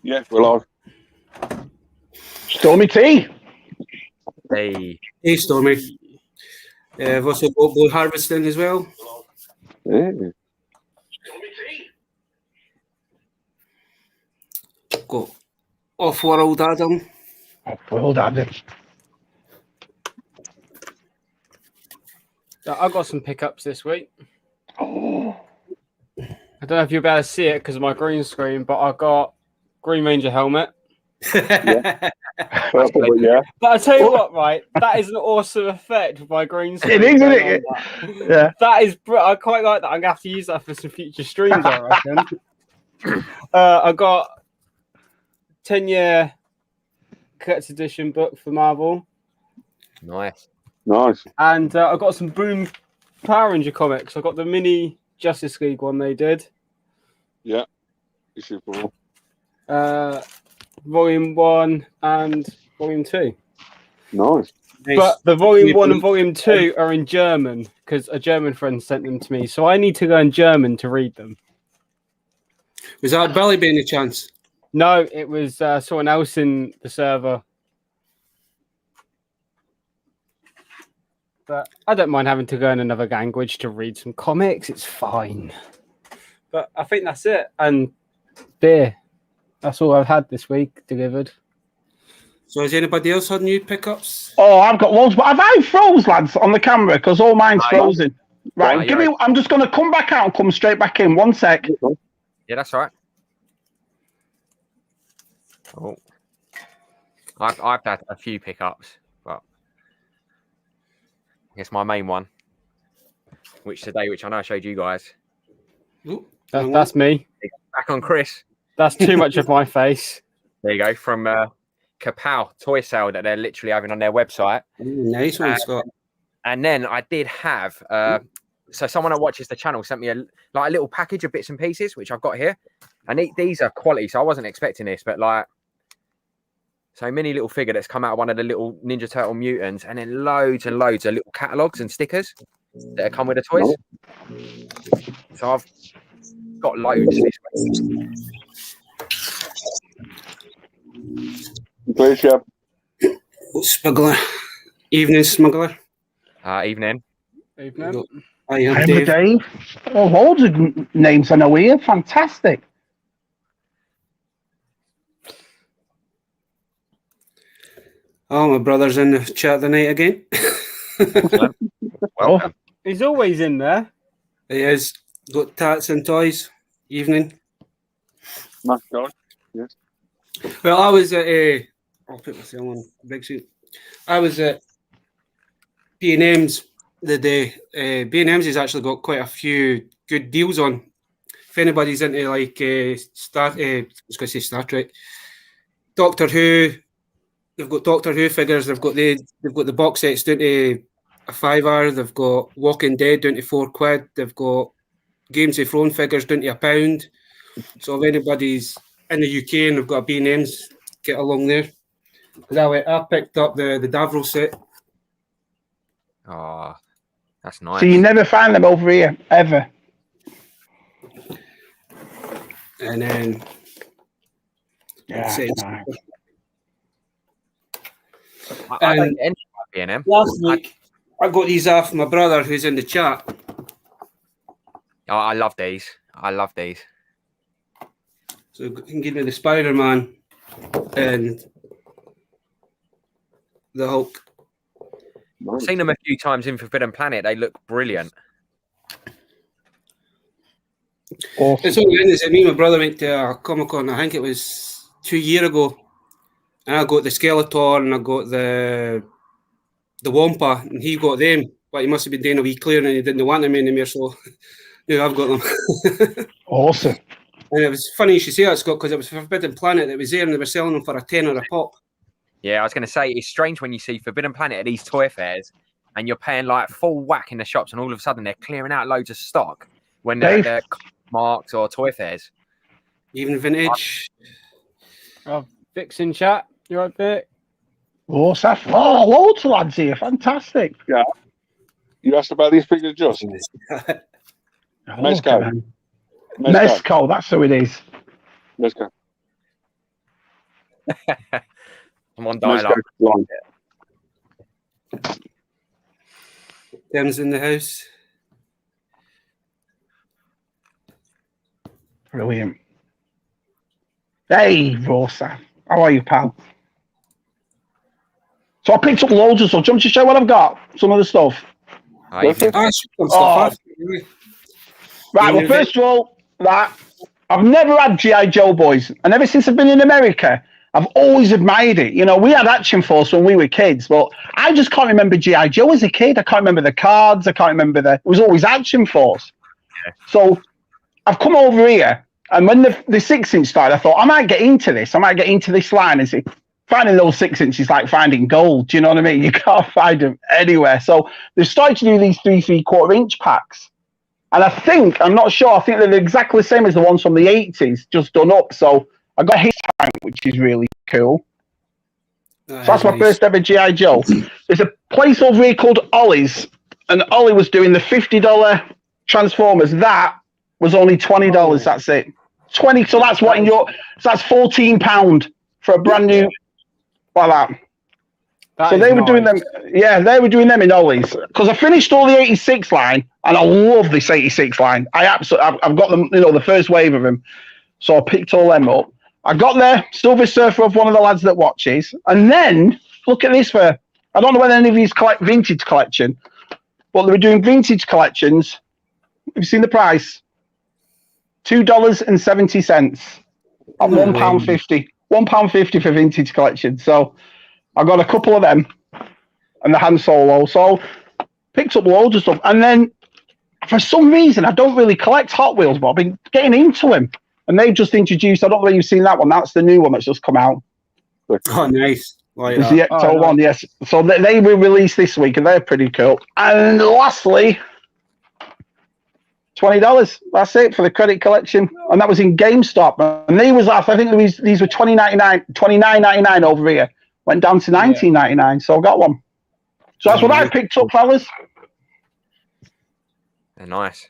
Yeah, we're live. Stormy T. Hey, Stormy. I've also got Blue Harvesting as well. Yeah. Got Off-World Adam. Off-World Adam. I got some pickups this week. Oh. I don't know if you'll be able to see it because of my green screen, but I got Green Ranger helmet. Yeah. Yeah. But I tell you what, right? That is an awesome effect with my green screen. It is, isn't it? Yeah. That is. I quite like that. I'm gonna have to use that for some future streams, I reckon. I got 10-year collector's edition book for Marvel. nice. Nice. And I got some Boom Power Ranger comics. I got the mini Justice League one they did. Yeah. Issue 4. Volume 1 and Volume 2. Nice. But the Volume 1 and Volume 2 are in German because a German friend sent them to me. So I need to learn German to read them. Was that Billy by any chance? No, it was someone else in the server. But I don't mind having to learn another language to read some comics. It's fine. But I think that's it. And beer. That's all I've had this week delivered. So has anybody else had new pickups? Oh, I've got loads, but have I froze, lads, on the camera? Because all mine's frozen. Right, give me. I'm just going to come back out and come straight back in. 1 sec. Yeah, that's all right. Oh, I've had a few pickups, but I guess my main one, which I know I showed you guys. Ooh, That's me. Back on Chris. That's too much of my face. There you go, from Kapow toy sale that they're literally having on their website. nice one, Scott. And then I did have so someone that watches the channel sent me a little package of bits and pieces, which I've got here. And these are quality, so I wasn't expecting this, but so mini little figure that's come out of one of the little Ninja Turtle mutants, and then loads and loads of little catalogs and stickers that come with the toys. So I've got loads this week. Please, yeah. Smuggler. Evening, Smuggler. Evening. Evening. I am I'm Dave. Dave. Oh, loads of names I know here. Fantastic. Oh, my brother's in the chat tonight again. Welcome. He's always in there. He is. Got tats and toys. Evening. Nice guy. Yes. Well, I was at I'll put myself on a big suit. I was at B&M's the day. B&M's has actually got quite a few good deals on. If anybody's into like I was going to say Star Trek, Doctor Who, they've got Doctor Who figures. They've got the box sets down to a £5. They've got Walking Dead down to £4. They've got Games of Thrones figures down to £1. So if anybody's in the UK and they've got a B&M's, get along there. Because I picked up the Davros set. Oh, that's nice. So you never find them over here, ever. And then Yeah. I don't get any B&M. last week I got these off my brother who's in the chat. Oh, I love these. So you can give me the Spider-Man and the Hulk. I've seen them a few times in Forbidden Planet. They look brilliant. Awesome. It's all good. Is me and my brother went to a Comic-Con, I think it was 2 years ago. And I got the Skeletor and I got the Wampa, and he got them. But he must have been doing a wee clearing and he didn't want them anymore, so yeah, I've got them. Awesome. And it was funny you should say that, Scott, because it was Forbidden Planet that was there and they were selling them for £10 a pop. Yeah, I was going to say, it's strange when you see Forbidden Planet at these toy fairs and you're paying like full whack in the shops and all of a sudden they're clearing out loads of stock when they're marks or toy fairs. Even vintage. Vic's in chat. You right, Vic? Oh, Seth. Oh, loads of lads here. Fantastic. Yeah. You asked about these figures, Josh? Oh, Mesco. Mesco, that's who it is. Let's go. I'm on Let's dial up. go long. Tim's in the house. Brilliant. Hey, Rosa. How are you, pal? So I picked up loads of stuff. Do you want me to show what I've got? Some of the stuff. Evening. Right, well, first of all, I've never had G.I. Joe, boys. And ever since I've been in America, I've always admired it. You know, we had Action Force when we were kids, but I just can't remember G.I. Joe as a kid. I can't remember the cards. I can't remember it was always Action Force. Yeah. So I've come over here, and when the 6-inch started, I thought, I might get into this. I might get into this line and see. Finding those 6-inches is like finding gold. Do you know what I mean? You can't find them anywhere. So they've started to do these 3 3/4-inch packs. And I'm not sure, I think they're exactly the same as the ones from the 80s, just done up. So I got his tank, which is really cool. So that's my first ever G.I. Joe. There's a place over here called Ollie's, and Ollie was doing the $50 Transformers. That was only $20. That's it. 20. So that's what so that's £14 for a brand new like that. So they were doing them. Yeah, they were doing them in Ollie's because I finished all the 86 line, and I love this 86 line. I've got them, you know, the first wave of them. So I picked all them up. I got their Silver Surfer of one of the lads that watches, and then look at this for. I don't know whether any of these collect vintage collection, but they were doing vintage collections. Have you seen the price? $2.70 at £1.50. £1.50 for vintage collection. So I got a couple of them and the Han Solo. So picked up loads of stuff. And then for some reason, I don't really collect Hot Wheels, but I've been getting into them. And they've just introduced, I don't know whether you've seen that one. That's the new one that's just come out. Oh, nice. Like it's the Ecto one, yes. So they were released this week and they're pretty cool. And lastly, $20. That's it for the credit collection, and that was in GameStop. And they was off. I think these were $29.99 over here. Went down to $19.99. So I got one. So that's what I picked up, fellas. They're nice.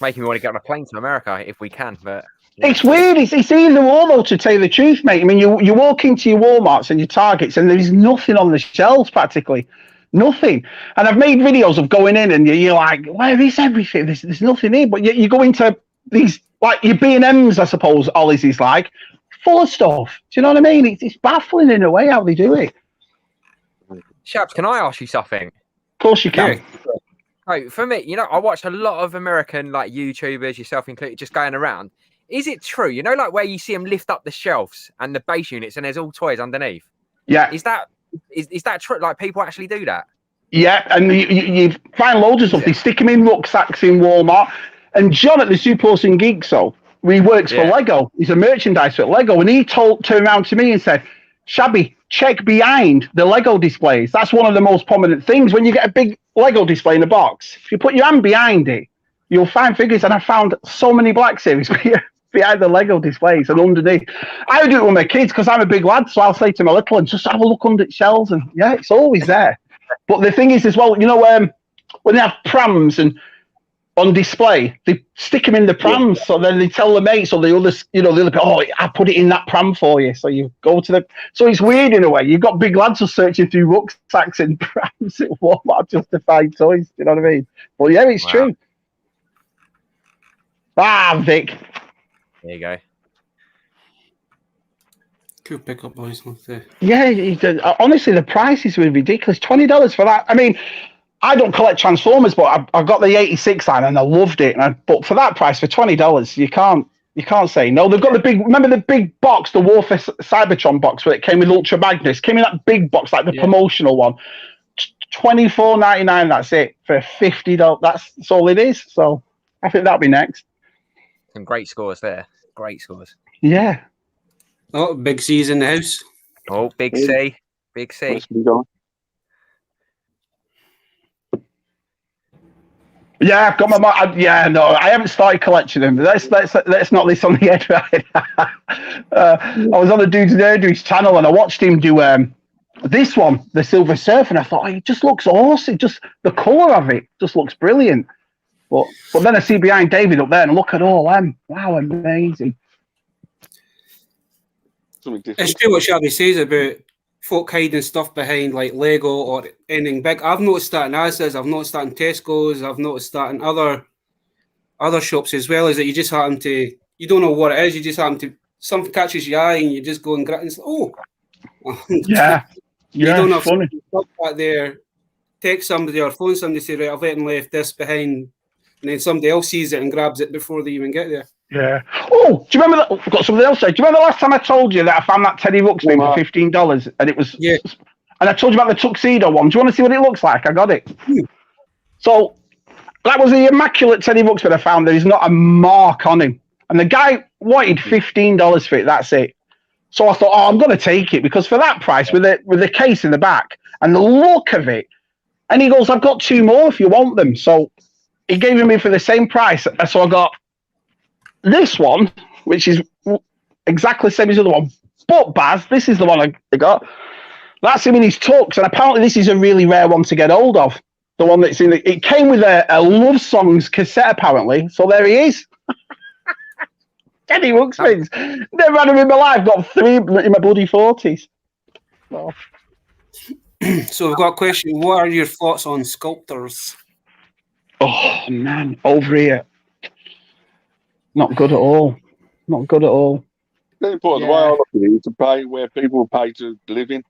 Making me want to get on a plane to America if we can, but it's weird. It's either or though, to tell you the truth, mate. I mean, you walk into your Walmarts and your Targets, and there is nothing on the shelves practically. Nothing. And I've made videos of going in and you're like, where is everything? There's nothing here. But you go into these, like your B&Ms, I suppose, Ollie's is like, full of stuff. Do you know what I mean? It's baffling in a way how they do it. Shabs, can I ask you something? Of course you can. Yeah. Right, for me, you know, I watch a lot of American like YouTubers, yourself included, just going around. Is it true, you know, like where you see them lift up the shelves and the base units and there's all toys underneath? Yeah. Is that true? Like people actually do that? Yeah, and you find loads of stuff. They stick them in rucksacks in Walmart. And John at the Super Awesome Geek Show, he works for Lego. He's a merchandiser at Lego, and he turned around to me and said, "Shabby, check behind the Lego displays. That's one of the most prominent things. When you get a big Lego display in a box, if you put your hand behind it, you'll find figures." And I found so many Black Series behind the Lego displays and underneath. I do it with my kids because I'm a big lad, so I'll say to my little ones, just have a look under the shelves, and yeah, it's always there. But the thing is as well, you know, when they have prams and on display, they stick them in the prams, so then they tell the mates or the others, you know, the other, oh, I put it in that pram for you. So you go to so it's weird in a way. You've got big lads who are searching through rucksacks and prams at Walmart just to find toys. You know what I mean? Well, yeah, it's true. Ah, Vic. There you go. Cool pickup, boys. Yeah, honestly, the prices were ridiculous. $20 for that. I mean, I don't collect Transformers, but I got the 86 line and I loved it. But for that price, for $20, you can't say no. They've got the big. Remember the big box, the Warfare Cybertron box, where it came with Ultra Magnus. Came in that big box, like the promotional one. $24.99. That's it for $50. That's all it is. So I think that'll be next. Some great scores there. Great scores. Yeah. Oh, Big C's in the house. Oh, Big C. Big C. Yeah, I've got my. I haven't started collecting them. Let's not this on the head, right? I was on the Dude's Nerdery's channel and I watched him do this one, the Silver Surfer, and I thought, it just looks awesome. Just the colour of it just looks brilliant. But then I see behind David up there and look at all them. Wow, amazing. something different. It's true what Shabby says about folk hiding stuff behind like Lego or anything big. I've noticed that in Asda's, I've noticed that in Tesco's, I've noticed that in other shops as well, is that you just happen to, you don't know what it is, you just happen to, something catches your eye and you just go and grab it and say, oh. Yeah. You Yeah, don't it's have funny. stuff back there, text somebody or phone somebody, say, right, I've went and left this behind, and then somebody else sees it and grabs it before they even get there. Yeah. Oh, do you remember that? I've got something else to say. Do you remember the last time I told you that I found that Teddy Ruxpin for $15 and it was, Yeah. and I told you about the tuxedo one. Do you want to see what it looks like? I got it. So that was the immaculate Teddy Ruxpin I found. There is not a mark on him. And the guy wanted $15 for it. That's it. So I thought, oh, I'm going to take it because for that price, with the case in the back and the look of it, and he goes, I've got 2 more if you want them. So he gave them me for the same price. So I got this one, which is exactly the same as the other one. But Baz, this is the one I got. That's him in his tux, and apparently this is a really rare one to get hold of. The one that's in it came with a Love Songs cassette, apparently. So there he is. Teddy Ruxpins. Never had him in my life. Got 3 in my bloody 40s. Oh. So we've got a question. What are your thoughts on sculptors? Oh, man. Over here. Not good at all. Not good at all. Very important. The way I look at it is to pay where people pay to live in.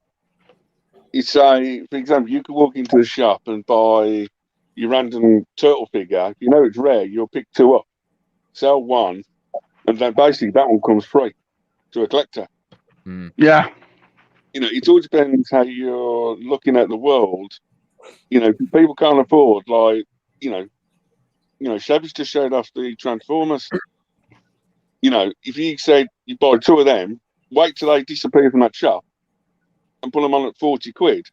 It's a, for example, you could walk into a shop and buy your random turtle figure. If you know it's rare, you'll pick 2 up, sell 1, and then basically that one comes free to a collector. Yeah. You know, it all depends how you're looking at the world. You know, people can't afford, like, you know, Chevy's just showed off the Transformers. You know, if you said you buy 2 of them, wait till they disappear from that shop and put them on at 40 quid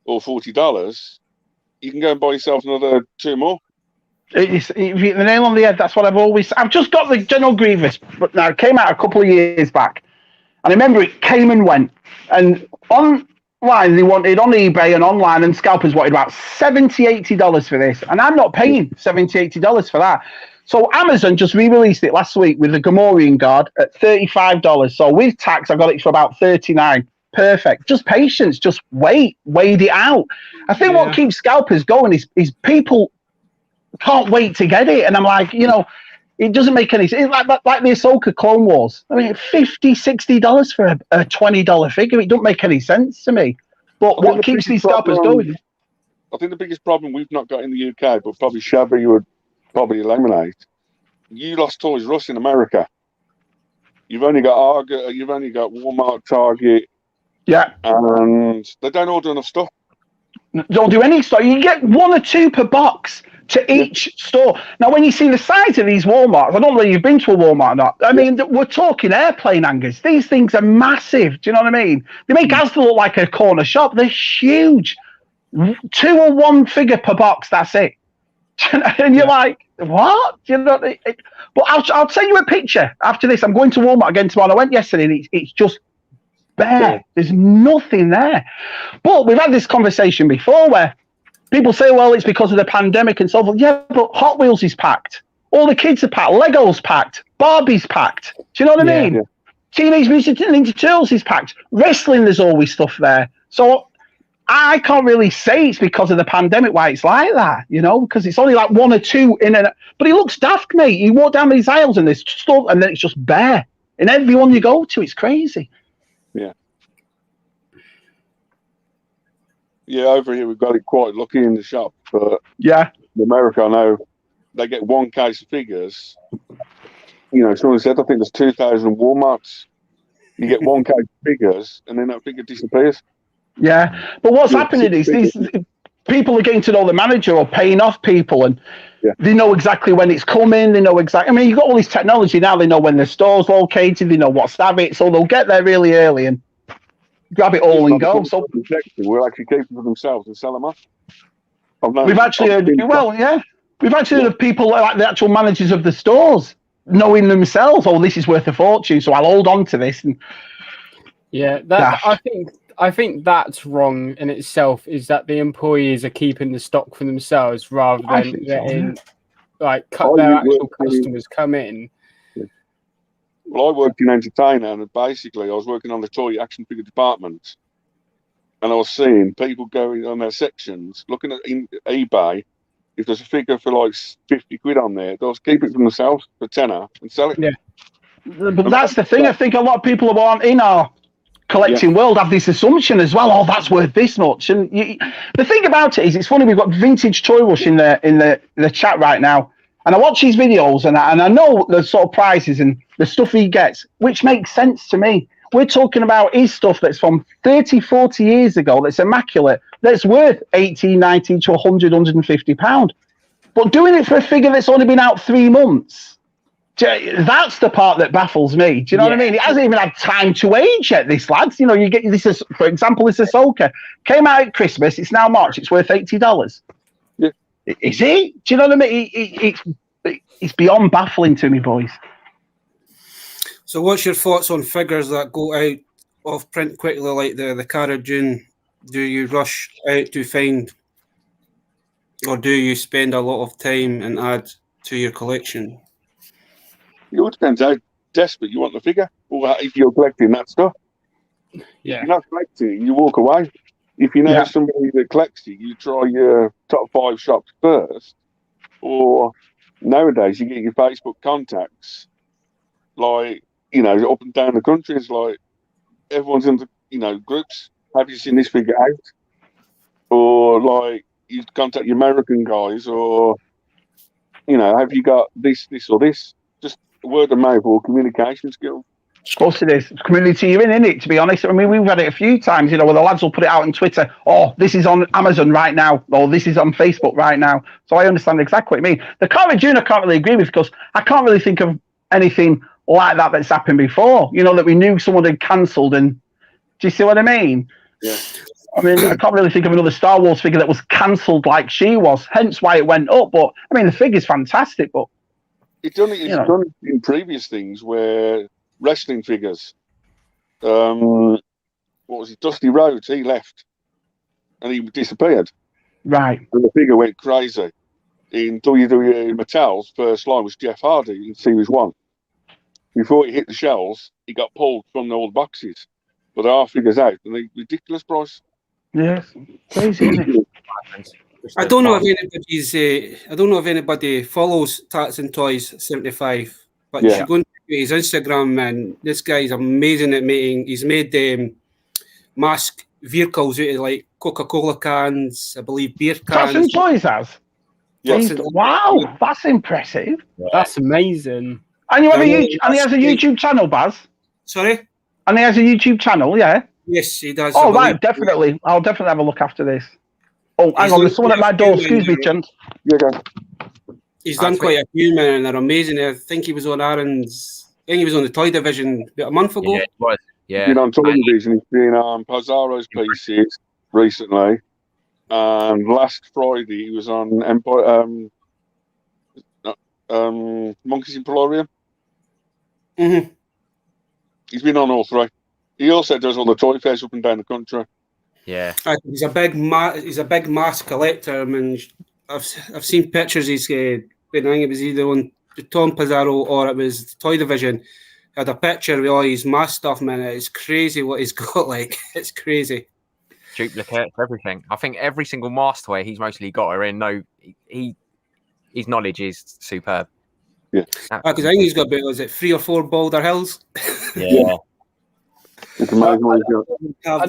or $40, you can go and buy yourself another 2 more. If you hit the nail on the head, that's what I've just got the General Grievous, but now it came out a couple of years back. And I remember it came and went. And online, they wanted on eBay and online, and scalpers wanted about $70, $80 for this. And I'm not paying $70, $80 for that. So Amazon just re-released it last week with the Gamorrean guard at $35. So with tax, I got it for about $39. Perfect. Just patience. Just wait it out. I think what keeps scalpers going is people can't wait to get it. And I'm like, you know, it doesn't make any sense. Like the Ahsoka Clone Wars. I mean, $50, $60 for a $20 figure. It don't make any sense to me. But what keeps these scalpers going? I think the biggest problem we've not got in the UK, but probably Shabby would probably eliminate. You lost Toys R Us in America. You've only got Argo, you've only got Walmart, Target. Yeah. And they don't order enough stuff. Don't do any stuff. You get 1 or 2 per box to each store. Now, when you see the size of these Walmarts, I don't know if you've been to a Walmart or not. I mean, we're talking airplane hangers. These things are massive. Do you know what I mean? They make Asda look like a corner shop. They're huge. 2 or 1 figure per box. That's it. And you're like, what? Do you know? But I'll send you a picture after this. I'm going to Walmart again tomorrow. I went yesterday, and it's just bare. There's nothing there. But we've had this conversation before where people say, well, it's because of the pandemic and so forth. Yeah, but Hot Wheels is packed. All the kids are packed. Lego's packed. Barbie's packed. Do you know what I mean? Yeah. Teenage Mutant Ninja Turtles is packed. Wrestling, there's always stuff there. So I can't really say it's because of the pandemic why it's like that, you know, because it's only like 1 or 2 in and but it looks daft, mate. You walk down these aisles and there's stuff and then it's just bare. And everyone you go to, it's crazy. Yeah. Yeah, over here we've got it quite lucky in the shop, but in America, I know they get 1 case of figures. You know, someone said I think there's 2,000 Walmarts. You get 1 case of figures, and then that figure disappears. Yeah, but what's happening is these people are getting to know the manager or paying off people, and they know exactly when it's coming. They know exactly. I mean, you've got all this technology now. They know when the store's located. They know what's have it, so they'll get there really early and grab it all and go. So we'll actually keep them for themselves and sell them off. We've actually heard, we've actually heard of people like the actual managers of the stores knowing themselves, oh, this is worth a fortune, so I'll hold on to this. And I think that's wrong in itself, is that the employees are keeping the stock for themselves rather than letting their actual customers come in. Well, I worked in entertainer, and basically I was working on the toy action figure department, and I was seeing people going on their sections, looking at eBay. If there's a figure for like 50 quid on there, they'll keep it for themselves for tenner and sell it. Yeah. But that's the thing. I think a lot of people who aren't in our collecting world have this assumption as well. Oh, that's worth this much. And the thing about it is, it's funny. We've got Vintage Toy Rush in the chat right now, and I watch his videos, and I know the sort of prices and the stuff he gets, which makes sense to me. We're talking about his stuff that's from 30, 40 years ago, that's immaculate, that's worth 80, 90 to 100, 150 pounds. But doing it for a figure that's only been out 3 months, that's the part that baffles me. Do you know what I mean? It hasn't even had time to age yet, this lads. You know, you get this, for example, this Ahsoka came out at Christmas, it's now March, it's worth $80. Yeah. Is it? Do you know what I mean? It's beyond baffling to me, boys. So what's your thoughts on figures that go out of print quickly, like the Cara Dune? Do you rush out to find, or do you spend a lot of time and add to your collection? It all depends how desperate you want the figure, or if you're collecting that stuff. Yeah. If you're not collecting it, you walk away. If you know somebody that collects it, you try your top 5 shops first. Or nowadays, you get your Facebook contacts, like, you know, up and down the country. It's like everyone's in the, you know, groups. Have you seen this figure out? Or like you contact your American guys, or, you know, have you got this, or this? Just word of mouth or communication skills. Of course it is. It's community you're in it, to be honest. I mean, we've had it a few times, you know, where the lads will put it out on Twitter. Oh, this is on Amazon right now. Or this is on Facebook right now. So I understand exactly what you mean. The Cara Dune I can't really agree with, because I can't really think of anything like that that's happened before. You know, that we knew someone had cancelled. And do you see what I mean? Yeah. I mean, I can't really think of another Star Wars figure that was cancelled like she was. Hence why it went up. But, I mean, the figure's fantastic, but... It's done in previous things where wrestling figures, what was it, Dusty Rhodes, he left and he disappeared. Right. And the figure went crazy. In WWE, Mattel's first line was Jeff Hardy in Series 1. Before it hit the shelves, he got pulled from all the boxes. But there are figures out, and they're ridiculous price. Yes. Crazy, isn't it? I don't know if anybody follows Tats and Toys 75, but you should go and his Instagram, and this guy's amazing at making. He's made mask vehicles out of like Coca-Cola cans, I believe beer cans. Tats and Toys has. Yes. Wow, that's impressive. Yeah. That's amazing. And you have and he has a YouTube channel, Baz. Sorry. And he has a YouTube channel, yeah. Yes, he does. Oh, right, definitely. I'll definitely have a look after this. Oh, hang on, there's someone at my door. Excuse me, gent. Yeah, go. He's done quite a few, man, and they're amazing. I think he was on Aaron's. I think he was on the Toy Division about a month ago. Yeah, it was. Yeah. He's been on Toy Division. He's been on Pizarro's pieces recently. And last Friday, he was on Monkeys Emporium. Mm-hmm. He's been on all 3. He also does all the toy fairs up and down the country. Yeah. He's a big mask collector. I mean, I've seen pictures. He's been. I think it was either on Tom Pizarro or it was the Toy Division. Had a picture with all his mask stuff, man. It's crazy what he's got. Like, it's crazy. Duplicates, everything. I think every single mask toy he's mostly got are in. His knowledge is superb. Yeah. Because I think he's got about 3 or 4 Boulder Hills. Yeah. It's amazing what he's got.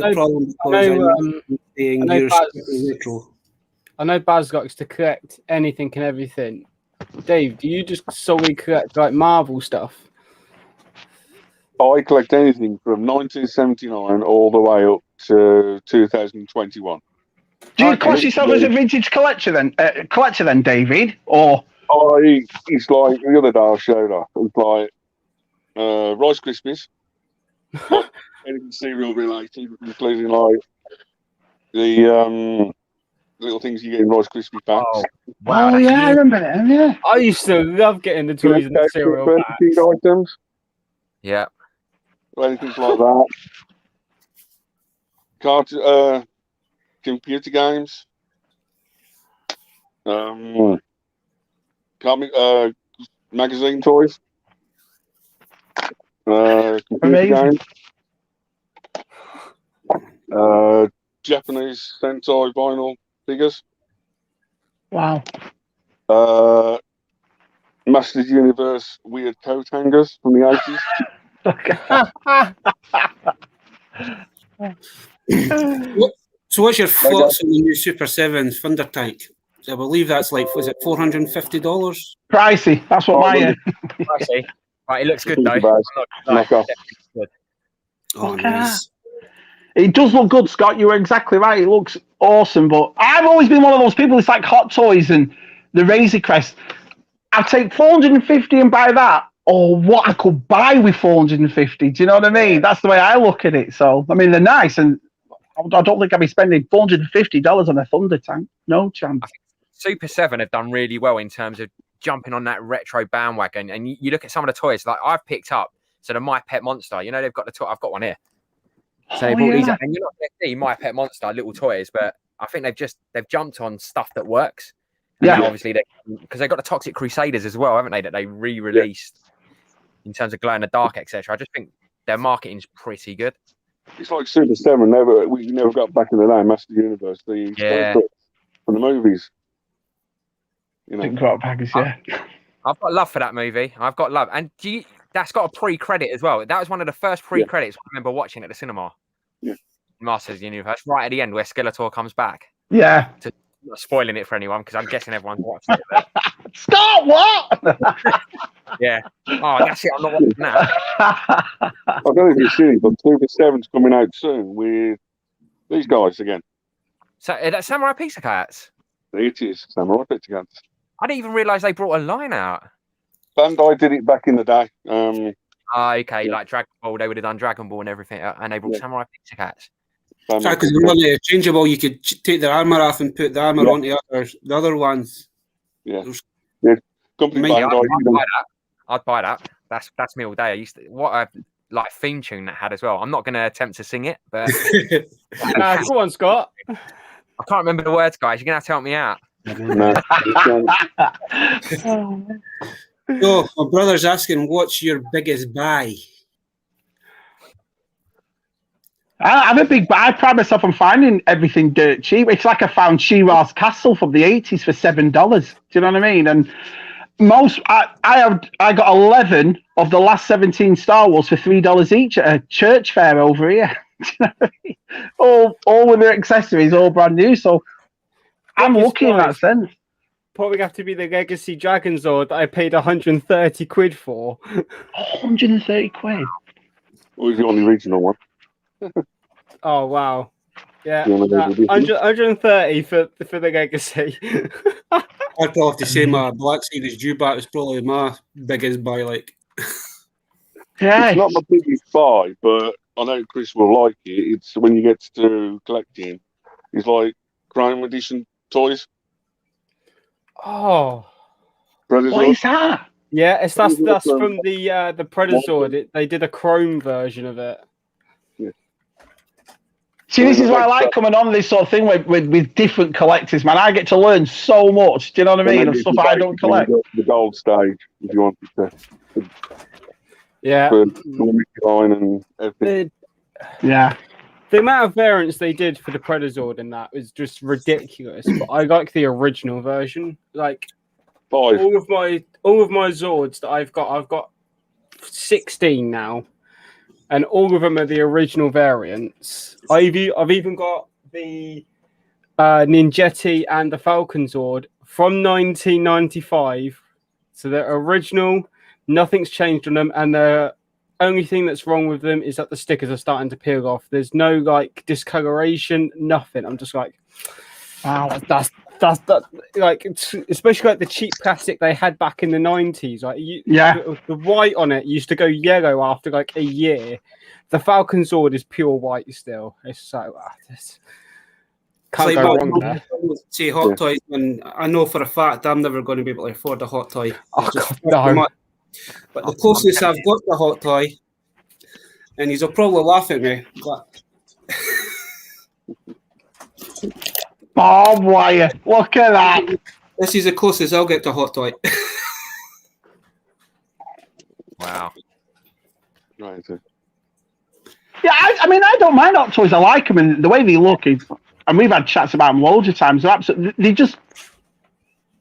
I know Baz likes to collect anything and everything. Dave, do you just solely collect like Marvel stuff? I collect anything from 1979 all the way up to 2021. Do you class yourself as a vintage collector then, David? Or it's like the other day I showed up. It's like Rice Krispies, anything cereal related, including like the little things you get in Rice Krispie packs. Oh, wow. Oh yeah, I remember them. Yeah. I used to love getting the toys and the cereal packs. Items. Yeah. Anything like that. Computer games. Comic magazine toys. Computer Amazing. games, Japanese Sentai vinyl figures, Wow. Masters Universe weird coat hangers from the 80s. So what's your thoughts on the new Super 7 Thunder Tank? I believe that's like, was it $450? Pricey. That's what my. I see. Right, it looks good Think though. about it. I'm not Knock off. good. Oh, Look at nice. It does look good, Scott. You were exactly right. It looks awesome. But I've always been one of those people. It's like Hot Toys and the Razor Crest. I'd take 450 and buy that, or what I could buy with 450. Do you know what I mean? That's the way I look at it. So I mean, they're nice, and I don't think I'd be spending $450 on a Thunder Tank. No chance. Super 7 have done really well in terms of jumping on that retro bandwagon. And you look at some of the toys like I've picked up. So the My Pet Monster, you know, they've got the toy. I've got one here. So they bought these, and you're not going to see My Pet Monster little toys, but I think they've jumped on stuff that works. And now obviously because they've got the Toxic Crusaders as well, haven't they? That they re-released in terms of glow in the dark, etc. I just think their marketing's pretty good. It's like Super 7. We never got back in the day. Master Universe, the from the movies. You know, package, I've got love for that movie. I've got love, and that's got a pre-credit as well. That was one of the first pre-credits I remember watching at the cinema. Yeah, Masters Universe, right at the end where Skeletor comes back. Yeah. Not spoiling it for anyone because I'm guessing everyone's watching it. But... Scott, what? Yeah. Oh, that's it. I'm not watching that. I don't know if you've seen it, but Super 7's coming out soon with these guys again. So that's Samurai Pizza Cats. It is Samurai Pizza Cats. I didn't even realise they brought a line out. Bandai did it back in the day. Okay, like Dragon Ball, they would have done Dragon Ball and everything, and they brought Samurai Pizza Cats. Because they were changeable, you could take the armor off and put the armor onto the other ones. Yeah. Company Bandai, I'd buy that. That's me all day. I used to what a theme tune that had as well. I'm not going to attempt to sing it, but go on, Scott. I can't remember the words, guys. You're gonna have to help me out. So my brother's asking, what's your biggest buy? I'm a big buy. I pride myself on finding everything dirt cheap. It's like I found She-Ra's Castle from the 80s for $7. Do you know what I mean? And I got 11 of the last 17 Star Wars for $3 each at a church fair over here. Do you know what I mean? All with their accessories, all brand new. So I'm lucky in that sense. Probably have to be the Legacy Dragon Zord that I paid 130 quid for. 130 quid. What was the only original one? Oh wow. Yeah, 130 for the Legacy. I'd probably have to say my Black Series Dewback was probably my biggest buy. Yeah, it's not my biggest buy, but I know Chris will like it. It's when you get to collecting, it's like Chrome Edition toys. Oh, Predator. What is that? Yeah, that's from the Predator. They did a Chrome version of it. See, this is why I like coming on this sort of thing with different collectors, man. I get to learn so much. Do you know what I mean? Of stuff I don't collect. The gold stage, if you wanted to. Yeah. Line and everything. Yeah. The amount of variants they did for the Predazord in that was just ridiculous. But I like the original version. Like 5. all of my Zords that I've got 16 now. And all of them are the original variants. I've even got the Ninjetti and the Falcon Zord from 1995. So they're original. Nothing's changed on them. And the only thing that's wrong with them is that the stickers are starting to peel off. There's no discoloration, nothing. I'm just like, wow, that's like, especially like the cheap plastic they had back in the 90s. Like, the white on it used to go yellow after like a year. The Falcon Zord is pure white still. It's so can't go wrong there. Say Hot Toys, and I know for a fact I'm never going to be able to afford a Hot Toy. Oh, God, no. But the closest I've got to a Hot Toy, and he'll probably laugh at me, but barbed wire. Look at that. This is the closest I'll get to Hot Toy. Wow. Right. So. Yeah, I mean, I don't mind Hot Toys. I like them, and the way they look is, and we've had chats about them loads of times. They're absolutely, they just.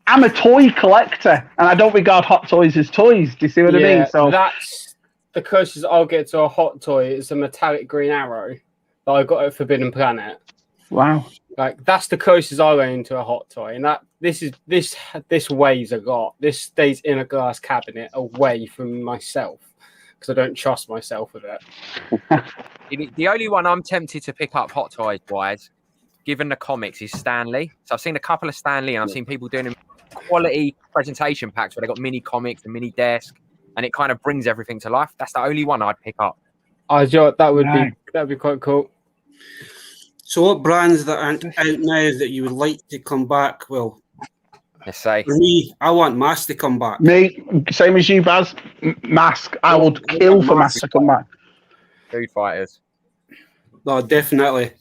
I'm a toy collector, and I don't regard Hot Toys as toys. Do you see what I mean? So that's the closest I'll get to a Hot Toy. It's a metallic green arrow that I got at Forbidden Planet. wow, Like that's the closest I went into a Hot Toy, and that this weighs a lot. This stays in a glass cabinet away from myself because I don't trust myself with it. The only one I'm tempted to pick up Hot Toys wise, given the comics, is Stan Lee. So I've seen a couple of Stan Lee, and I've seen people doing quality presentation packs where they got mini comics and mini desk, and it kind of brings everything to life. That's the only one I'd pick up. That'd be quite cool. So, what brands that aren't out now that you would like to come back? Well, Let's say for me, I want Mask to come back. me, same as you, Baz. Mask, I would kill for Mask to come back. Food Fighters. No, definitely.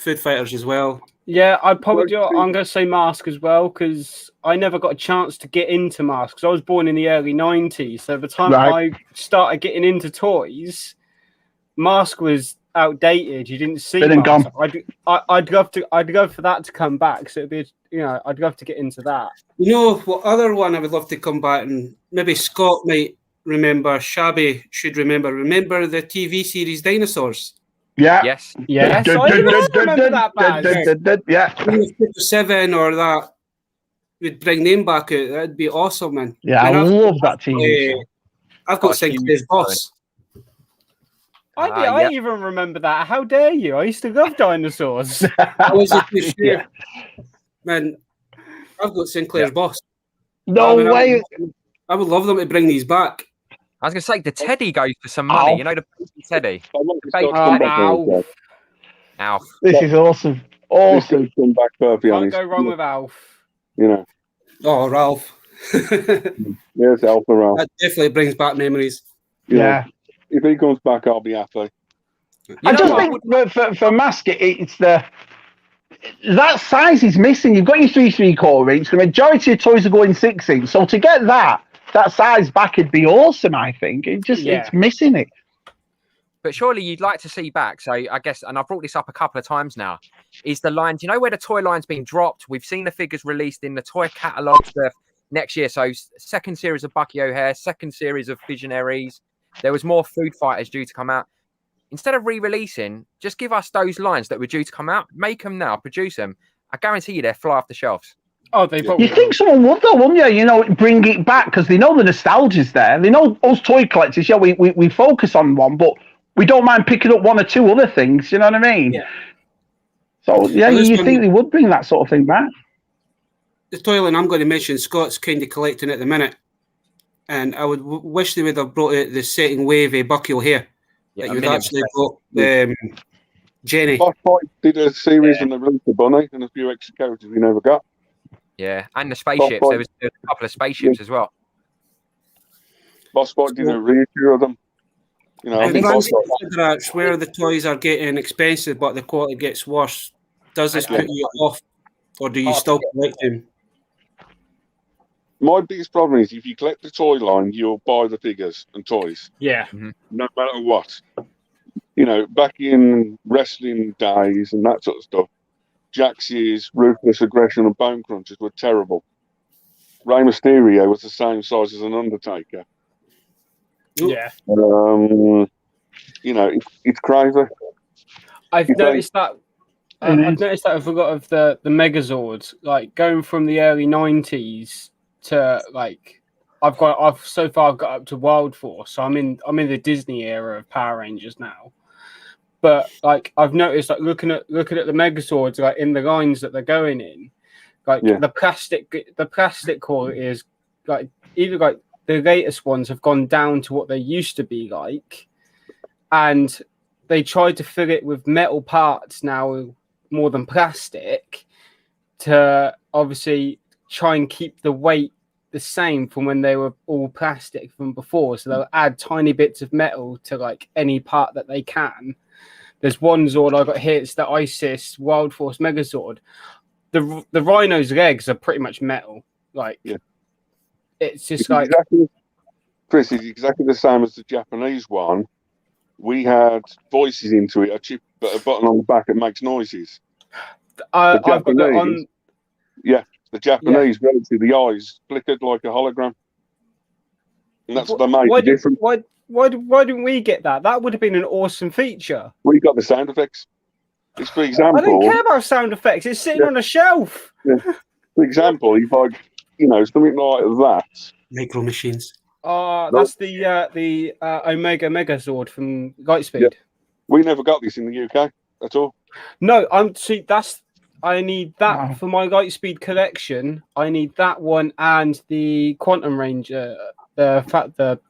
Food Fighters as well. Yeah, I'd probably do. I'm going to say Mask as well because I never got a chance to get into Mask because I was born in the early 90s. So by the time I started getting into toys, Mask was outdated. You didn't see Mask. I'd love for that to come back. So it'd be, I'd love to get into that. You know what other one I would love to come back, and maybe Scott might remember, Shabby should remember. Remember the TV series Dinosaurs? Yeah. Yes. Yes. I remember that bad. Yeah. 7 or that would bring them back out. That'd be awesome, man. Yeah, I love that TV show. I've got Sinclair's Boss. I even remember that. How dare you? I used to love dinosaurs. Man, I've got Sinclair's Boss. No way. I would love them to bring these back. I was going to say, the Teddy goes for some money. Alf. You know, the baby Teddy. Alf. This is awesome. Awesome. Come back perfectly Can't honest. go wrong with Alf. You know. Oh, Ralph. Yes, Alpha Ralph. That definitely brings back memories. Yeah. If he comes back, I'll be happy. I just think for Mask, it's that size is missing. You've got your 3/3/4 inch. The majority of toys are going 6 inch. So to get that size back would be awesome, I think. It's missing it. But surely you'd like to see back. So I guess, and I've brought this up a couple of times now, is the lines, where the toy line's been dropped? We've seen the figures released in the toy catalogues for next year. So second series of Bucky O'Hare, second series of Visionaries. There was more Food Fighters due to come out. Instead of re-releasing, just give us those lines that were due to come out. Make them now, produce them. I guarantee you they'll fly off the shelves. Oh, they probably You think someone would though, wouldn't you? Bring it back because they know the nostalgia's there. They know us toy collectors. Yeah, we focus on one, but we don't mind picking up one or two other things. You know what I mean? Yeah. So yeah, you think they would bring that sort of thing back? The toy line I'm going to mention, Scott's kind of collecting at the minute, and I would wish they would have brought out the setting wave Bucky O'Hare. Yeah, that you would actually got Jenny. Boss Boy did a series and they released the bunny and a few extra characters we never got. Yeah, and the spaceships. There was a couple of spaceships as well. Boss Boy did a reissue of them. I think that's where the toys are getting expensive, but the quality gets worse. Does this put you off, or do you still collect them? My biggest problem is if you collect the toy line, you'll buy the figures and toys. Yeah. No matter what. Back in wrestling days and that sort of stuff, Jax's Ruthless Aggression and Bone Crunchers were terrible. Rey Mysterio was the same size as an Undertaker. Yeah. It's crazy. I've noticed that. I've noticed that I forgot of the Megazords, like going from the early 90s to I've so far got up to Wild Force, so I'm in the Disney era of Power Rangers now. But I've noticed looking at the Megazords in the lines that they're going in, the plastic quality is either the latest ones have gone down to what they used to be like, and they tried to fill it with metal parts now more than plastic to obviously try and keep the weight the same from when they were all plastic from before. So they'll add tiny bits of metal to any part that they can. There's one Zord I got here. It's the Isis Wild Force Megazord. The Rhino's legs are pretty much metal. It's just Chris, it's exactly the same as the Japanese one, we had voices into it, a button on the back that makes noises. I've got that on. Yeah, the Japanese relative, the eyes flickered like a hologram. And that's what they made different. Why didn't we get that? That would have been an awesome feature. We got the sound effects. It's for example. I don't care about sound effects. It's sitting on a shelf. Yeah. For example, if I, something like that. Micro machines. That's the Omega Megazord from Lightspeed. Yeah. We never got this in the UK at all. No, I need that for my Lightspeed collection. I need that one and the Quantum Ranger, the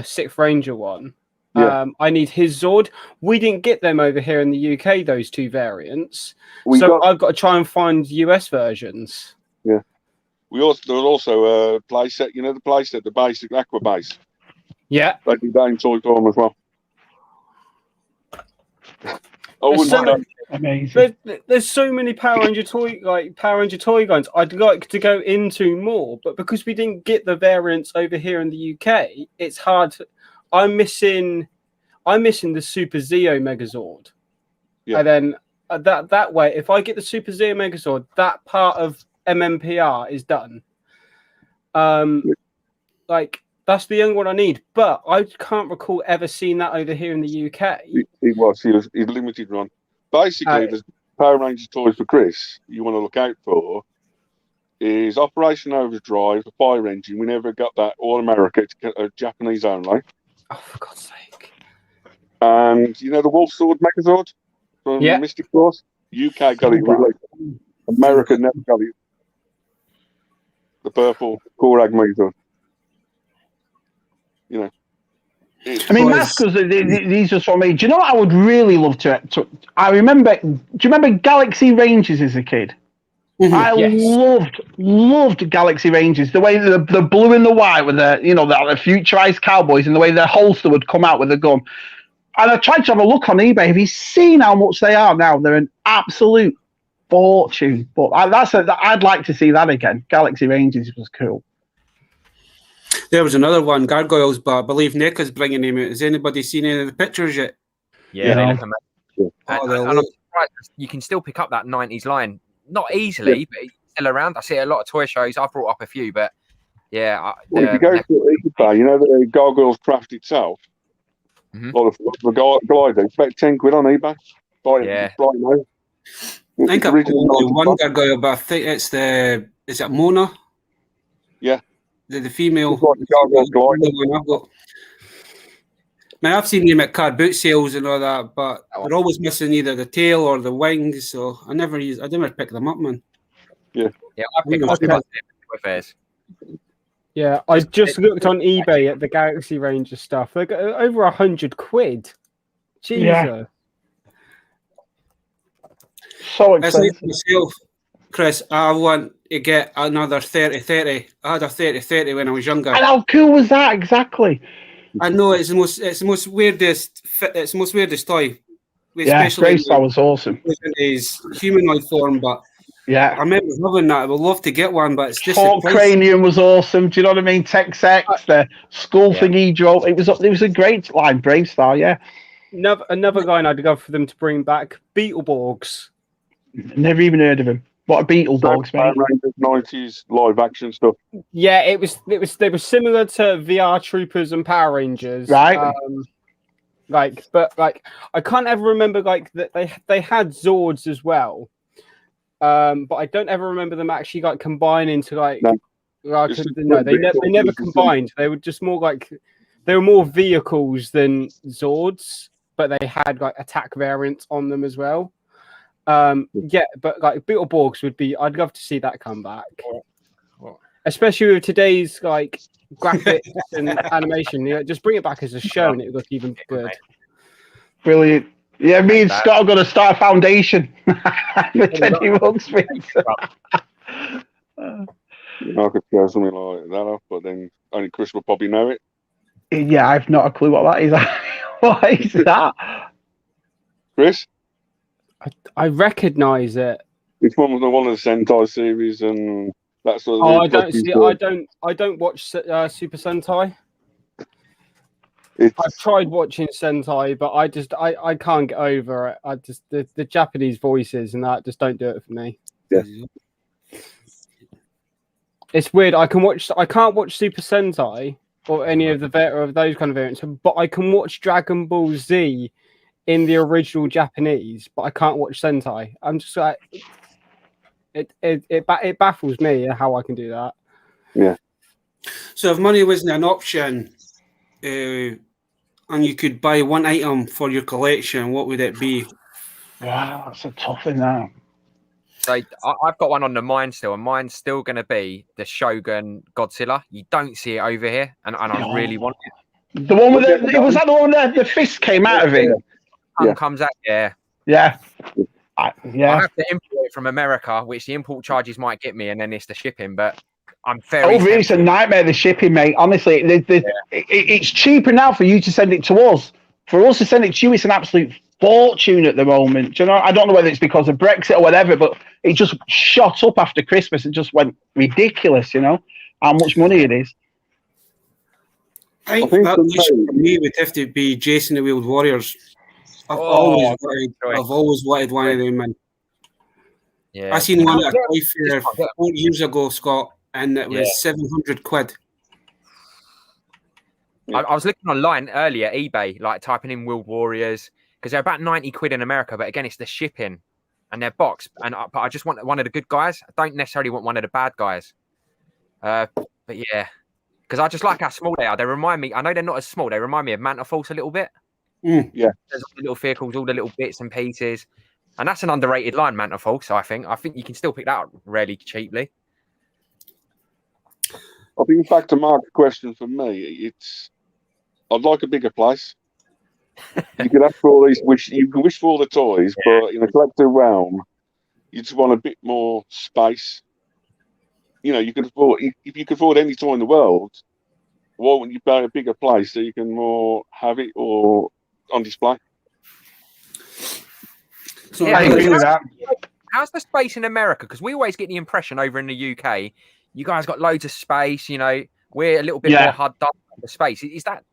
Sixth Ranger one. Yeah. I need his Zord. We didn't get them over here in the UK, those two variants. I've got to try and find US versions. Yeah. There was also a playset, the playset, the basic Aqua base. Yeah. They did that in toy form as well. Amazing. There's so many Power Ranger toy guns I'd like to go into more, but because we didn't get the variants over here in the UK, it's hard. I'm missing the Super Zeo Megazord. Yeah. And then that way, if I get the Super Zeo Megazord, that part of MMPR is done. That's the only one I need, but I can't recall ever seeing that over here in the UK. He was limited run. Basically, the Power Rangers toys for Chris you want to look out for is Operation Overdrive, a fire engine. We never got that all America, it's Japanese only. Oh, for God's sake! And the Wolf Sword Megazord from Mystic Force. UK got it really. America never got it. The purple Korag Megazord. That's because these are for me. Do you know what I would really love to I remember. Do you remember Galaxy Rangers as a kid? Mm-hmm. I loved Galaxy Rangers. The way the blue and the white with the the futurized cowboys, and the way their holster would come out with a gun. And I tried to have a look on eBay. Have you seen how much they are now? They're an absolute fortune. But I'd like to see that again. Galaxy Rangers was cool. There was another one, Gargoyles, but I believe Nick is bringing him out. Has anybody seen any of the pictures yet? Yeah, they look amazing. Oh, and I'm surprised you can still pick up that 90s line. Not easily, but it's still around. I see a lot of toy shows. I've brought up a few, but yeah. If you go to eBay, the Gargoyles craft itself, the glider, it's about 10 quid on eBay. Buy it right now. I think I've got one Gargoyle, but I think is it Mona? Yeah. The female. Like the Gargoyle glider. I've got. Now, I've seen them at car boot sales and all that, but they're always missing either the tail or the wings, so I never pick them up, man. Yeah. Yeah, I pick them up fairs. Yeah, I just looked on eBay at the Galaxy Ranger stuff. They got over 100 quid. Jesus. Yeah. So expensive. Myself, Chris, I want to get another 30-30. I had a 30-30 when I was younger. And how cool was that exactly? I know it's the most weirdest toy. Yeah, Greystar was awesome. In his humanoid form, but yeah, I remember loving that. I would love to get one, but it's just Hawk Cranium was awesome. Do you know what I mean? Tex X, the skull thing he drove. It was a great line, Bravestar. Yeah. Another line I'd go for them to bring back, Beetleborgs. Never even heard of him. What a Beetleborgs, man. 90s live action stuff. Yeah, they were similar to VR Troopers and Power Rangers. Right. But I can't ever remember that they had Zords as well. But I don't ever remember them actually combining to they never combined. They were just more they were more vehicles than Zords, but they had attack variants on them as well. But Beetleborgs I'd love to see that come back. Especially with today's graphics and animation. Just bring it back as a show and it would look even good. Brilliant. Yeah, me and Scott are going to start a foundation for Teddy Ruxpin. I could throw something like that up, but then only Chris will probably know it. Yeah, I've not a clue what that is. What is that? Chris? I recognise it. It's one of the Sentai series and that sort of. I don't watch Super Sentai. I've tried watching Sentai, but I can't get over it. I just the Japanese voices and that just don't do it for me. Yeah. It's weird. I can't watch Super Sentai or any of those kind of variants, but I can watch Dragon Ball Z in the original Japanese, but I can't watch Sentai. I'm just like, it baffles me how I can do that. Yeah. So if money wasn't an option, and you could buy one item for your collection, what would it be? Wow, that's a tough one now. So I've got one on the mind still, and mine's still going to be the Shogun Godzilla. You don't see it over here, and I really want it. The one with was that the one where the fist came out of it? Tongue comes out, yeah. Yeah. I have to import it from America, which the import charges might get me, and then it's the shipping. But I'm very. Over here, it's a nightmare, the shipping, mate. Honestly, it's cheaper now for you to send it to us. For us to send it to you, it's an absolute fortune at the moment. Do you know? I don't know whether it's because of Brexit or whatever, but it just shot up after Christmas and just went ridiculous. You know how much money it is. I think that for me would have to be Jason the Wheeled Warriors. I've always wanted one of them, man. Yeah. I seen one at a toy fair 4 years ago, Scott, and it was 700 quid. I was looking online earlier, eBay, like typing in Wheeled Warriors, because they're about 90 quid in America, but again, it's the shipping and their box. But I just want one of the good guys. I don't necessarily want one of the bad guys. But yeah, because I just like how small they are. They remind me, I know they're not as small, they remind me of Manta Force a little bit. Yeah. There's all the little vehicles, all the little bits and pieces. And that's an underrated line, Manta Force, I think. I think you can still pick that up really cheaply. I think back to Mark's question for me, I'd like a bigger place. You can ask for all these you can wish for all the toys, but in a collector realm, you just want a bit more space. You know, you can afford if you can afford any toy in the world, why wouldn't you buy a bigger place so you can more have it or on display? So I agree with that. How's the space in America? Because we always get the impression over in the UK, you guys got loads of space. You know, we're a little bit more hard done for space. Is that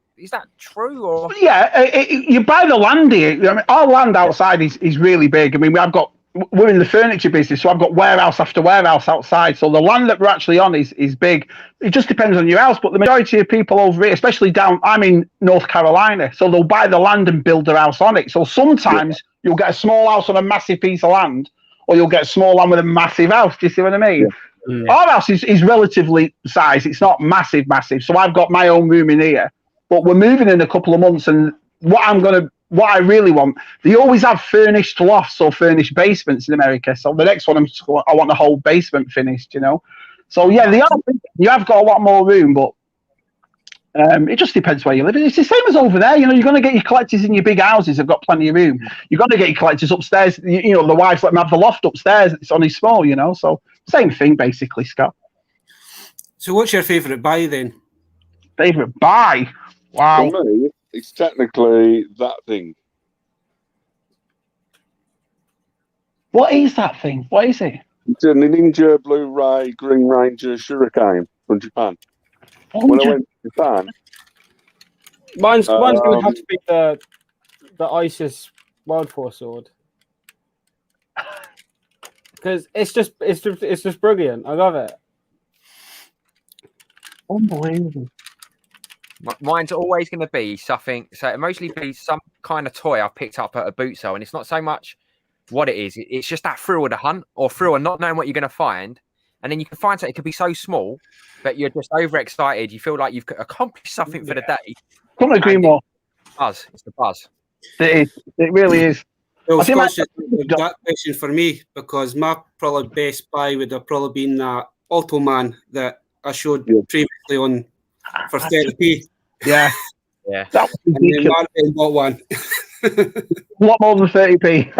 true? Or you buy the land here. I mean, our land outside is really big. I mean, we're in the furniture business, so I've got warehouse after warehouse outside. So the land that we're actually on is big. It just depends on your house, but the majority of people over here, especially I'm in North Carolina, so they'll buy the land and build their house on it. So sometimes you'll get a small house on a massive piece of land, or you'll get a small land with a massive house. Do you see what I mean? Yeah. Our house is relatively sized. It's not massive. So I've got my own room in here, but we're moving in a couple of months, and what I really want, they always have furnished lofts or furnished basements in America. So the next one, I want the whole basement finished, you know. So yeah, you have got a lot more room, but it just depends where you live. It's the same as over there. You know, you're going to get your collectors in your big houses. They've got plenty of room. You're going to get your collectors upstairs. You know, the wives let them have the loft upstairs. It's only small, you know. So same thing, basically, Scott. So what's your favourite buy then? Favourite buy? Wow. For me, it's technically that thing. What is that thing? What is it? It's a Ninja Blu-ray Green Ranger Shuriken from Japan. When I went to Japan, mine's going to have to be the ISIS World Force sword, because it's just brilliant. I love it. Unbelievable. Mine's always going to be something. So it mostly be some kind of toy I've picked up at a boot sale, and it's not so much what it is. It's just that thrill of the hunt, or thrill of not knowing what you're going to find, and then you can find something. It could be so small, but you're just overexcited. You feel like you've accomplished something for the day. Couldn't agree more. Buzz. It's the buzz. It is. It really is. Well, that question for me, because my probably best buy would have probably been that Automan that I showed previously on for 30p. Yeah. Yeah. That was ridiculous. And then bought one. A lot more than 30p.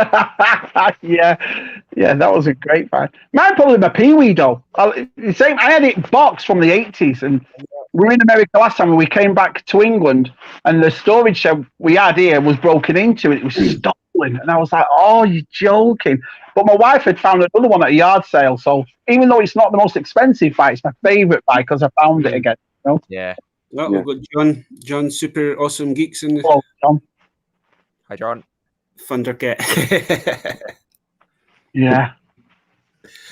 yeah, that was a great find. Mine probably my Pee-wee doll. I had it boxed from the 80s, and we were in America last time, and we came back to England, and the storage shed we had here was broken into. It was stolen, and I was like, "Oh, you're joking!" But my wife had found another one at a yard sale, so even though it's not the most expensive buy, it's my favourite buy because I found it again. You know? Yeah. Oh, we've got John, super awesome geeks in the Oh, John. Hi, John. Thundercat. Yeah.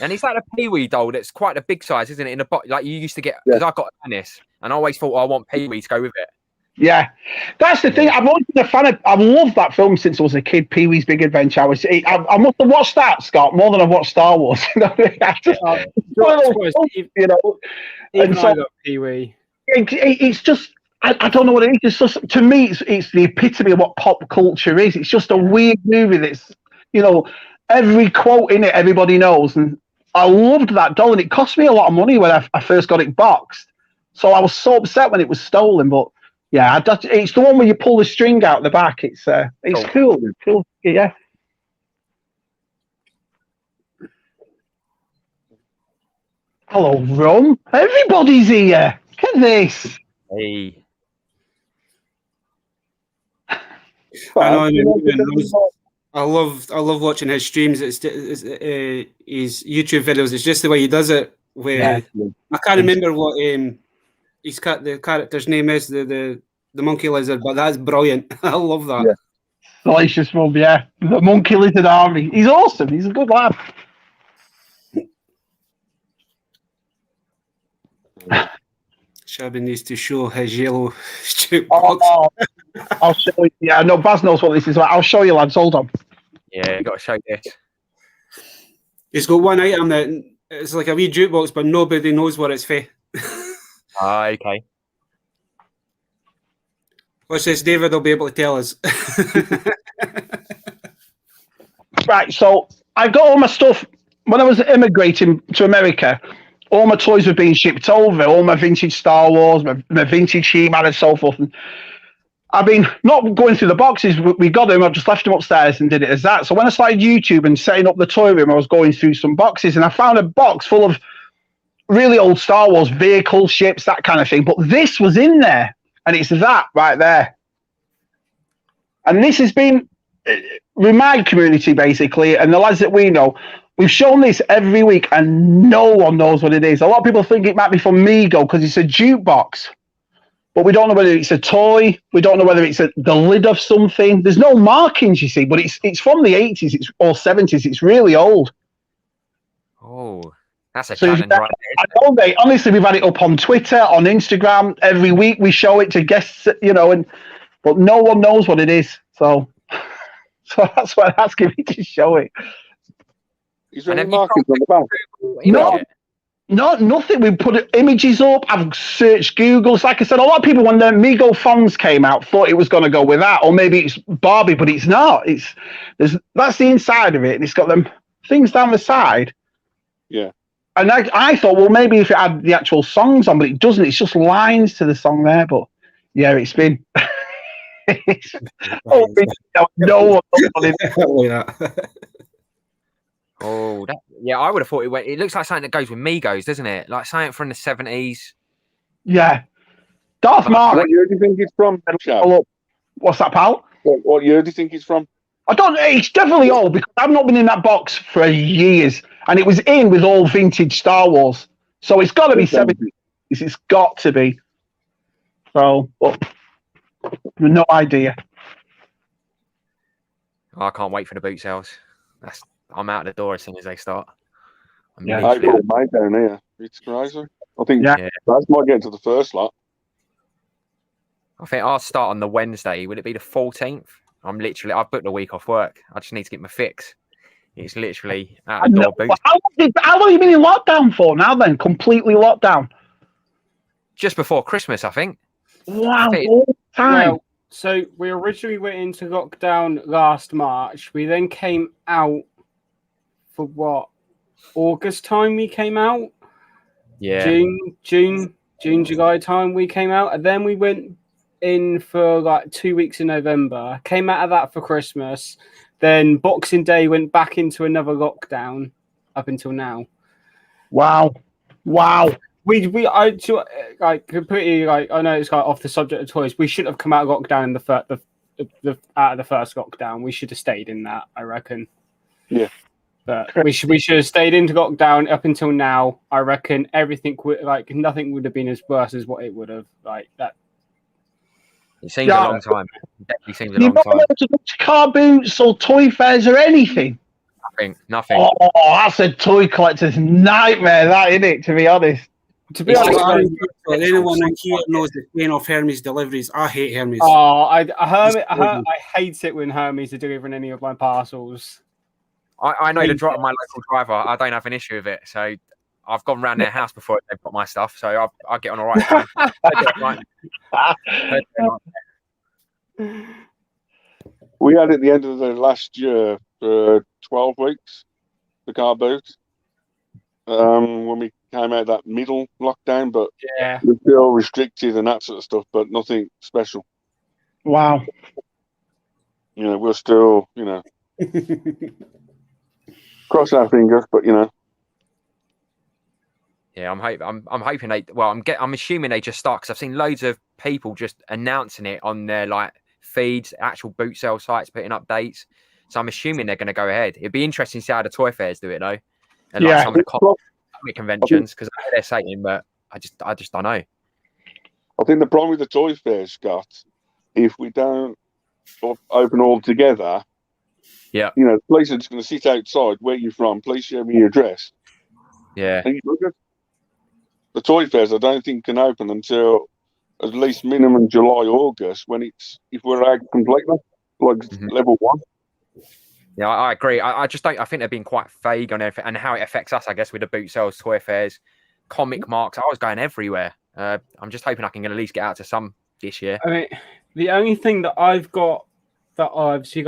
And it's like a Pee-wee doll that's quite a big size, isn't it? In a box, like you used to get, because I got a tennis, and I always thought, I want Pee-wee to go with it. Yeah, that's the thing. I've always been a fan of. I've loved that film since I was a kid. Pee-wee's Big Adventure. I must have watched that, Scott, more than I've watched Star Wars. You know, Even and so I got Pee-wee. it's just. I don't know what it is. It's just, to me, it's the epitome of what pop culture is. It's just a weird movie that's, every quote in it everybody knows, and I loved that doll, and it cost me a lot of money when I first got it boxed. So I was so upset when it was stolen, but. Yeah, it's the one where you pull the string out the back. It's cool. Cool. Yeah. Hello, Rum. Everybody's here. Look at this. Hey. I know. I love watching his streams. It's his YouTube videos. It's just the way he does it. Where I can't remember what the character's name is, the monkey lizard, but that's brilliant. I love that. Yeah. Delicious Rum, yeah. The monkey lizard army. He's awesome. He's a good lad. Shabby needs to show his yellow jukebox. I'll show you. Yeah, no, Baz knows what this is about. I'll show you, lads. Hold on. Yeah, you got to show this. He's got one item that it's like a wee jukebox, but nobody knows what it's for. Okay. Watch this, David will be able to tell us. Right, so I got all my stuff when I was immigrating to America. All my toys were being shipped over, all my vintage Star Wars, my vintage He-Man and so forth. And I've been not going through the boxes. We got them. I just left them upstairs and did it as that. So when I started YouTube and setting up the toy room, I was going through some boxes, and I found a box full of really old Star Wars vehicles, ships, that kind of thing. But this was in there, and it's that right there. And this has been with my community, basically, and the lads that we know. We've shown this every week, and no one knows what it is. A lot of people think it might be from Mego because it's a jukebox, but we don't know whether it's a toy. We don't know whether it's the lid of something. There's no markings, you see, but it's from the 80s or 70s. It's really old. Oh, that's a challenge right there. I know, mate. Honestly, we've had it up on Twitter, on Instagram. Every week we show it to guests, but no one knows what it is. So that's why I'm asking me to show it. Is there any markings on the back? No, nothing. We put images up. I've searched Google. It's like I said, a lot of people, when the Mego Fonz came out, thought it was going to go with that, or maybe it's Barbie, but it's not. That's the inside of it, and it's got them things down the side. Yeah. And I thought, well, maybe if it had the actual songs on, but it doesn't. It's just lines to the song there. But yeah, it's been. No one. Oh, yeah, I would have thought it went. It looks like something that goes with Migos, doesn't it? Like something from the 70s. Yeah. Darth Mark. What year do you think it's from? What's that, pal? What year do you think it's from? I don't know. It's definitely old because I've not been in that box for years. And it was in with all vintage Star Wars. So it's got to be 70s. It's got to be. So, but no idea. Oh, I can't wait for the boot sales. I'm out the door as soon as they start. I've got mine down here. It's crazy. I think Baz might get into the first lot. I think I'll start on the Wednesday. Would it be the 14th? I've booked a week off work. I just need to get my fix. It's literally out the door boot. How long have you been in lockdown for now then? Completely locked down? Just before Christmas, I think. Wow, all the time. Well, so we originally went into lockdown last March. We then came out for what? August time we came out? Yeah. June, July time we came out. And then we went in for like 2 weeks in November. Came out of that for Christmas. Then Boxing Day went back into another lockdown up until now. Wow. I completely I know it's off the subject of toys. We shouldn't have come out of lockdown in the out of the first lockdown. We should have stayed in that, I reckon. Yeah. But we should have stayed into lockdown up until now. I reckon everything would nothing would have been as worse as what it would have like that. It seems a long time. It definitely seems a You're long not time. allowed to go to car boots or toy fairs or anything. Nothing. Oh, that's a toy collector's nightmare, that, isn't it, to be honest? To be It's honest, like- anyone in here knows the pain of Hermes deliveries. I hate Hermes. I hate it when Hermes are delivering any of my parcels. I know my local driver. I don't have an issue with it. So I've gone round their house before they've got my stuff. So I get on all right. We had at the end of the last year for 12 weeks, the car boot, when we came out of that middle lockdown, but Yeah. we're still restricted and that sort of stuff, but nothing special. Wow. You know, we're still, you know, cross our fingers, but you know. Yeah, I'm hoping they. Well, I'm assuming they just start because I've seen loads of people just announcing it on their like feeds, actual boot sale sites, putting up dates. So I'm assuming they're going to go ahead. It'd be interesting to see how the toy fairs do it though, and like some of the comic conventions because I know they're saying, but I just don't know. I think the problem with the toy fair, Scott, if we don't open all together, yeah, you know, police are just going to sit outside. Where you from? Please show me your address. Yeah. And you look at the toy fairs. I don't think can open until at least minimum July, August, when if we're out completely like level 1. Yeah, I agree. I just don't. I think they're being quite vague on everything and how it affects us. I guess with the boot sales, toy fairs, comic marks. I was going everywhere. I'm just hoping I can at least get out to some this year. I mean, the only thing that I've got that I've seen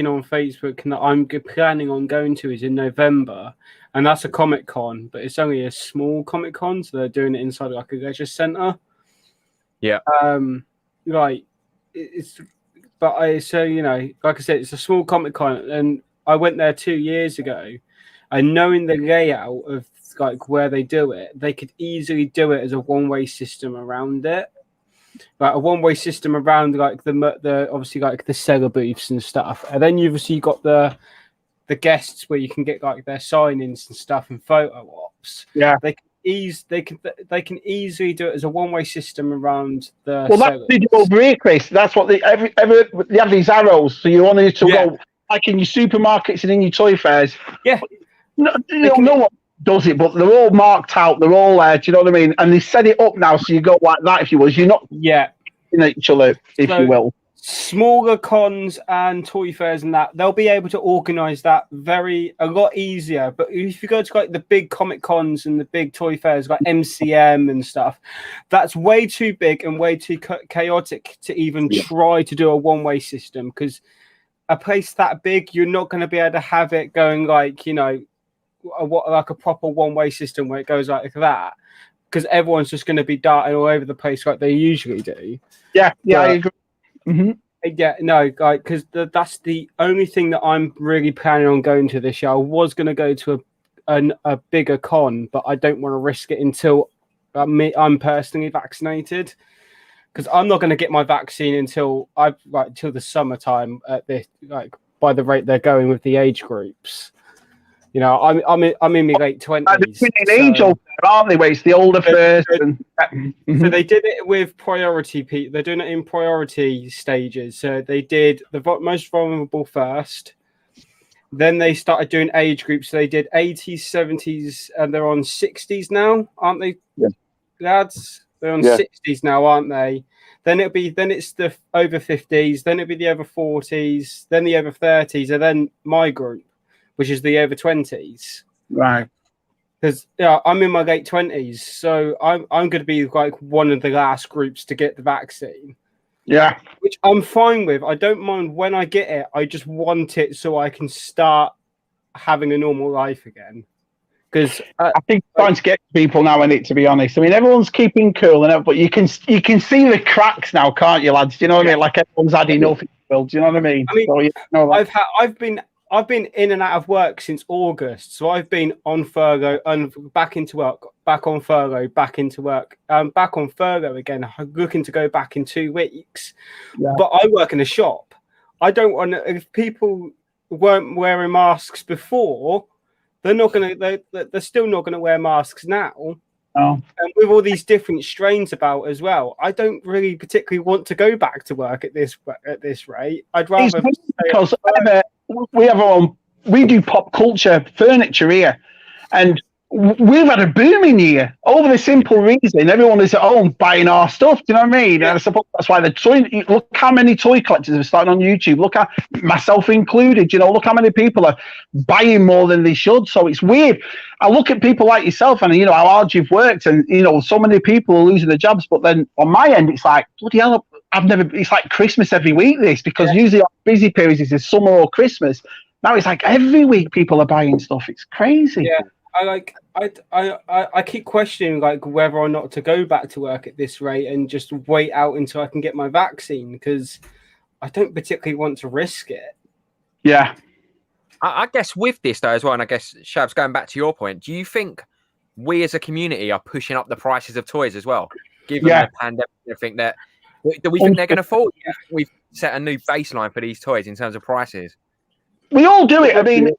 on Facebook and that I'm planning on going to is in November, and that's a Comic Con, but it's only a small Comic Con, so they're doing it inside like a leisure centre. Yeah. So you know, like I said, it's a small Comic Con, and I went there 2 years ago, and knowing the layout of like where they do it, they could easily do it as a one-way system around it. Like a one-way system around like the obviously like the seller booths and stuff, and then you've obviously got the guests where you can get like their sign-ins and stuff and photo ops. Yeah, they can easily do it as a one-way system around the. Well, that's what they do over here, Chris. That's what they have these arrows, so you only need to go like in your supermarkets and in your toy fairs. Yeah, no one does it, but they're all marked out. They're all there. Do you know what I mean? And they set it up now, so you go like that. If you was, you're not in each other, if you will. Smaller cons and toy fairs and that, they'll be able to organise that a lot easier. But if you go to like the big comic cons and the big toy fairs like MCM and stuff, that's way too big and way too chaotic to even try to do a one-way system, because a place that big, you're not going to be able to have it going like, you know, like a proper one-way system where it goes like that, because everyone's just going to be darting all over the place like they usually do. I agree. Mm-hmm. Yeah, no, like because that's the only thing that I'm really planning on going to this year. I was going to go to a bigger con, but I don't want to risk it until I'm personally vaccinated, because I'm not going to get my vaccine until till the summertime at this, like by the rate they're going with the age groups. You know, I'm in my late 20s. They're age older, aren't they? Where it's the older first. So they did it with priority. They're doing it in priority stages. So they did the most vulnerable first. Then they started doing age groups. So they did 80s, 70s, and they're on 60s now, aren't they, lads? They're on 60s now, aren't they? Then it's the over 50s. Then it'll be the over 40s. Then the over 30s, and then my group, which is the over 20s. Right. Because I'm in my late 20s, so I'm going to be like one of the last groups to get the vaccine. Yeah. Which I'm fine with. I don't mind when I get it. I just want it so I can start having a normal life again. Because I think it's trying to get people now in it, to be honest. I mean, everyone's keeping cool, but you can see the cracks now, can't you, lads? Do you know what I mean? Like everyone's had enough. Do you know what I mean? I've been in and out of work since August, so I've been on furlough and back into work, back on furlough, back into work, back on furlough again. I'm looking to go back in 2 weeks, but I work in a shop. I don't want to, if people weren't wearing masks before, they're still not gonna wear masks now. Oh. And with all these different strains about as well, I don't really particularly want to go back to work at this rate. I'd rather because we do pop culture furniture here, and we've had a booming year over the simple reason everyone is at home buying our stuff. Do you know what I mean? Yeah. And I suppose that's why look how many toy collectors have started on YouTube. Look at myself included. Look how many people are buying more than they should. So it's weird. I look at people like yourself, and how hard you've worked, and so many people are losing their jobs. But then on my end, it's like bloody hell. It's like Christmas every week. Because usually our busy periods is the summer or Christmas. Now it's like every week people are buying stuff. It's crazy. Yeah. I keep questioning whether or not to go back to work at this rate and just wait out until I can get my vaccine, because I don't particularly want to risk it. Yeah. I guess with this though as well, and I guess Shabs, going back to your point, do you think we as a community are pushing up the prices of toys as well, given the pandemic? Do we think they're going to fall? We've set a new baseline for these toys in terms of prices. We all do it. I mean,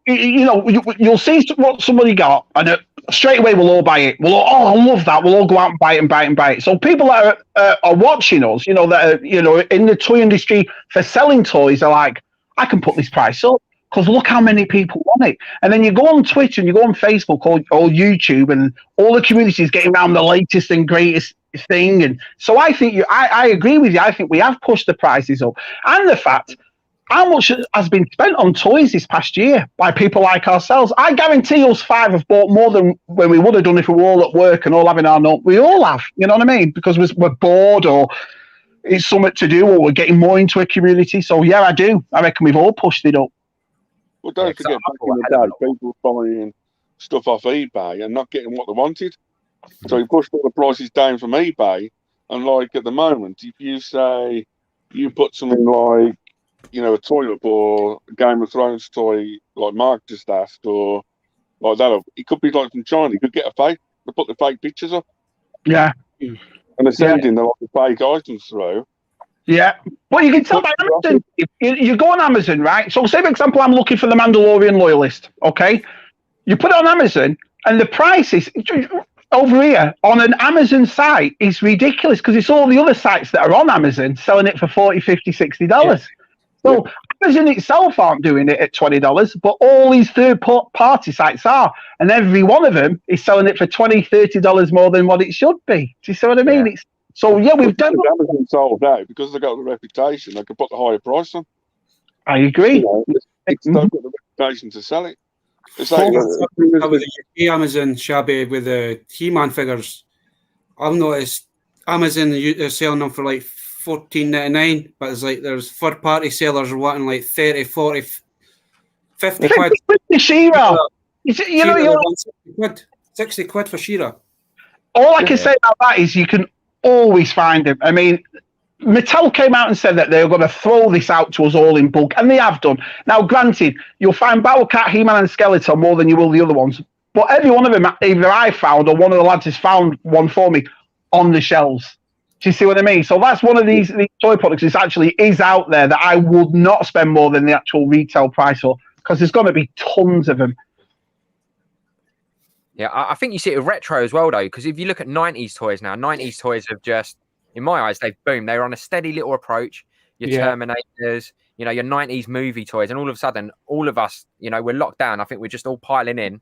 you'll see what somebody got, and straight away we'll all buy it. I love that. We'll all go out and buy it. So people that are watching us, that are in the toy industry for selling toys, are like, I can put this price up because look how many people want it. And then you go on Twitter and you go on Facebook or YouTube, and all the communities getting around the latest and greatest thing. And so I think I agree with you. I think we have pushed the prices up, and the fact how much has been spent on toys this past year by people like ourselves. I guarantee us five have bought more than when we would have done if we were all at work and all having our note. We all have, you know what I mean? Because we're bored, or it's something to do, or we're getting more into a community. So yeah, I do. I reckon we've all pushed it up. Well, don't forget, back in the day, people were buying stuff off eBay and not getting what they wanted. So he pushed all the prices down from eBay. And like at the moment, if you say you put something like, a toilet or a Game of Thrones toy like Mark just asked, or like that, it could be like from China. You could get a fake. They put the fake pictures up. Yeah. And they're sending the fake items through. Yeah. Well, you can tell by Amazon. You go on Amazon, right? So say, for example, I'm looking for the Mandalorian Loyalist, okay? You put it on Amazon, and the price is over here on an Amazon site is ridiculous, because it's all the other sites that are on Amazon selling it for $40, $50, $60. Yeah. So Amazon itself aren't doing it at $20, but all these third-party sites are, and every one of them is selling it for $20, $30 more than what it should be. Do you see what I mean? Yeah. We've done. Amazon sold out because they got the reputation. They could put the higher price on. I agree. They've got the reputation to sell it. It's like that was the UK Amazon shabby with the He-Man figures. I've noticed Amazon are selling them for like $14.99, but it's like there's third-party sellers are wanting like 30, 40, 50 quid. She-Ra. 60 quid for She-Ra. All I can say about that is you can always find them. I mean, Mattel came out and said that they were going to throw this out to us all in bulk, and they have done. Now, granted, you'll find Battlecat, He-Man, and Skeletor more than you will the other ones, but every one of them, either I found or one of the lads has found one for me on the shelves. Do you see what I mean? So that's one of these toy products that actually is out there that I would not spend more than the actual retail price for, because there's going to be tons of them. Yeah, I think you see it with retro as well, though, because if you look at 90s toys now, 90s toys have just, in my eyes, they've boomed. They're on a steady little approach. Your Terminators, your 90s movie toys, and all of a sudden, all of us, we're locked down. I think we're just all piling in.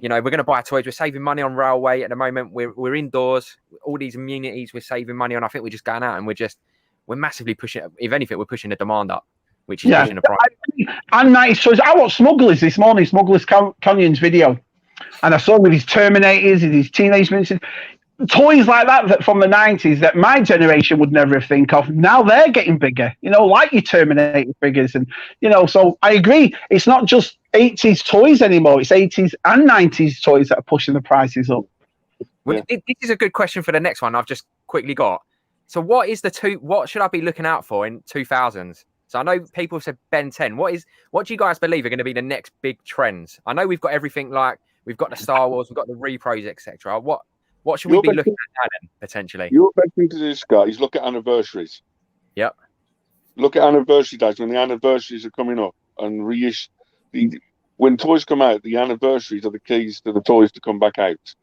We're going to buy toys. We're saving money on railway at the moment. We're indoors. All these immunities we're saving money on. I think we're just going out and we're massively pushing. If anything, we're pushing the demand up, which is pushing the price. And 90s toys. I watched Smugglers this morning, Smugglers Canyon's video. And I saw with his Terminators and his Teenage Mutant toys like that from the 90s that my generation would never think of. Now they're getting bigger, like your Terminator figures. And, so I agree. It's not just 80s toys anymore. It's 80s and 90s toys that are pushing the prices up. Well, this is a good question for the next one I've just quickly got. So what should I be looking out for in 2000s? So I know people said Ben 10. What do you guys believe are going to be the next big trends? I know we've got everything, like we've got the Star Wars, we've got the repros, etc. What should we be looking at now then, potentially? Your best thing to do, Scott, is look at anniversaries. Yep. Look at anniversary dates when the anniversaries are coming up. and reissue. When toys come out, the anniversaries are the keys to the toys to come back out.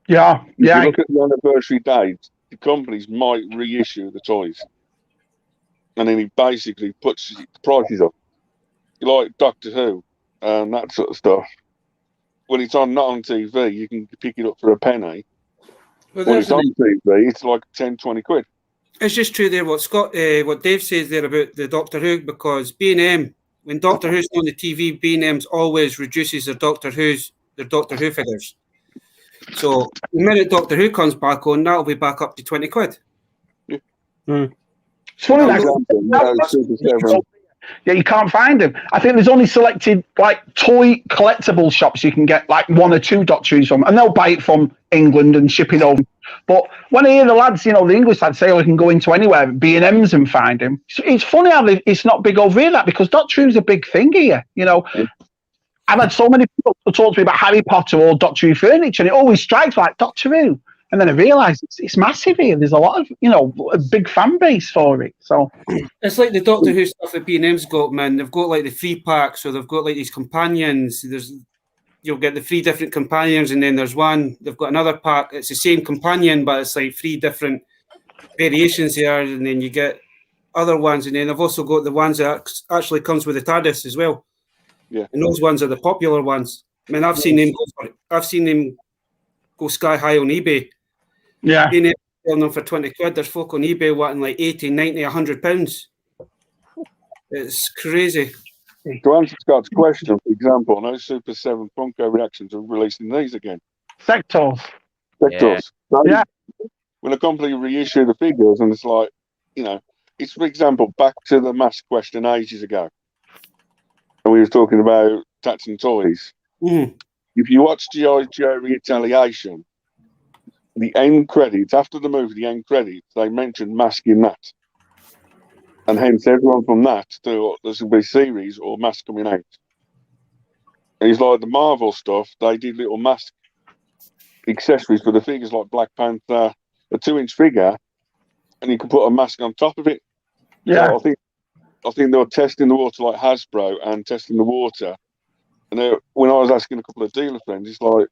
Yeah, If yeah. you look at the anniversary date, the companies might reissue the toys. And then he basically puts the prices up. Like Doctor Who and that sort of stuff. When it's not on TV, you can pick it up for a penny. Well, When it's on TV, it's like 10, 20 quid. it's just true there what Dave says there about the Doctor Who, because B&M, when Doctor Who's on the TV, B&M's always reduces their Doctor Who figures. So the minute Doctor Who comes back on, that'll be back up to 20 quid. Yeah. It's funny that Super 7. yeah, you can't find them. I think there's only selected like toy collectible shops you can get like 1 or 2 Doctor Who's from, and they'll buy it from England and ship it over. But when I hear the lads, you know, the English lads say, "Oh, we can go into anywhere, B&M's and find him." It's funny how it's not big over here, that, because Doctor Who's a big thing here, you know. Yeah. I've had so many people talk to me about Harry Potter or Doctor Who furniture, and it always strikes like Doctor Who. And then I realise it's massive here. There's a lot of, you know, a big fan base for it. So it's like the Doctor Who stuff that B&M's got, man. They've got like the free packs, or they've got like these companions. You'll get the 3 different companions, and then there's one. They've got another pack. It's the same companion, but it's like 3 different variations there, and then you get other ones, and then I've also got the ones that actually comes with the TARDIS as well. Yeah, and those ones are the popular ones. I mean, I've seen them go sky high on eBay. Yeah, being able to sell them for 20 quid. There's folk on eBay wanting like 80, 90, 100 pounds. It's crazy. To answer Scott's question, for example, no Super 7 Funko reactions are releasing these again. Sectors. Yeah. So yeah. When a company reissue the figures, and it's like, you know, it's, for example, back to the mask question ages ago. And we were talking about tats and toys. Mm. If you watch G.I. Joe Retaliation, the end credits, after the movie, the end credits, they mentioned mask in that. And hence everyone from that to there's going to be series or mask coming out. And it's like the Marvel stuff, they did little mask accessories for the figures, like Black Panther, a 2-inch figure, and you can put a mask on top of it. Yeah. So I think they were testing the water like Hasbro and testing the water. And when I was asking a couple of dealer friends, it's like,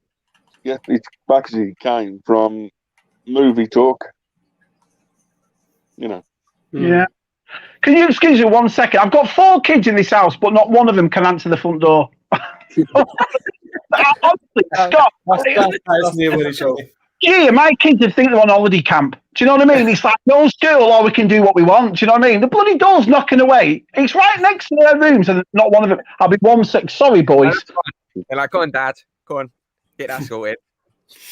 yeah, it's back as it came from movie talk. You know. Yeah. Can you excuse me 1 second? I've got 4 kids in this house, but not one of them can answer the front door. Honestly, stop. Gee, my kids would think they're on holiday camp. Do you know what I mean? It's like no school, or we can do what we want. Do you know what I mean? The bloody door's knocking away. It's right next to their rooms, and not one of them. I'll be 1 sec. Sorry, boys. They're like, go on, Dad. Go on. Get that sorted.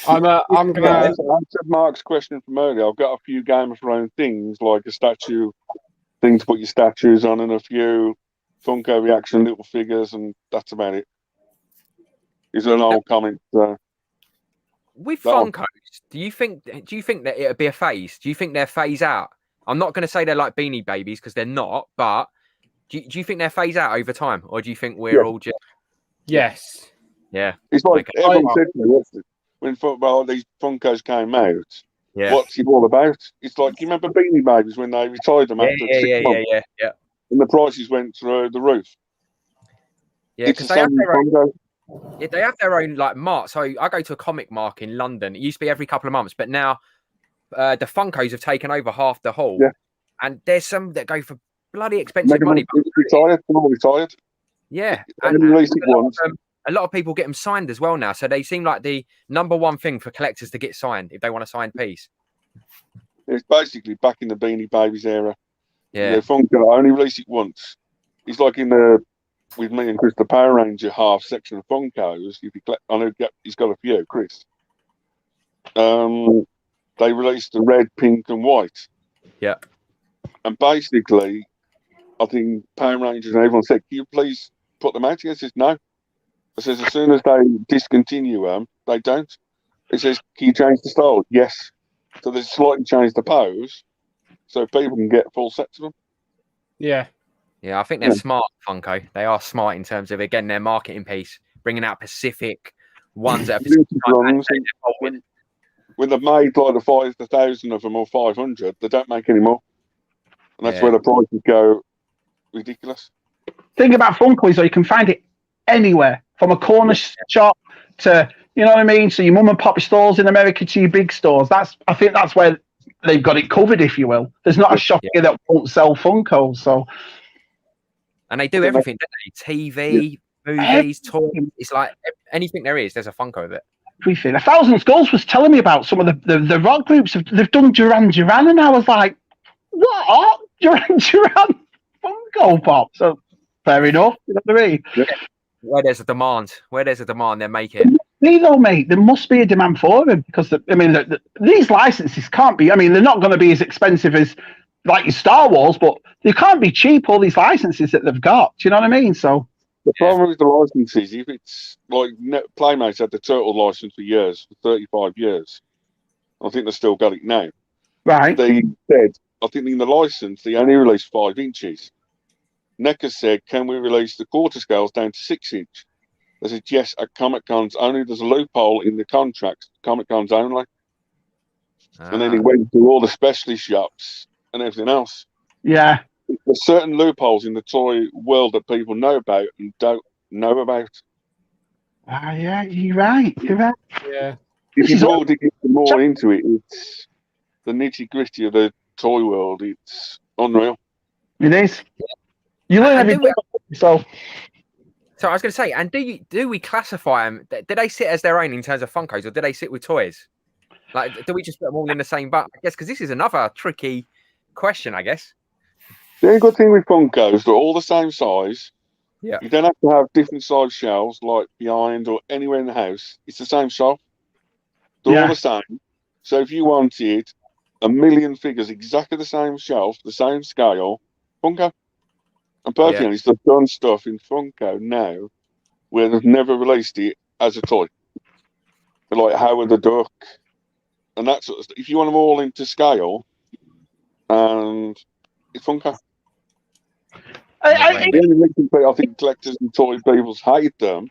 I'm gonna answer Mark's question from earlier. I've got a few Game of Thrones things, like a statue, thing to put your statues on, and a few Funko reaction little figures, and that's about it. Is an old comment. With Funkos, do you think that it'll be a phase? Do you think they'll phase out? I'm not going to say they're like Beanie Babies because they're not, but do you think they'll phase out over time, or do you think we're all just? Yes. Yeah. It's like everyone said to me when these Funkos came out. Yeah. What's it all about? It's like, you remember Beanie Babies when they retired them after 6 months? Yeah. And the prices went through the roof. Yeah, because they have their own like mart. So I go to a comic mark in London. It used to be every couple of months, but now the Funkos have taken over half the hall. Yeah. And there's some that go for bloody expensive money. Retired. Yeah. And a lot of people get them signed as well now. So they seem like the #1 thing for collectors to get signed if they want a signed piece. It's basically back in the Beanie Babies era. Yeah. Funko only released it once. It's like with me and Chris, the Power Ranger half section of Funkos. If you collect, I know he's got a few, Chris. They released the red, pink, and white. Yeah. And basically, I think Power Rangers and everyone said, "Can you please put them out?" He says, "No." I says, "As soon as they discontinue them, they don't." It says, "Can you change the style?" Yes. So they slightly changed the pose, so people can get full sets of them. Yeah. Yeah, I think they're smart, Funko. They are smart in terms of, again, their marketing piece, bringing out Pacific ones that are when they've made like the 5,000 of them or 500, they don't make any more. And that's where the prices go ridiculous. thing about Funko is that you can find it anywhere, from a corner shop to, you know what I mean? So your mum and pop stores in America to your big stores. I think that's where they've got it covered, if you will. There's not a shop here that won't sell Funko. So, and they do everything, don't they? TV, movies, toys. It's like anything there is, there's a Funko of it. Everything. 1,000 Skulls was telling me about some of the rock groups. They've done Duran Duran, and I was like, what? Duran Duran Funko Pop. So fair enough. You know what I mean? Yeah. Where there's a demand, they make it. Though, mate, there must be a demand for them because these licenses can't be. I mean, they're not going to be as expensive as like your Star Wars, but they can't be cheap. All these licenses that they've got. Do you know what I mean? So the problem with the licenses, if it's like Playmates had the Turtle license for years, for 35 years. I think they've still got it now. Right. They said, I think in the license they only released 5 inches. NECA said, can we release the quarter scales down to 6 inch? They said, yes, at Comic Cons only. There's a loophole in the contracts, Comic Cons only. And then he went through all the specialist shops and everything else. Yeah. There's certain loopholes in the toy world that people know about and don't know about. Yeah, you're right. Yeah. If you all dig more into it, it's the nitty gritty of the toy world. It's unreal. It is. You learn everything. So I was going to say, and do we classify them? Do they sit as their own in terms of Funkos, or do they sit with toys? Like, do we just put them all in the same bucket? I guess because this is another tricky question, I guess. The only good thing with Funkos, they're all the same size. Yeah. You don't have to have different size shelves like behind or anywhere in the house. It's the same shelf. They're all the same. So if you wanted 1 million figures, exactly the same shelf, the same scale, Funko. And perfectly honest, they've done stuff in Funko now where they've never released it as a toy. Like Howard the Duck and that sort of stuff. If you want them all into scale, and it's Funko. The only reason I think collectors and toy people hate them,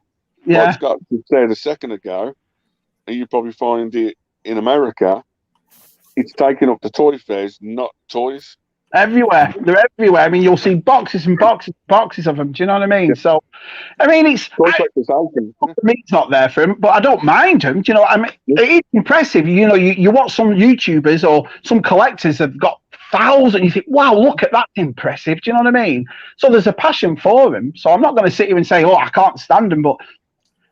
like Scott said a second ago, and you probably find it in America, it's taking up the toy fairs, not toys. Everywhere. They're everywhere. I mean, you'll see boxes and boxes and boxes of them. Do you know what I mean? Yeah. So, I mean, it's not there for them, but I don't mind them. Do you know what I mean? Yeah. It's impressive. You know, you watch some YouTubers or some collectors have got thousands. You think, wow, look at that, impressive. Do you know what I mean? So there's a passion for them. So I'm not going to sit here and say, oh, I can't stand them, but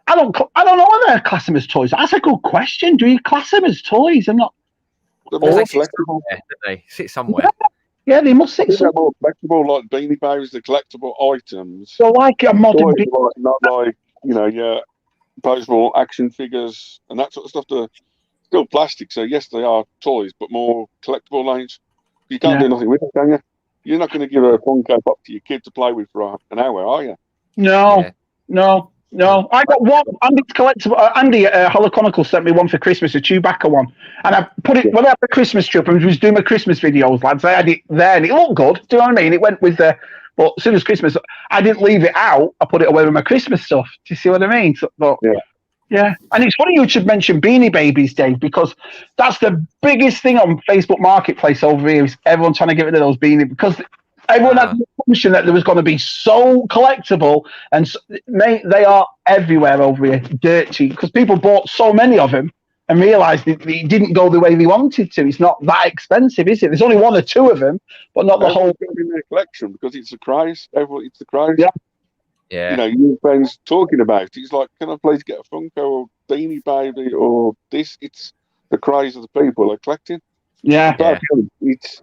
I don't know whether I class them as toys. That's a good question. Do you class them as toys? I'm not. They sit somewhere, don't they? Sit somewhere. Yeah, they must sit somewhere. More collectible, like Beanie Babies, the collectible items. So like a modern, not like posable action figures and that sort of stuff. They're still plastic, so yes, they are toys, but more collectible range. You can't do nothing with it, can you? You're not going to give a Funko Pop to your kid to play with for an hour, are you? No. I got one. Andy's collectible. Andy at Hollow Chronicles sent me one for Christmas, a Chewbacca one, and I put it when I had the Christmas trip and was doing my Christmas videos, lads. I had it there, and it looked good. Do you know what I mean? It went with the. But as soon as Christmas, I didn't leave it out. I put it away with my Christmas stuff. Do you see what I mean? So, yeah. And it's funny you should mention Beanie Babies, Dave, because that's the biggest thing on Facebook Marketplace over here. Is everyone trying to get rid of those beanies because. Everyone had the assumption that there was going to be so collectible, and mate, they are everywhere over here, dirt cheap, because people bought so many of them and realised it didn't go the way they wanted to. It's not that expensive, is it? There's only 1 or 2 of them, but not the whole thing in their collection because it's a craze. It's the craze. Yeah. You know, your friends talking about it. It's like, can I please get a Funko or Beanie Baby or this? It's the craze of the people are collecting. Yeah. It's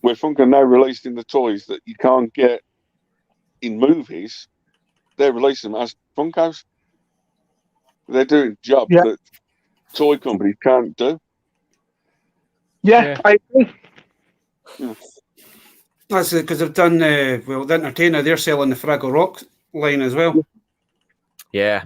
where Funko now releasing the toys that you can't get in movies, they're releasing them as Funkos. They're doing a job that toy companies can't do. Yeah. I agree. Yeah. That's because they've done, the Entertainer, they're selling the Fraggle Rock line as well. Yeah.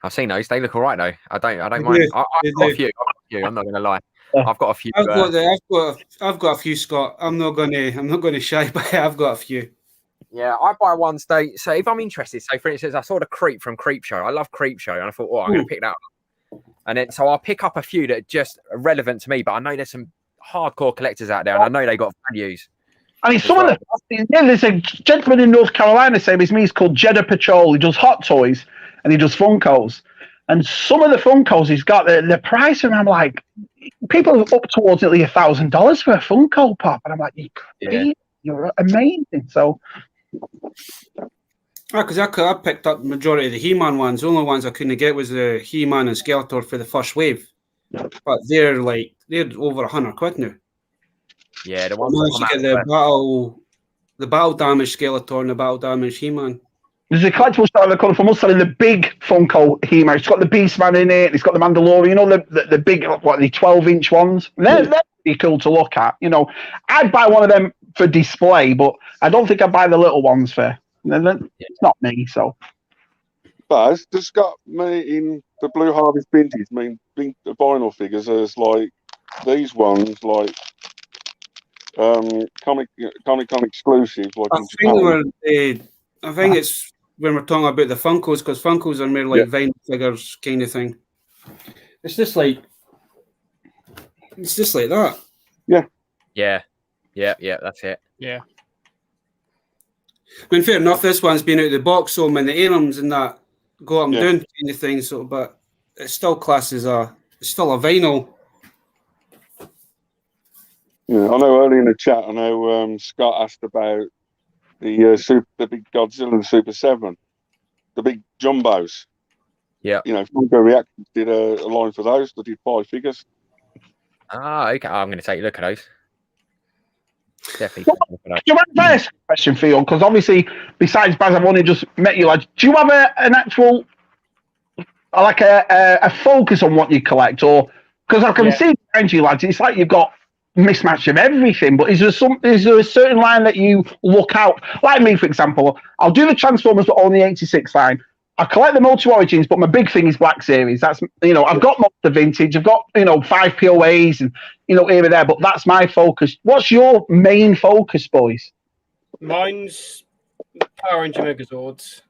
I've seen those. They look all right, though. I don't mind. I've got a few. I'm not going to lie. I've got a few. I've got a few, Scott. I'm not going to shy by it. I've got a few. Yeah, I buy one. So if I'm interested, say for instance, I saw the Creep from Creepshow. I love Creepshow, and I thought, I'm going to pick that up. And then so I'll pick up a few that are just relevant to me. But I know there's some hardcore collectors out there, and I know they got values. I mean, some of the there's a gentleman in North Carolina, same as me. He's called Jeddah Patrol. He does hot toys and he does Funkos. And some of the Funkos he's got the price, and I'm like, people are up towards nearly $1,000 for a Funko Pop, and I'm like, you're amazing. So, because I picked up the majority of the He-Man ones. The only ones I couldn't get was the He-Man and Skeletor for the first wave, but they're over £100 now. Yeah, the ones you get the battle damage Skeletor and the battle damage He-Man. There's a collectible store that comes from us selling the big Funko He-Man. It's got the Beastman in it. It's got the Mandalorian. You know, the big, the 12-inch ones. They're pretty cool to look at. You know, I'd buy one of them for display, but I don't think I'd buy the little ones for. It's not me, so. But just got me in the Blue Harvest vintage. I mean, the vinyl figures. There's like these ones, like Comic Con exclusive. Like I think it's when we're talking about the Funkos, because Funkos are more like vinyl figures kind of thing. It's just like that. Yeah, that's it. Yeah. I mean, fair enough, this one's been out of the box, so when the Arams and that go up and down kind of thing, so but it's still classed as it's still a vinyl. Yeah, I know earlier in the chat, I know Scott asked about the big Godzilla and Super 7, the big jumbos. Yeah. You know, Funko Reactions did a line for those. They did 5 figures. Ah, okay. I'm going to take a look at those. Definitely. Do you have a question for you? Because obviously, besides Baz, I've only just met you, lads. Do you have an actual, like a focus on what you collect? Or, because I can see behind you, lads, it's like you've got mismatch of everything, but is there a certain line that you look out? Like me, for example, I'll do the Transformers, but only 86 line. I collect the Multi Origins, but my big thing is Black Series. That's, you know, I've got most of the vintage, I've got, you know, 5 POAs and, you know, here and there, but that's my focus. What's your main focus, boys? Mine's Power Ranger Megazords.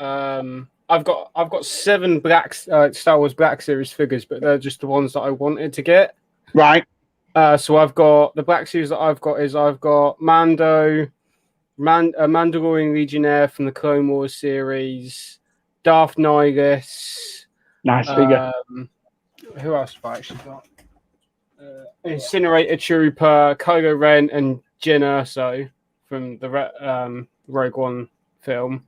I've got 7 Black Star Wars Black Series figures, but they're just the ones that I wanted to get. Right. So I've got the Black Series that I've got Mando, Mandalorian Legionnaire from the Clone Wars series, Darth Nihilus. Nice figure. Who else have I actually got? Incinerator Trooper, Kylo Ren, and Jyn Erso from the Rogue One film.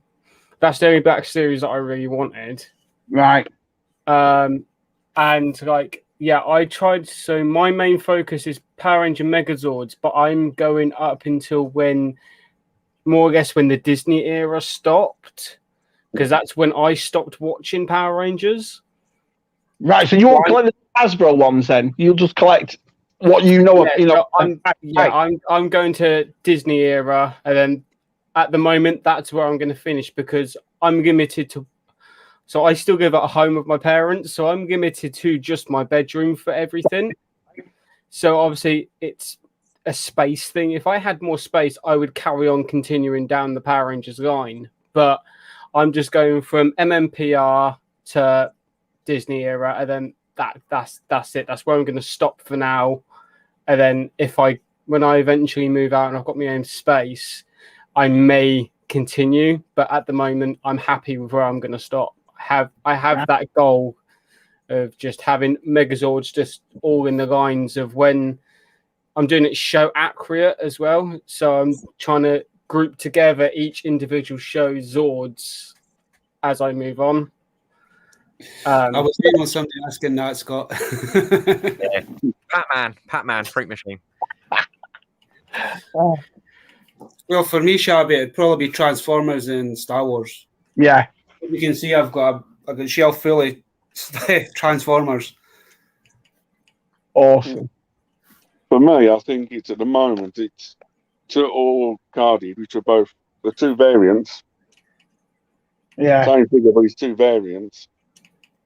That's the only Black Series that I really wanted. Right. And like, yeah, I tried. So my main focus is Power Ranger Megazords, but I'm going up until when, more or less, when the Disney era stopped, because that's when I stopped watching Power Rangers. Right. So you won't collect the Hasbro ones then? You'll just collect what you know. Yeah, you know. I'm going to Disney era, and then at the moment that's where I'm going to finish because I'm limited to. So I still live at home with my parents, so I'm limited to just my bedroom for everything. So obviously it's a space thing. If I had more space, I would carry on continuing down the Power Rangers line. But I'm just going from MMPR to Disney era, and then that's it. That's where I'm going to stop for now. And then when I eventually move out and I've got my own space, I may continue. But at the moment, I'm happy with where I'm going to stop. I have that goal of just having Megazords just all in the lines of when I'm doing it show accurate as well. So I'm trying to group together each individual show Zords as I move on. I was waiting on somebody asking that, Scott. Yeah. Pac-Man, Freak Machine. Well, for me, Shabby, it'd probably be Transformers and Star Wars. Yeah. You can see I've got a shelf full of Transformers. Awesome. For me, I think it's at the moment it's Turtle Cardi, which are both the 2 variants. Yeah. Same figure, but it's 2 variants.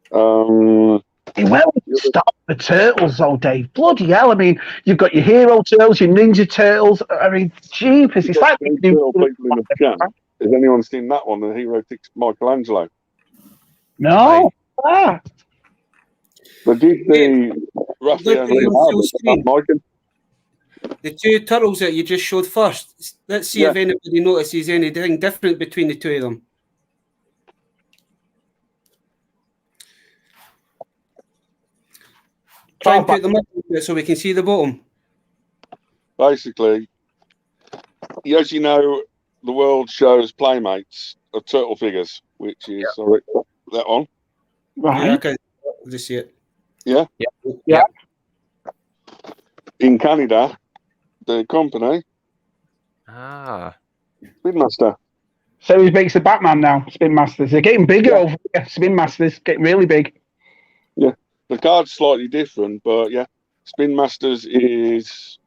Where would you stop the Turtles, though, Dave? Bloody hell! I mean, you've got your Hero Turtles, your Ninja Turtles. I mean, jeepers! It's like people in the chat. Has anyone seen that one? The Hero Ticks Michelangelo. No. But did the Raphael Leonardo? The two turtles that you just showed first. Let's see if anybody notices anything different between the two of them. Try and put them up so we can see the bottom. Basically, as you know, the world shows playmates of turtle figures, which is sorry, that one. Right. Yeah, okay. Just see it. Yeah. Yeah. In Canada, the company Spin Master. So he makes the Batman now, Spin Masters. They're getting bigger over here. Spin Masters getting really big. Yeah. The card's slightly different, but yeah. Spin Masters is,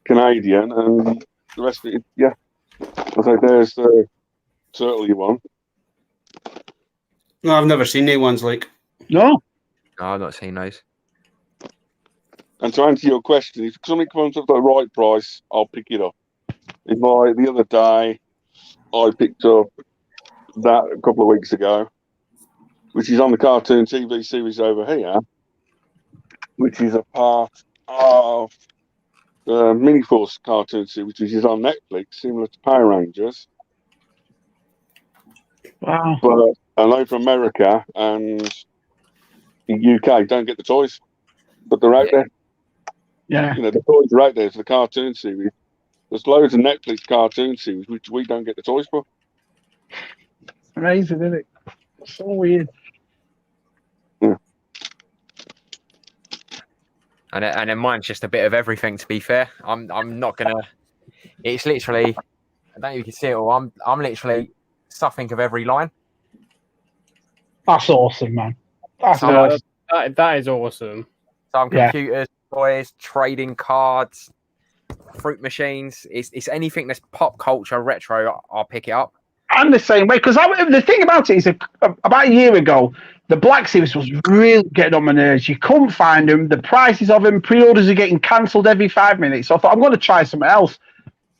Canadian, and the rest of it, I think there's the turtle you want. No, I've never seen any ones like. No. No, I've not seen those. And to answer your question, if something comes up at the right price, I'll pick it up. The other day, I picked up that a couple of weeks ago, which is on the cartoon TV series over here, which is a part of the Miniforce cartoon series, which is on Netflix, similar to Power Rangers. Wow. But I know from America and the UK don't get the toys, but they're out there. Yeah. The toys are out there for the cartoon series. There's loads of Netflix cartoon series which we don't get the toys for. Amazing, isn't it? So weird. Yeah. And then mine's just a bit of everything. To be fair, I'm not gonna. It's literally. I don't know if you can see it all. I'm literally something of every line. That's awesome, man. That's So, nice. That is awesome. Some computers, toys, trading cards, fruit machines. It's anything that's pop culture, retro. I'll pick it up. I'm the same way because the thing about it is about a year ago, the Black Series was really getting on my nerves. You couldn't find them. The prices of them, pre-orders are getting cancelled every 5 minutes. So I thought I'm going to try something else,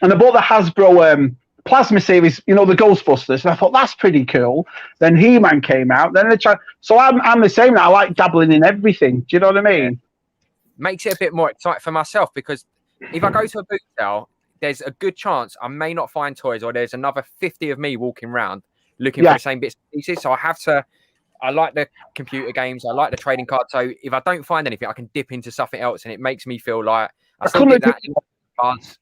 and I bought the Hasbro Plasma Series. The Ghostbusters. And I thought that's pretty cool. Then He-Man came out. Then so I'm the same now. I like dabbling in everything. Do you know what I mean? Yeah. Makes it a bit more exciting for myself because if I go to a boot sale, there's a good chance I may not find toys, or there's another 50 of me walking around looking for the same bits and pieces. So I like the computer games, I like the trading cards. So if I don't find anything, I can dip into something else, and it makes me feel like I still get that cards.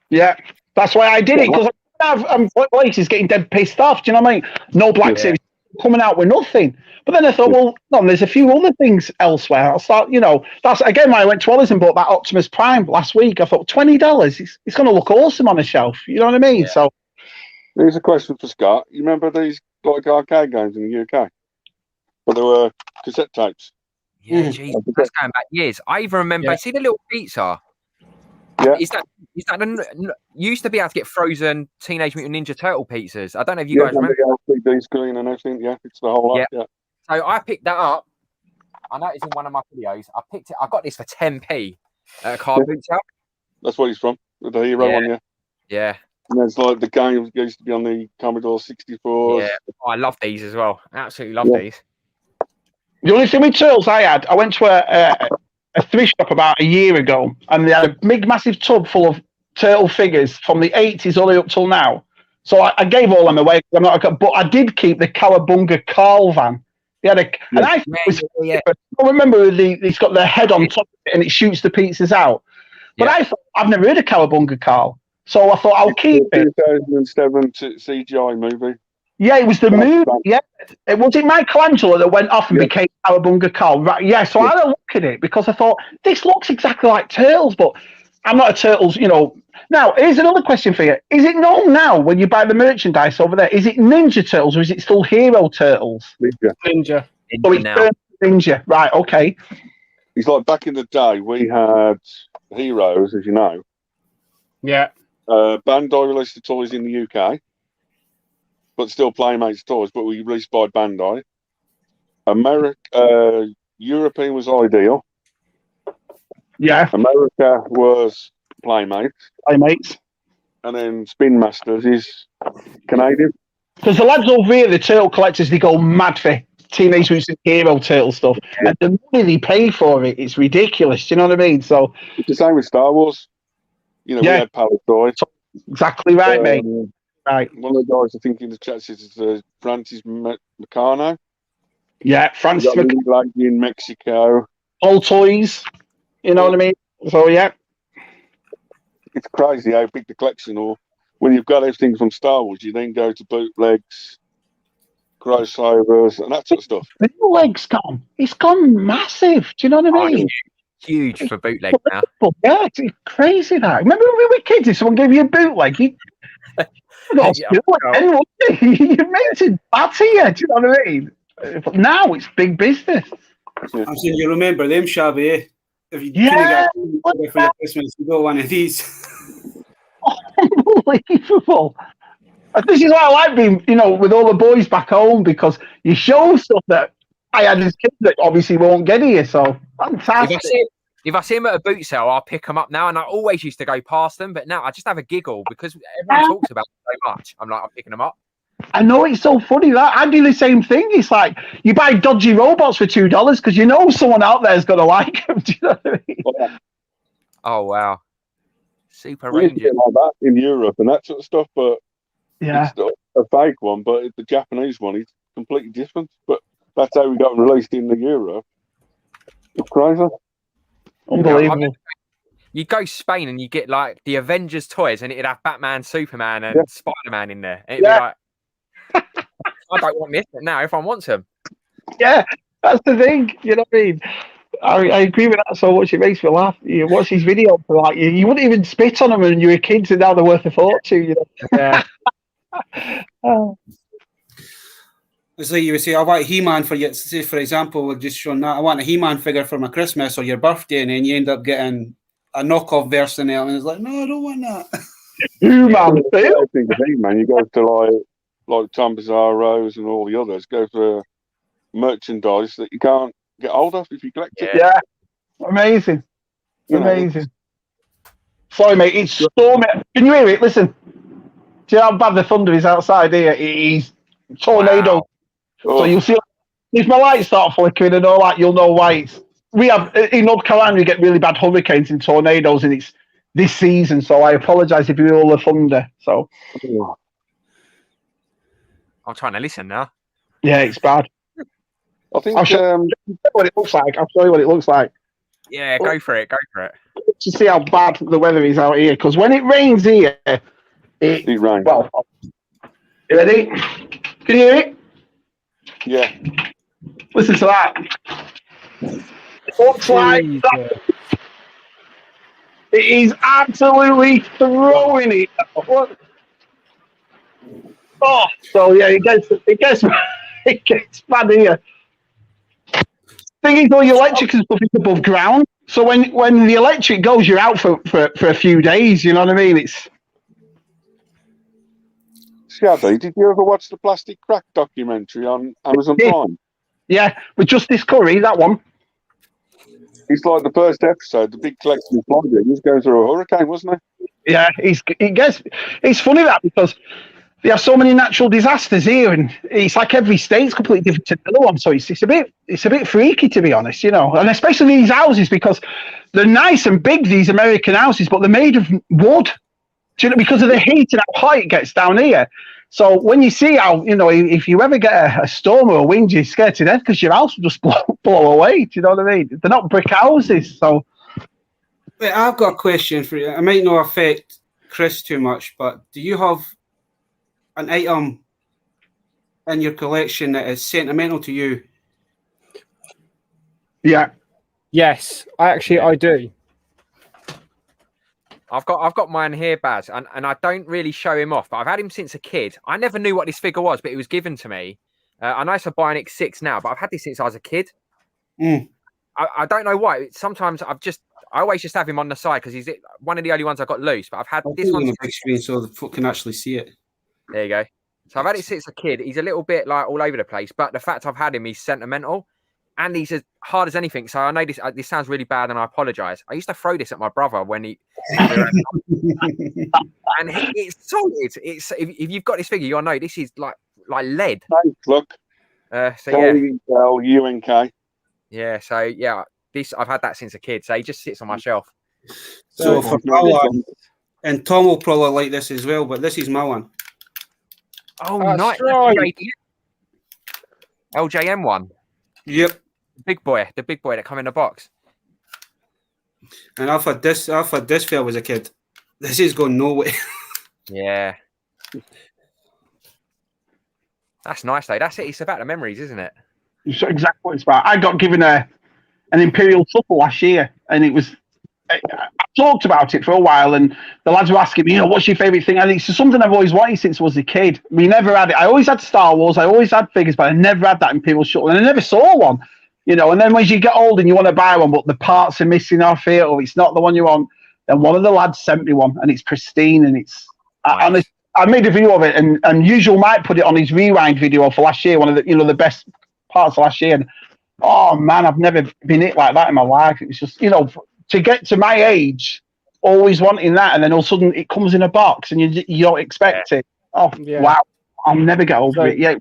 Yeah, that's why I did it, because Blake is getting dead pissed off. Do you know what I mean? No Black Series coming out with nothing. But then I thought, well, no, there's a few other things elsewhere. I'll start, that's again why I went to Ollie's and bought that Optimus Prime last week. I thought $20, it's going to look awesome on a shelf. You know what I mean? Yeah. So here's a question for Scott. You remember these arcade games in the UK? But there were cassette tapes. Yeah, geez, that's going back years. I even remember. See the little pizza. Yeah. Is that you used to be able to get frozen Teenage Mutant Ninja Turtle pizzas? I don't know if you guys remember. The LCD screen and everything. Yeah, it's the whole lot. Yeah. So I picked that up. I noticed in one of my videos. I picked it. I got this for 10p at a car boot sale. That's where he's from. The hero one. Yeah. Yeah. And there's like the game used to be on the Commodore 64. Yeah. I love these as well. Absolutely love these. the only thing with turtles I went to a thrift shop about a year ago, and they had a big, massive tub full of turtle figures from the 80s all the way up till now. So I gave all them away. But I did keep the Cowabunga Carl van. He had and I don't remember he's got the head on top of it and it shoots the pizzas out. But I thought, I've never heard of Cowabunga Carl, so I thought I'll keep it. 2007 CGI movie. Yeah, it was the movie. Yeah, was it Michelangelo that went off and became Cowabunga Carl? Right. Yeah, so I had a look at it because I thought this looks exactly like Turtles, but I'm not a Turtles, Now, here's another question for you. Is it known now when you buy the merchandise over there? Is it Ninja Turtles or is it still Hero Turtles? Ninja. So it's Ninja. Right, okay. It's like back in the day, we had Heroes, as you know. Yeah. Bandai released the toys in the UK, but still Playmates toys, but we released by Bandai. European was Ideal. Yeah. America was Playmates. And then Spin Masters is Canadian. Because the lads over here, the turtle collectors, they go mad for Teenage Mutant Hero Turtle stuff. And the money they pay for it, it's ridiculous. Do you know what I mean? So it's the same with Star Wars. You know, we had Pallet Toys. Exactly right, mate. Right. One of the guys I think in the chat is Francis Meccano. Yeah, Francis Meccano in Mexico. All toys. You know what I mean? So yeah. It's crazy how big the collection or when you've got everything from Star Wars, you then go to bootlegs, crossovers, and that sort of stuff. Bootlegs it's gone massive. Do you know what I mean? Huge for bootleg now. Yeah, it's crazy that. Remember when we were kids, if someone gave you a bootleg, you made it bad to you. Do you know what I mean? But now it's big business. I'm saying you remember them, Shabby, eh? If you couldn't get for your Christmas, you got one of these. Unbelievable. And this is why I like being, with all the boys back home, because you show stuff that I had as kids that obviously won't get here. So fantastic. If I see them at a boot sale, I'll pick them up now. And I always used to go past them, but now I just have a giggle because everyone talks about it so much. I'm like, I'm picking them up. I know, it's so funny that I do the same thing. It's like you buy dodgy robots for $2 because you know someone out there is going to like them. Do you know what I mean? Oh wow, Super Ranger like that in Europe and that sort of stuff, but yeah, it's a fake one. But the Japanese one is completely different. But that's how we got released in the Europe. It's crazy, unbelievable. You go Spain and you get like the Avengers toys, and it'd have Batman, Superman, and Spider-Man in there. And it'd be like, I don't want this, but now if I want them. Yeah, that's the thing. You know what I mean? I agree with that so much. It makes me laugh. You watch these videos, like you wouldn't even spit on them when you were kids, and now they're worth a fortune. You know? Yeah. It's like you would say, I want a He-Man for you. Say, for example, we're just showing that I want a He-Man figure for my Christmas or your birthday, and then you end up getting a knockoff version of it, and it's like, no, I don't want that. He-Man, I think of He-Man. You go to like Tom Bizarro's and all the others. Go for merchandise that you can't get hold of if you collect it. Yeah, amazing, amazing. Sorry, mate, it's storming. Can you hear it? Listen, do you know how bad the thunder is outside here? It is tornado. Wow. So you'll see if my lights start flickering and all that, you'll know why. We have in North Carolina, we get really bad hurricanes and tornadoes, and it's this season. So I apologise if you hear all the thunder. So I'm trying to listen now. Yeah, it's bad. I think I'll show you what it looks like. I'll show you what it looks like. Yeah, go for it. Go for it. To see how bad the weather is out here, because when it rains here, it rains. Well, you ready? Can you hear it? Yeah. Listen to that. It looks like that. It is absolutely throwing it. Oh, so yeah, it gets bad here. Thing is, though, your electric and stuff is above ground, so when the electric goes, you're out for a few days. You know what I mean? It's. Shabby, did you ever watch the Plastic Crack documentary on Amazon Prime? Yeah, with Justice Curry, that one. It's like the first episode, the big collection of Florida. He was going through a hurricane, wasn't he? Yeah, it's funny that because there are so many natural disasters here, and it's like every state's completely different to the other one. So it's a bit freaky, to be honest, you know. And especially these houses, because they're nice and big, these American houses, but they're made of wood. Do you know, because of the heat and how hot it gets down here. So when you see how, you know, if you ever get a storm or a wind, you're scared to death because your house will just blow away. Do you know what I mean? They're not brick houses. So, wait, I've got a question for you. It might not affect Chris too much, but do you have an item in your collection that is sentimental to you? Yeah. Yes, I do. I've got mine here, Baz, and I don't really show him off, but I've had him since a kid. I never knew what this figure was, but it was given to me. I know it's a Bionic 6 now, but I've had this since I was a kid. I don't know why. Sometimes I always just have him on the side because he's one of the only ones I got loose. But I've had this one on the big screen so the foot can actually see it. There you go. So I've had it since a kid. He's a little bit like all over the place, but the fact I've had him, he's sentimental. And he's as hard as anything. So I know this sounds really bad, and I apologise. I used to throw this at my brother when and it's solid. It's if you've got this figure, you'll know this is like lead. Thanks, look. So yeah, UNK. yeah. So yeah, this I've had that since a kid. So he just sits on my shelf. So for my one, and Tom will probably like this as well, but this is my one. Oh, That's nice. right. LJM one. Yep. The big boy that come in the box. And I've had this fella as a kid. This is going nowhere. Yeah. That's nice though. That's it. It's about the memories, isn't it? It's exactly what it's about. I got given an Imperial Truffle last year, and it was. I talked about it for a while, and the lads were asking me, what's your favourite thing? And it's just something I've always wanted since I was a kid. We never had it. I always had Star Wars. I always had figures, but I never had that Imperial Shuttle, and I never saw one. And then when you get old and you want to buy one, but the parts are missing off it, or it's not the one you want, then one of the lads sent me one, and it's pristine, and it's. Nice. I made a video of it, and Usual might put it on his rewind video for last year, one of the the best parts of last year. And, oh man, I've never been hit like that in my life. It was just to get to my age, always wanting that, and then all of a sudden it comes in a box, and you don't expect it. Oh wow, I'll never get over it. Yeah,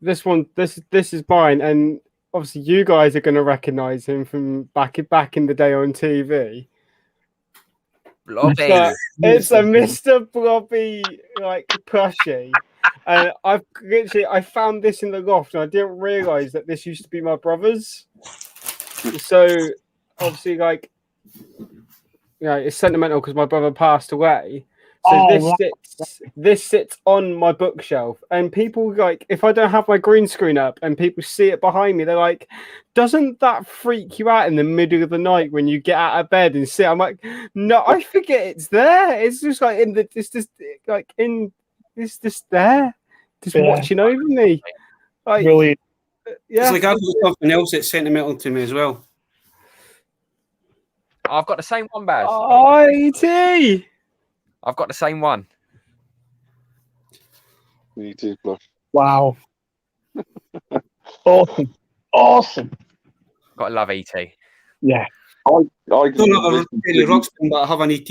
this one, this is mine, and obviously you guys are going to recognise him from back in the day on TV. Blobby. So it's a Mr. Blobby plushie, and I found this in the loft, and I didn't realise that this used to be my brother's. So obviously, it's sentimental because my brother passed away. So this sits on my bookshelf, and people if I don't have my green screen up and people see it behind me, they're like, "Doesn't that freak you out in the middle of the night when you get out of bed and sit?" I'm like, "No, I forget it's there. It's just it's just there, just watching over me." brilliant. Yeah, It's like I've got something else that's sentimental to me as well. I've got the same one, Baz. IT. I've got the same one. Me too, Plush. Wow, awesome. Gotta love ET. Yeah. I don't have a Terry Ruxpin, but I have an ET.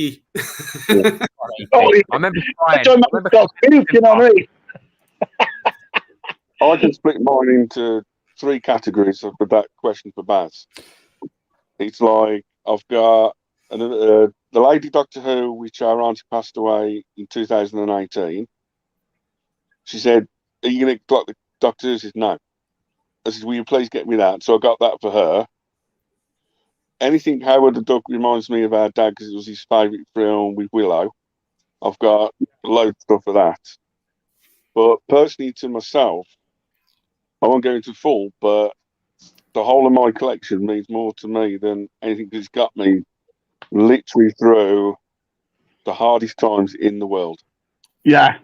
I remember trying. You know what I mean? I can split mine into 3 categories for that question for Baz. It's like I've got the Lady Doctor Who, which our auntie passed away in 2018. She said, "Are you going to get the Doctor Who?" I said, "No." I said, "Will you please get me that?" So I got that for her. Anything Howard the Duck reminds me of our dad because it was his favourite film with Willow. I've got loads of stuff for that. But personally, to myself, I won't go into full, but the whole of my collection means more to me than anything because it's got me literally through the hardest times in the world. Yeah,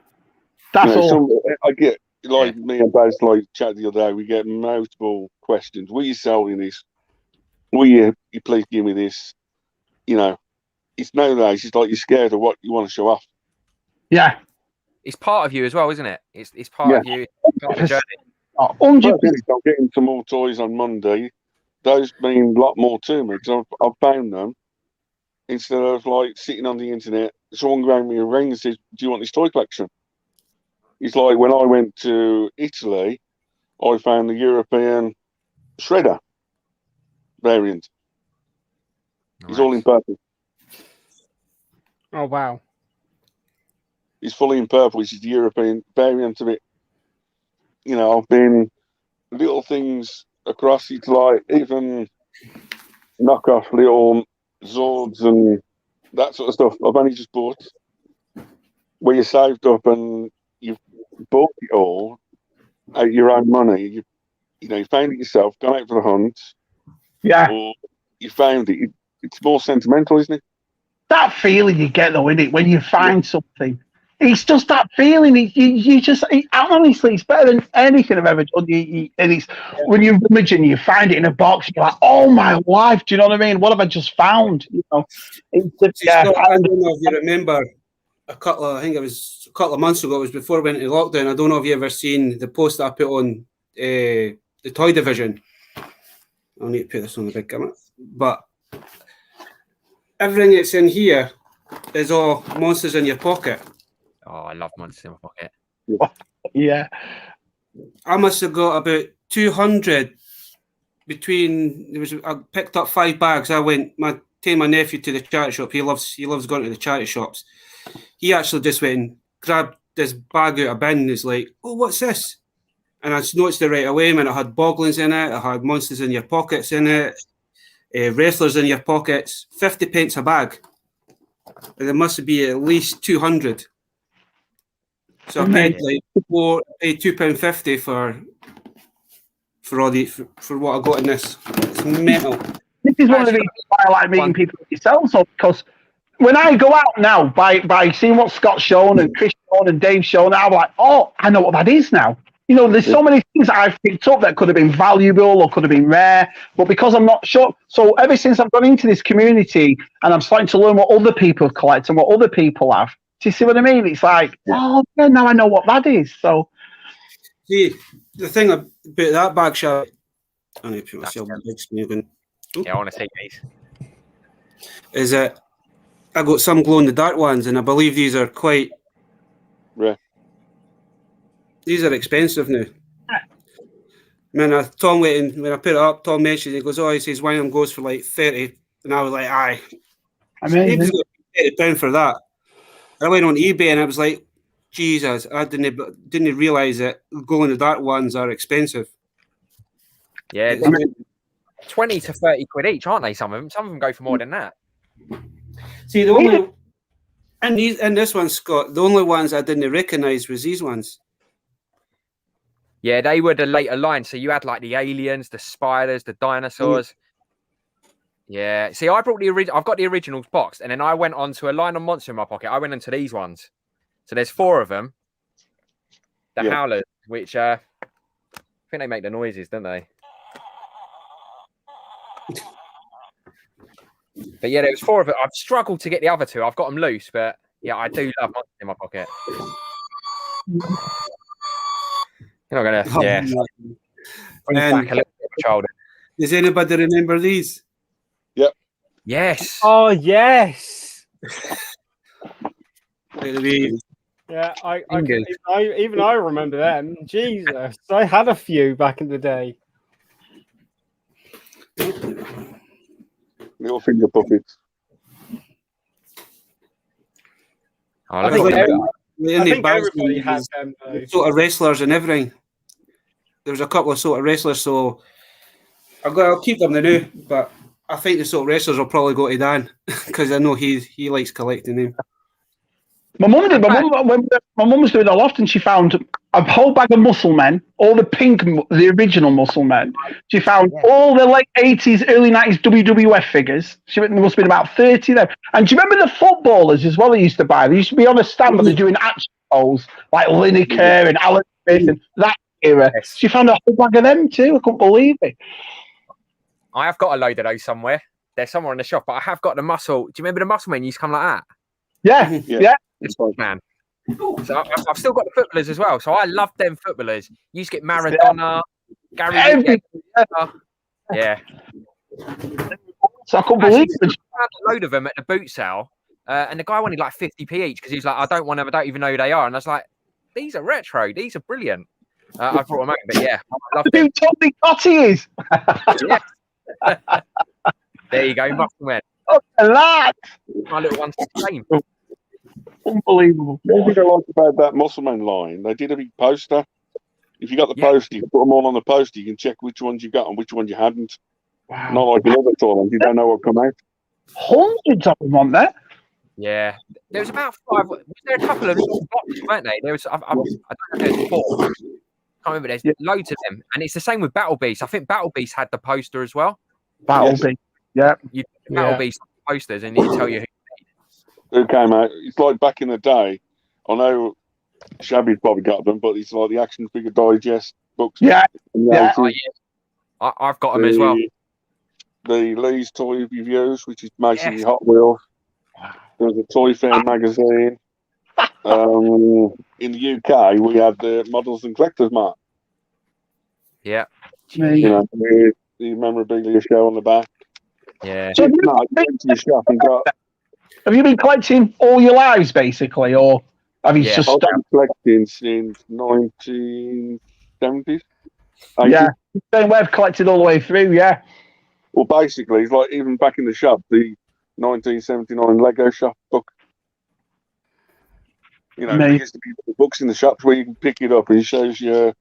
that's all. I get me and Baz chat the other day. We get multiple questions. Will you selling this? Will you please give me this? It's nowadays. It's like you're scared of what you want to show off. Yeah, It's part of you as well, isn't it? It's part of you. Part of the journey. 100%. I'm getting some more toys on Monday. Those mean a lot more to me because I've found them. Instead of sitting on the internet, someone rang me a ring and said, "Do you want this toy collection?" It's like when I went to Italy, I found the European Shredder variant. Nice. He's all in purple. Oh wow. He's fully in purple, which is the European variant of it. I've been little things across. It's like even knockoff little Zords and that sort of stuff. I've only just bought where you saved up and you've bought it all out your own money. You found it yourself, gone out for the hunt. Yeah. Or you found it. It's more sentimental, isn't it? That feeling you get though, isn't it, when you find something? It's just that feeling. Honestly, it's better than anything I've ever done. And it's when you imagine you find it in a box, you're like, "Oh my life!" Do you know what I mean? What have I just found? I don't know if you remember I think it was a couple of months ago. It was before we went into lockdown. I don't know if you ever seen the post that I put on the toy division. I'll need to put this on the big camera, but everything that's in here is all monsters in your pocket. Oh, I love monsters in my pocket. Yeah. I must have got about 200 between. I picked up 5 bags. I went taking my nephew to the charity shop. He loves going to the charity shops. He actually just went and grabbed this bag out of bin and is like, "Oh, what's this?" And I just noticed it right away. Man, it had boglins in it. It had monsters in your pockets in it. Wrestlers in your pockets. 50 pence a bag. And there must be at least 200. So I paid like £2.50 for what I got in this. It's mental. This is one of the reasons why I like meeting people like yourselves, because when I go out now, by seeing what Scott's shown and Chris shown and Dave's shown, I'm like, oh, I know what that is now. You know, there's so many things that I've picked up that could have been valuable or could have been rare, but because I'm not sure. So ever since I've gone into this community and I'm starting to learn what other people collect and what other people have, do you see what I mean? It's like, oh, yeah, now I know what that is. So, see, the thing about that bag shop, I need to put myself in the big screen again. Yeah, I want to see these. Is that I got some glow in the dark ones, and I believe these are quite rare. These are expensive now. Man, Tom waiting when I put it up. Tom mentioned, he goes, "Oh, he says one of them goes for like 30," and I was like, "Aye, amazing. £30 for that." I went on eBay and I was like, "Jesus, I didn't realize that glow in the dark ones are expensive." Yeah, 20 to 30 quid each, aren't they? Some of them go for more than that. See, the only and this one, Scott, the only ones I didn't recognize was these ones. Yeah, they were the later line. So you had like the aliens, the spiders, the dinosaurs. Yeah. See, I brought I've got the originals boxed, and then I went on to a line of monster in my pocket. I went into these ones. So there's 4 of them. The howlers, which I think they make the noises, don't they? But yeah, there was 4 of it. I've struggled to get the other 2. I've got them loose, but yeah, I do love monsters in my pocket. You're not gonna, yeah. Bring back a little bit of childhood. Does anybody remember these? Yep. Yes. Oh yes. Yeah, even I remember them. Jesus, I had a few back in the day. Little finger puppets. I think everybody had them. Sort of wrestlers and everything. There was a couple of sort of wrestlers, so I'll keep them now. But I think the sort of wrestlers will probably go to Dan because I know he likes collecting them. My mum did. When my mum was doing a loft, and she found a whole bag of muscle men, all the original muscle men. She found all the late 80s, early 90s WWF figures. There must have been about 30 of them. And do you remember the footballers as well they used to buy? They used to be on a stand, but they're doing action roles, like Lineker and Alan Smith and that era. Yes. She found a whole bag of them too. I couldn't believe it. I have got a load of those somewhere. They're somewhere in the shop, but I have got the muscle. Do you remember the muscle men used to come like that? Yeah. Man. So I've still got the footballers as well. So I love them footballers. You used to get Maradona, Gary. Yeah. So I couldn't believe it. I found a load of them at the boot sale, and the guy wanted like 50p each because he's like, I don't even know who they are. And I was like, these are retro. These are brilliant. I brought them out, but yeah, I love them. Who Tony Cotty is? There you go, muscle men. Oh, that. My little one's the same. Unbelievable. One thing I like about that Muscleman line, they did a big poster. If you got the poster, you can put them all on the poster. You can check which ones you got and which ones you hadn't. Wow. Not like the other tournaments, you don't know what come out. Hundreds of them, weren't there? Yeah, there was about 5. Was there a couple of boxes, weren't they? There was. I don't know if there's 4. I can't remember. There's loads of them, and it's the same with Battle Beast. I think Battle Beast had the poster as well. Battle Beast, yeah. You Battle Beast posters, and you tell you who came out. It's like back in the day. I know Shabby's probably got them, but it's like the Action Figure Digest books. Yeah. I've got them as well. The Lee's Toy Reviews, which is basically Hot Wheels. There's a Toy Fair magazine. In the UK, we had the Models and Collectors Mart. Yeah. You know, with the memorabilia show on the back. Yeah. So have you been collecting all your lives, basically, or have you just I've started been collecting since 19 70s. Yeah, same way I've collected all the way through. Yeah. Well, basically, it's like even back in the shop, the 1979 Lego shop book. You know, there used to be books in the shops where you can pick it up and it shows you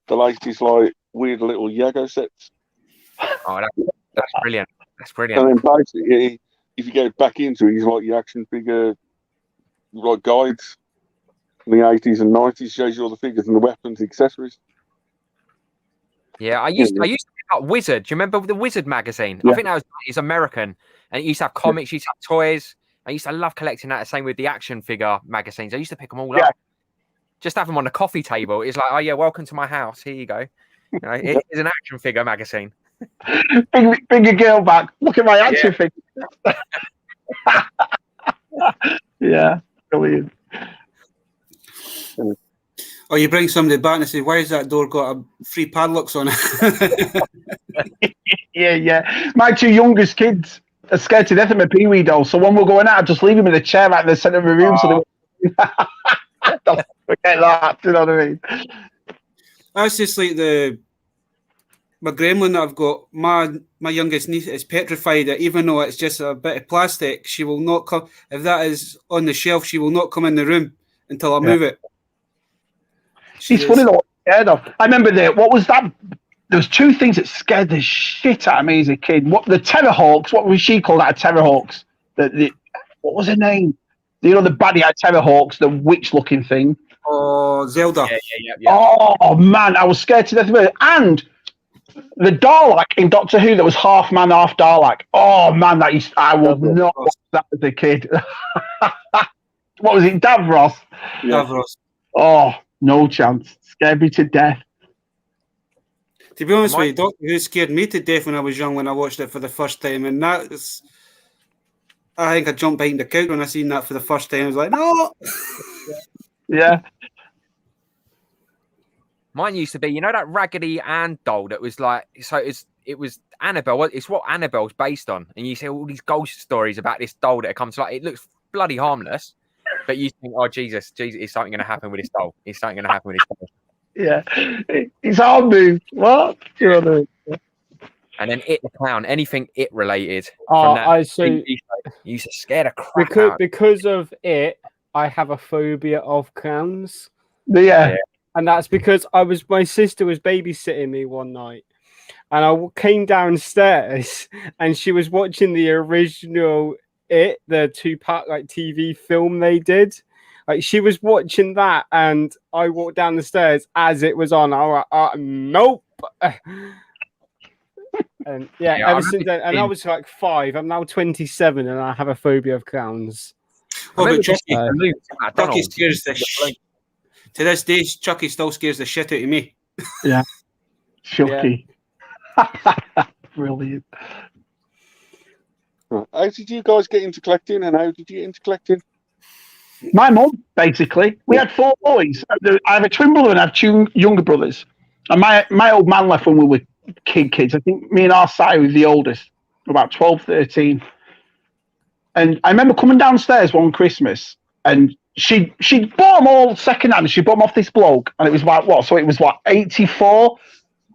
the latest, like, weird little Lego sets. Oh, that's brilliant. That's brilliant. And then basically, if you go back into it, it's like your action figure, like guides from the 80s and 90s, shows you all the figures and the weapons, accessories. Yeah, I used to pick up Wizard. Do you remember the Wizard magazine? Yeah. I think it's American, and it used to have comics, used to have toys. I used to love collecting that. The same with the action figure magazines. I used to pick them all up. Just have them on the coffee table. It's like, oh yeah, welcome to my house. Here you go. You know, it is an action figure magazine. Bring your girl back. Look at my action figure. Yeah, brilliant. Or you bring somebody back and say, why has that door got a free padlocks on it? Yeah. My two youngest kids are scared to death of my Pee-wee doll. So when we're going out, I just leave them in a chair right in the centre of the room. So they don't forget that. Do you know what I mean? That's just like my gremlin that I've got. My youngest niece is petrified that even though it's just a bit of plastic, she will not come. If that is on the shelf, she will not come in the room until I move it. It's funny though, what I'm scared of. I remember what was that? There was two things that scared the shit out of me as a kid. What the Terrorhawks? What was she called? That Terrorhawks? What was her name? You know, the baddie-eyed Terrorhawks, the witch-looking thing. Oh, Zelda. Yeah. Oh man, I was scared to death of it. And the Dalek in Doctor Who that was half man, half Dalek. Oh man, I would not watch that as a kid. What was it, Davros? Yeah. Davros. Oh, no chance. Scared me to death. To be honest with you, Doctor Who scared me to death when I was young when I watched it for the first time, and I think I jumped behind the couch when I seen that for the first time. I was like, no. Yeah. Mine used to be, you know, that Raggedy Ann doll that was like, so it was Annabelle. It's what Annabelle's based on, and you see all these ghost stories about this doll that comes like it looks bloody harmless, but you think, oh Jesus, is something going to happen with this doll? Is something going to happen with this doll? Yeah, it's hard move. What? You know what I mean? And then It the Clown, anything It related. Oh, I see. You used to scare the crap because of It. I have a phobia of clowns. Yeah. And that's because my sister was babysitting me one night, and I came downstairs, and she was watching the original It, the 2-part like TV film they did. Like she was watching that, and I walked down the stairs as it was on. I was like, nope. And ever since then, and I was like 5. I'm now 27, and I have a phobia of clowns. Oh, but Chucky scares the shit. To this day, Chucky still scares the shit out of me. Yeah, Chucky. Brilliant. How did you guys get into collecting, and how did you get into collecting? My mum, basically. We had 4 boys. I have a twin brother and I have 2 younger brothers. And my old man left when we were kids. I think me and our side was the oldest, about 12, 13. And I remember coming downstairs one Christmas, and she bought them all secondhand. She bought them off this bloke, and it was like what? So it was what, 84?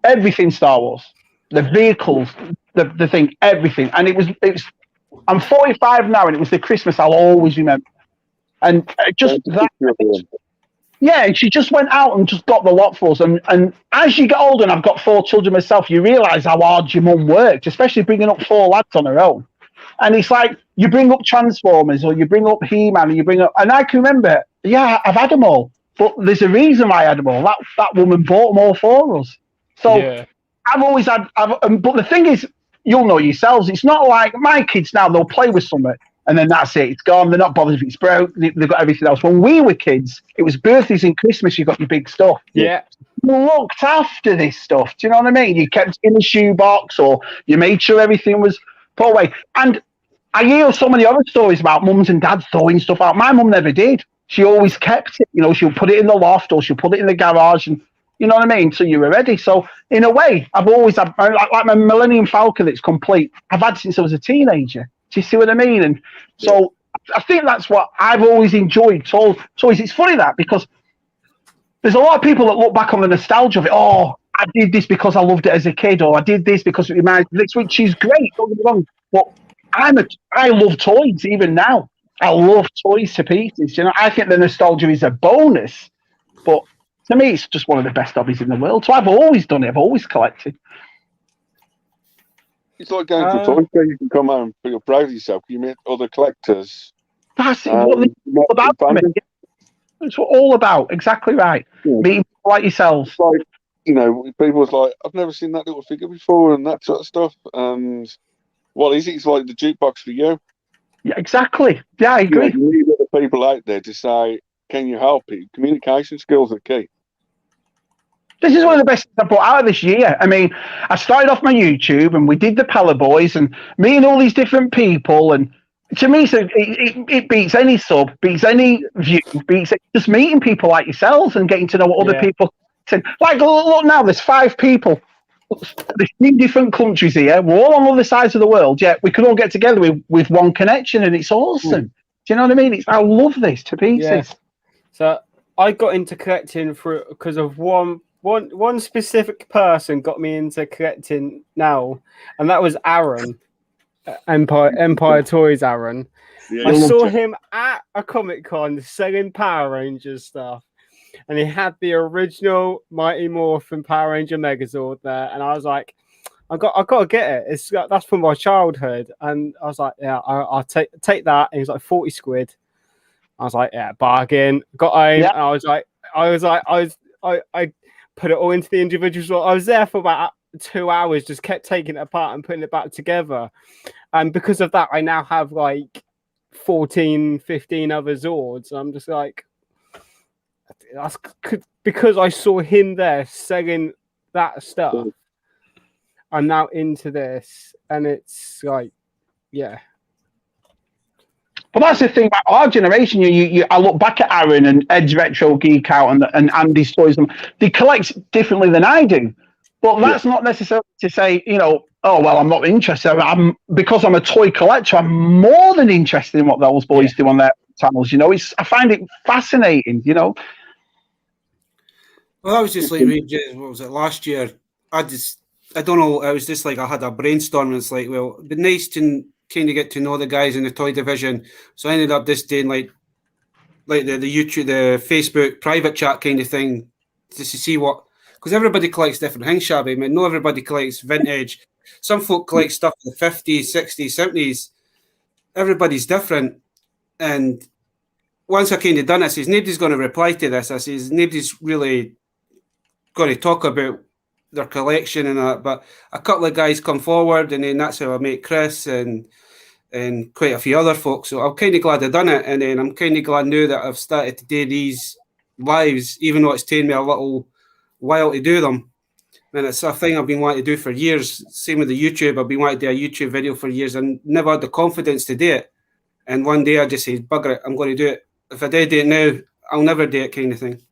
Everything Star Wars, the vehicles, the thing, everything. And it was. I'm 45 now, and it was the Christmas I'll always remember. And just that. Yeah, and she just went out and just got the lot for us. And as you get older, and I've got 4 children myself, you realise how hard your mum worked, especially bringing up 4 lads on her own. And it's like, you bring up Transformers, or you bring up He-Man, and you bring up... And I can remember, I've had them all. But there's a reason why I had them all. That woman bought them all for us. So I've always had... but the thing is, you'll know yourselves, it's not like my kids now, they'll play with something, and then that's it. It's gone. They're not bothered if it's broke. They've got everything else. When we were kids, it was birthdays and Christmas. You got your big stuff. Yeah. You looked after this stuff. Do you know what I mean? You kept it in the shoebox, or you made sure everything was put away. And I hear so many other stories about mums and dads throwing stuff out. My mum never did. She always kept it. You know, she'll put it in the loft, or she'll put it in the garage, and you know what I mean? So you were ready. So in a way, I've always had like my Millennium Falcon that's complete. I've had since I was a teenager. Do you see what I mean? And so I think that's what I've always enjoyed. So it's funny that, because there's a lot of people that look back on the nostalgia of it. Oh, I did this because I loved it as a kid, or I did this because it reminds me of this, which is great. Don't get me wrong, but I love toys even now. I love toys to pieces. You know, I think the nostalgia is a bonus, but to me, it's just one of the best hobbies in the world. So I've always done it. I've always collected. It's like going to a toy store. You can come home and feel proud of yourself. You meet other collectors. That's what it's all about. It's all about. Exactly right. Yeah. Meeting people like yourselves. Like, you know, people's like, I've never seen that little figure before and that sort of stuff. And what is it? It's like the jukebox for you. Yeah, exactly. Yeah, I agree. You need other people out there to say, can you help it? Communication skills are key. This is one of the best things I brought out of this year. I mean, I started off my YouTube and we did the Pella Boys and meeting all these different people. And to me, so it beats any sub, beats any view, beats just meeting people like yourselves and getting to know what other people. Like, look now, there's 5 people. There's 3 different countries here. We're all on other sides of the world. Yet we can all get together with one connection, and it's awesome. Do you know what I mean? I love this to pieces. Yeah. So I got into collecting because of one specific person got me into collecting now, and that was Aaron, Empire Toys Aaron. Yeah, I saw him at a Comic-Con selling Power Rangers stuff. And he had the original Mighty Morphin Power Ranger Megazord there, and I was like, I got to get it. That's from my childhood, and I was like, yeah, I'll take that. And he was like 40 quid. I was like, yeah, bargain. Got home. Yeah. And I put it all into the individual. I was there for about 2 hours, just kept taking it apart and putting it back together. And because of that, I now have like 14, 15 other Zords. And I'm just like, that's because I saw him there selling that stuff. I'm now into this, and it's like, yeah. But that's the thing about our generation. I look back at Aaron and Ed's Retro Geek Out and Andy's Toys. They collect differently than I do. But that's not necessarily to say, you know, oh, well, I'm not interested. Because I'm a toy collector, I'm more than interested in what those boys do on their channels. You know, I find it fascinating, you know. Well, I was just like, what was it, last year? I don't know, it was just like I had a brainstorm, and it's like, well, it'd be nice to kind of get to know the guys in the toy division. So I ended up just doing like the YouTube, the Facebook private chat kind of thing, just to see what, because everybody collects different things, Shabby. I mean, not everybody collects vintage. Some folk collect stuff in the 50s, 60s, 70s. Everybody's different. And once I kind of done it, I says, nobody's going to reply to this. I says, nobody's really going to talk about their collection and that, but a couple of guys come forward, and then that's how I met Chris and quite a few other folks. So I'm kind of glad I done it, and then I'm kind of glad now that I've started to do these lives, even though it's taken me a little while to do them. And it's a thing I've been wanting to do for years. Same with the YouTube. I've been wanting to do a YouTube video for years and never had the confidence to do it. And one day I just said, bugger it, I'm going to do it. If I did it now, I'll never do it, kind of thing.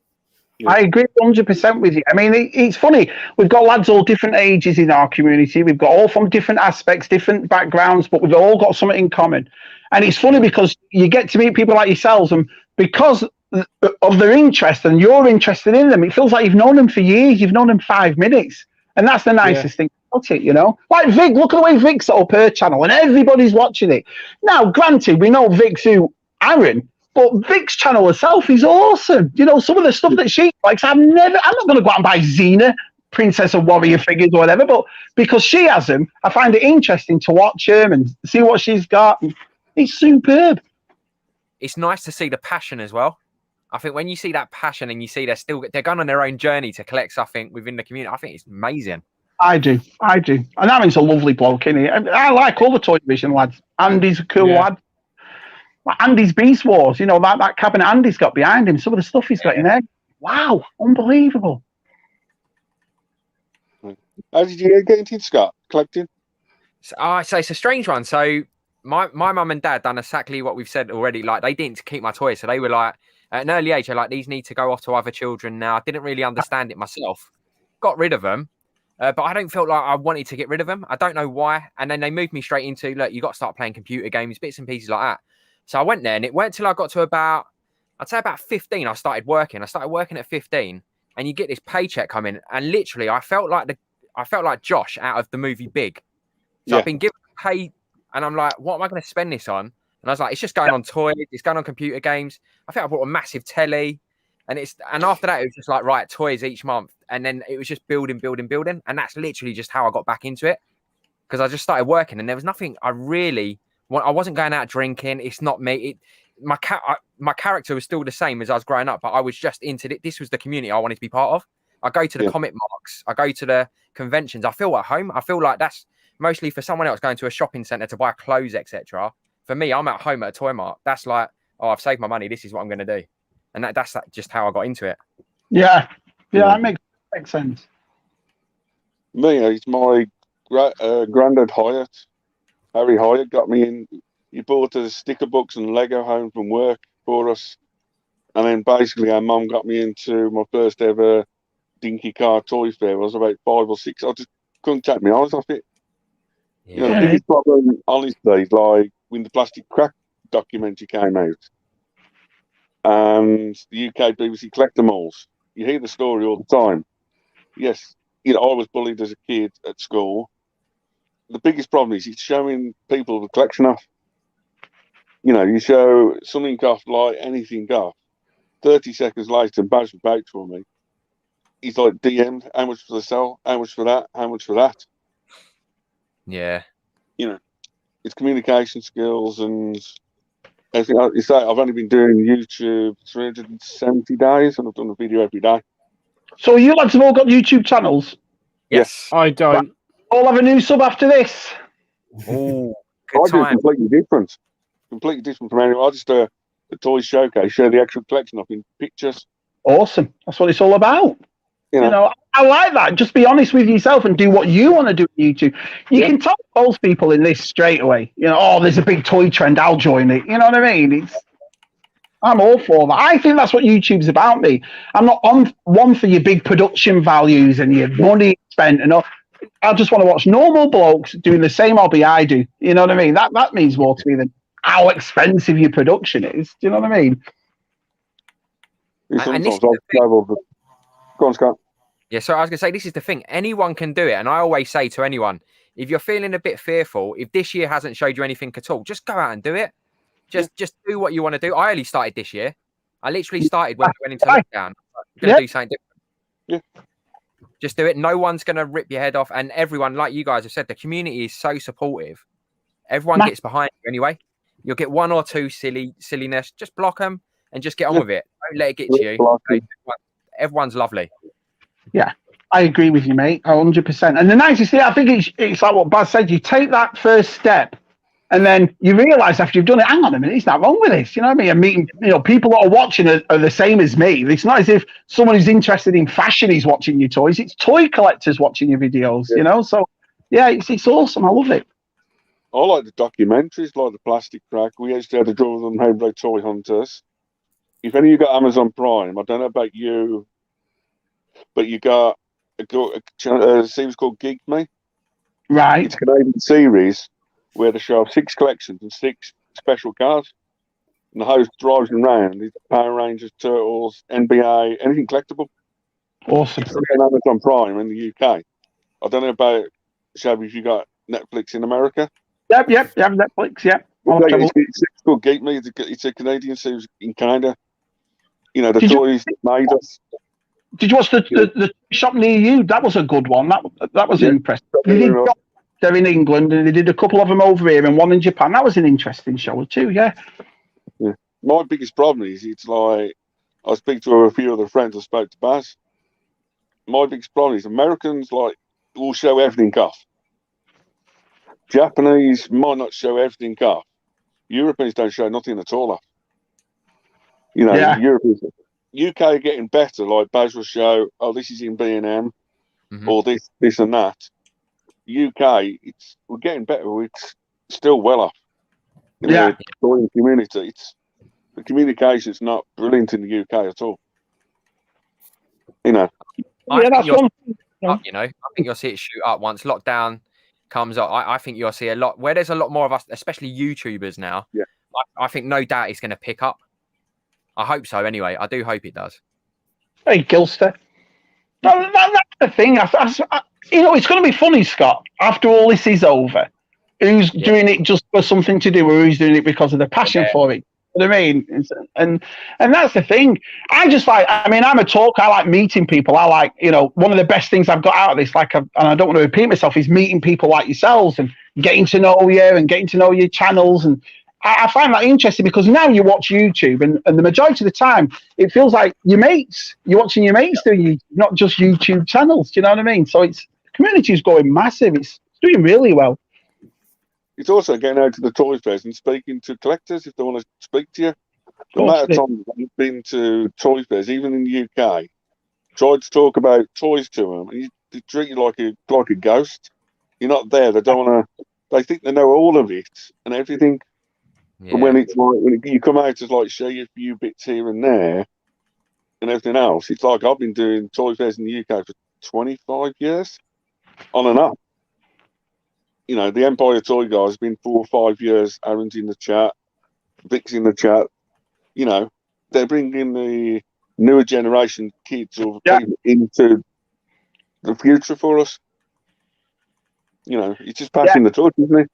I agree 100% with you. I mean, it's funny. We've got lads all different ages in our community. We've got all from different aspects, different backgrounds, but we've all got something in common. And it's funny because you get to meet people like yourselves, and because of their interest and you're interested in them, it feels like you've known them for years. You've known them 5 minutes. And that's the nicest thing about it, you know? Like Vic, look at the way Vic set up her channel and everybody's watching it. Now, granted, we know Vic's who Aaron, but Vic's channel herself is awesome. You know, some of the stuff that she likes, I'm not going to go out and buy Xena, Princess and Warrior figures or whatever, but because she has them, I find it interesting to watch them and see what she's got. It's superb. It's nice to see the passion as well. I think when you see that passion and you see they're going on their own journey to collect something within the community, I think it's amazing. I do. And Aaron's a lovely bloke, isn't he? I like all the Toy Division lads. Andy's a cool lad. Like Andy's Beast Wars, you know, that cabinet Andy's got behind him, some of the stuff he's got in there. Wow, unbelievable. How did you get into Scott collecting? So it's a strange one. So my mum and dad done exactly what we've said already. Like, they didn't keep my toys, so they were like, at an early age, they're like, these need to go off to other children now. I didn't really understand it myself. Got rid of them. But I don't feel like I wanted to get rid of them. I don't know why. And then they moved me straight into, look, you got to start playing computer games, bits and pieces like that. So I went there, and it weren't till I got to about, I'd say about 15, I started working. I started working at 15, and you get this paycheck coming, and literally, I felt like Josh out of the movie Big. So I've been given pay, and I'm like, what am I going to spend this on? And I was like, it's just going on toys, it's going on computer games. I think I bought a massive telly, and after that, it was just like, right, toys each month, and then it was just building, and that's literally just how I got back into it, because I just started working, and there was nothing I wasn't going out drinking. It's not me. My character was still the same as I was growing up, but I was just into it. This was the community I wanted to be part of. I go to the comic marks, I go to the conventions. I feel at home. I feel like that's mostly for someone else going to a shopping centre to buy clothes, etc. For me, I'm at home at a toy mart. That's like, oh, I've saved my money. This is what I'm going to do, and that's just how I got into it. Yeah, that makes sense. Me, it's my granddad Hyatt. Harry Hyatt got me in. He bought us sticker books and Lego home from work for us. And then basically our mum got me into my first ever dinky car toy fair. I was about 5 or 6. I just couldn't take my eyes off it. Yeah. You know, the biggest problem, honestly, is like when the Plastic Crack documentary came out and the UK BBC collectables, you hear the story all the time. Yes, I was bullied as a kid at school. The biggest problem is it's showing people the collection off. You show something off, like anything off. 30 seconds later, Baz was vouch for me. He's like DM'd, how much for the sell, how much for that, how much for that. Yeah. It's communication skills and everything. I've only been doing YouTube 370 days and I've done a video every day. So you lads have all got YouTube channels? Yes. I don't. All have a new sub after this? Oh, I good do time. completely different from anyone. I just a toy showcase, show the actual collection up in pictures. Awesome. That's what it's all about. I like that. Just be honest with yourself and do what you want to do on YouTube. You can tell those people in this straight away. There's a big toy trend. I'll join it. You know what I mean? I'm all for that. I think that's what YouTube's about. Me, I'm not on one for your big production values and your money spent and all. I just want to watch normal blokes doing the same hobby I do. You know what I mean? That means more to me than how expensive your production is. Do you know what I mean? And this is Go on, Scott. Yeah, so I was going to say, this is the thing. Anyone can do it. And I always say to anyone, if you're feeling a bit fearful, if this year hasn't showed you anything at all, just go out and do it. Just do what you want to do. I only started this year. I literally started when we went into lockdown. I'm going to do something different. Yeah. Just do it. No one's going to rip your head off. And everyone, like you guys have said, the community is so supportive. Everyone gets behind you anyway. You'll get one or two silliness. Just block them and just get on with it. Don't let it get to you. Everyone's lovely. Yeah, I agree with you, mate, 100%. And the nicest thing, I think it's like what Baz said, you take that first step and then you realise after you've done it, hang on a minute, it's not wrong with this. You know what I mean? And meeting, people that are watching are the same as me. It's not as if someone who's interested in fashion is watching your toys. It's toy collectors watching your videos, So, yeah, it's awesome. I love it. I like the documentaries, like the Plastic Crack. We used to have to draw them Homebrew Toy Hunters. If any of you got Amazon Prime, I don't know about you, but you got a series called Geek Me. Right. It's a Canadian series where they show 6 collections and 6 special cards. And the host drives them around. It's Power Rangers, Turtles, NBA, anything collectible. Awesome. It's on Amazon Prime in the UK. I don't know about, Shabby, if you got Netflix in America. Yep, Netflix, yep. It's called Geek Me. It's a Canadian series in Canada. The toys that made us. Did you watch the shop near you? That was a good one. That was impressive. They're in England, and they did a couple of them over here and one in Japan. That was an interesting show too. Yeah. My biggest problem is it's like I speak to a few other friends. I spoke to Baz. My biggest problem is Americans will show everything off. Japanese might not show everything off. Europeans don't show nothing at all off. Europeans. UK are getting better, like Baz will show, this is in B&M, or this and that. UK, we're getting better. It's still well off. The toy community. The communication's not brilliant in the UK at all. I think you'll see it shoot up once lockdown comes up. I think you'll see a lot where there's a lot more of us, especially YouTubers now. Yeah. I think no doubt it's going to pick up. I hope so. Anyway, I do hope it does. Hey, Gilster. That's the thing. It's going to be funny, Scott. After all this is over, who's doing it just for something to do, or who's doing it because of the passion for it? You know what I mean? And that's the thing. I'm a talker. I like meeting people. I like, one of the best things I've got out of this, and I don't want to repeat myself, is meeting people like yourselves and getting to know you and getting to know your channels. And I find that interesting because now you watch YouTube and the majority of the time it feels like you're watching your mates doing YouTube, not just YouTube channels. Do you know what I mean? So the community is going massive. It's doing really well. It's also getting out to the toy fairs and speaking to collectors if they want to speak to you. The amount of times I've been to toy fairs, even in the UK, tried to talk about toys to them, and they treat you like a ghost. You're not there. They don't want to. They think they know all of it and everything. Yeah. And when it's like when you come out to show you a few bits here and there and everything else, it's like I've been doing toy fairs in the UK for 25 years, on and off. The Empire Toy Guys has been 4 or 5 years. Aaron's in the chat, Vic's in the chat. They're bringing the newer generation kids into the future for us. It's just passing the torch, isn't it?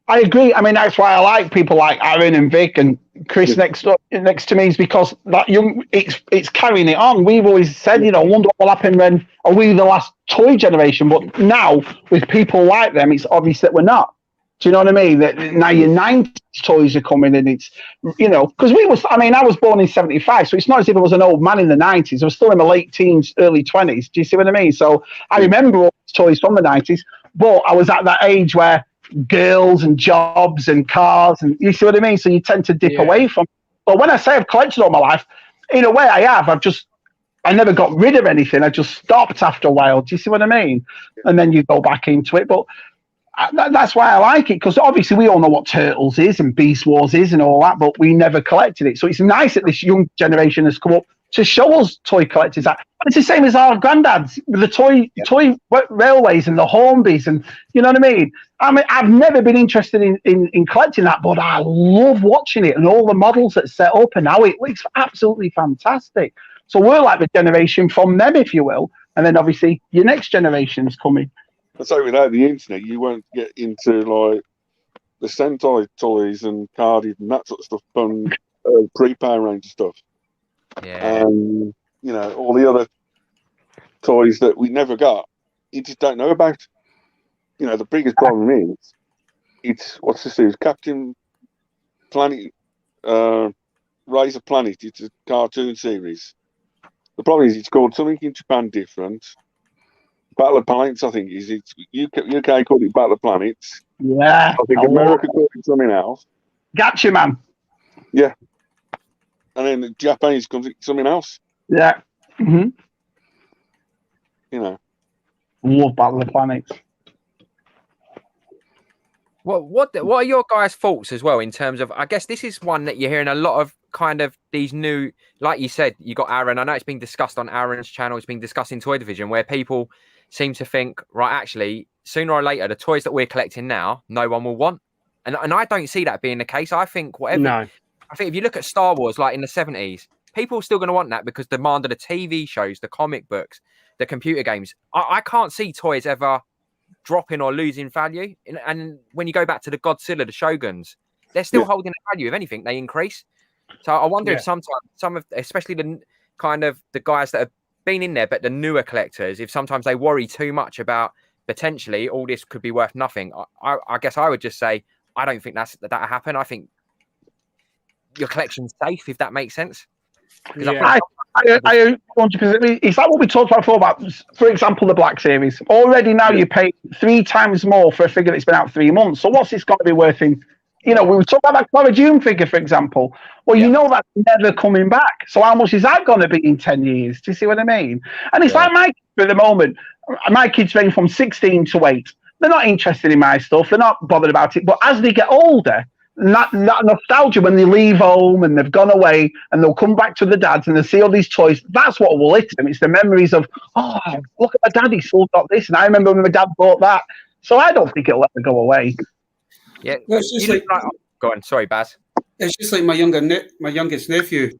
I agree. I mean, that's why I like people like Aaron and Vic and Chris next to me, is because that it's carrying it on. We've always said, I wonder what will happen when are we the last toy generation? But now with people like them, it's obvious that we're not. Do you know what I mean? That now your 90s toys are coming, and it's because I was born in 75, so it's not as if I was an old man in the 90s. I was still in my late teens, early 20s. Do you see what I mean? So I remember all these toys from the 90s, but I was at that age where girls and jobs and cars, and you see what I mean? So you tend to dip away from. But when I say I've collected all my life, in a way I have. I never got rid of anything. I just stopped after a while. Do you see what I mean? And then you go back into it. But that's why I like it, because obviously we all know what Turtles is and Beast Wars is and all that, but we never collected it. So it's nice that this young generation has come up to show us toy collectors that. It's the same as our granddads, the toy railways and the Hornbys, and you know what I mean? I've never been interested in collecting that, but I love watching it and all the models that's set up and how it looks absolutely fantastic. So we're like the generation from them, if you will, and then obviously your next generation's coming. So without the internet, you won't get into the Sentai toys and carded and that sort of stuff, from pre-Power Ranger stuff. Yeah. All the other toys that we never got, you just don't know about. The biggest problem is what's this series? Captain Planet, Razor Planet. It's a cartoon series. The problem is it's called something in Japan different. Battle of Planets, I think, is it's UK called it Battle of Planets. Yeah. I think America called it something else. Gotcha, man. Yeah. And then the Japanese comes it something else. Yeah. Mm-hmm. Love Battle of Planets. What are your guys' thoughts as well in terms of? I guess this is one that you're hearing a lot of, kind of these new, like you said, you got Aaron. I know it's been discussed on Aaron's channel. It's been discussed in Toy Division, where people seem to think, right, actually, sooner or later, the toys that we're collecting now, no one will want. And I don't see that being the case. I think whatever. No. I think if you look at Star Wars, like in the 70s, people are still going to want that because the demand of the TV shows, the comic books, the computer games. I can't see toys ever dropping or losing value. And when you go back to the Godzilla, the Shoguns, they're still holding a value. If anything, they increase. So I wonder if sometimes some of, especially the kind of the guys that have been in there, but the newer collectors, if sometimes they worry too much about potentially all this could be worth nothing. I guess I would just say, I don't think that happen. I think your collection's safe, if that makes sense. I 100%. Is that what we talked about before? About, for example, the Black Series. Already now you pay 3 times more for a figure that's been out 3 months. So what's this got to be worth in? We were talking about that Clara June figure, for example. Well, you know that's never coming back. So how much is that going to be in 10 years? Do you see what I mean? And it's like my kids at the moment. My kids range from 16 to 8. They're not interested in my stuff. They're not bothered about it. But as they get older, that nostalgia when they leave home and they've gone away and they'll come back to the dads and they see all these toys, that's what will hit them. It's the memories of, oh, look at my dad, he still got this. And I remember when my dad bought that. So I don't think it'll ever go away. Yeah. Go on. Sorry, Baz. It's just like my youngest nephew.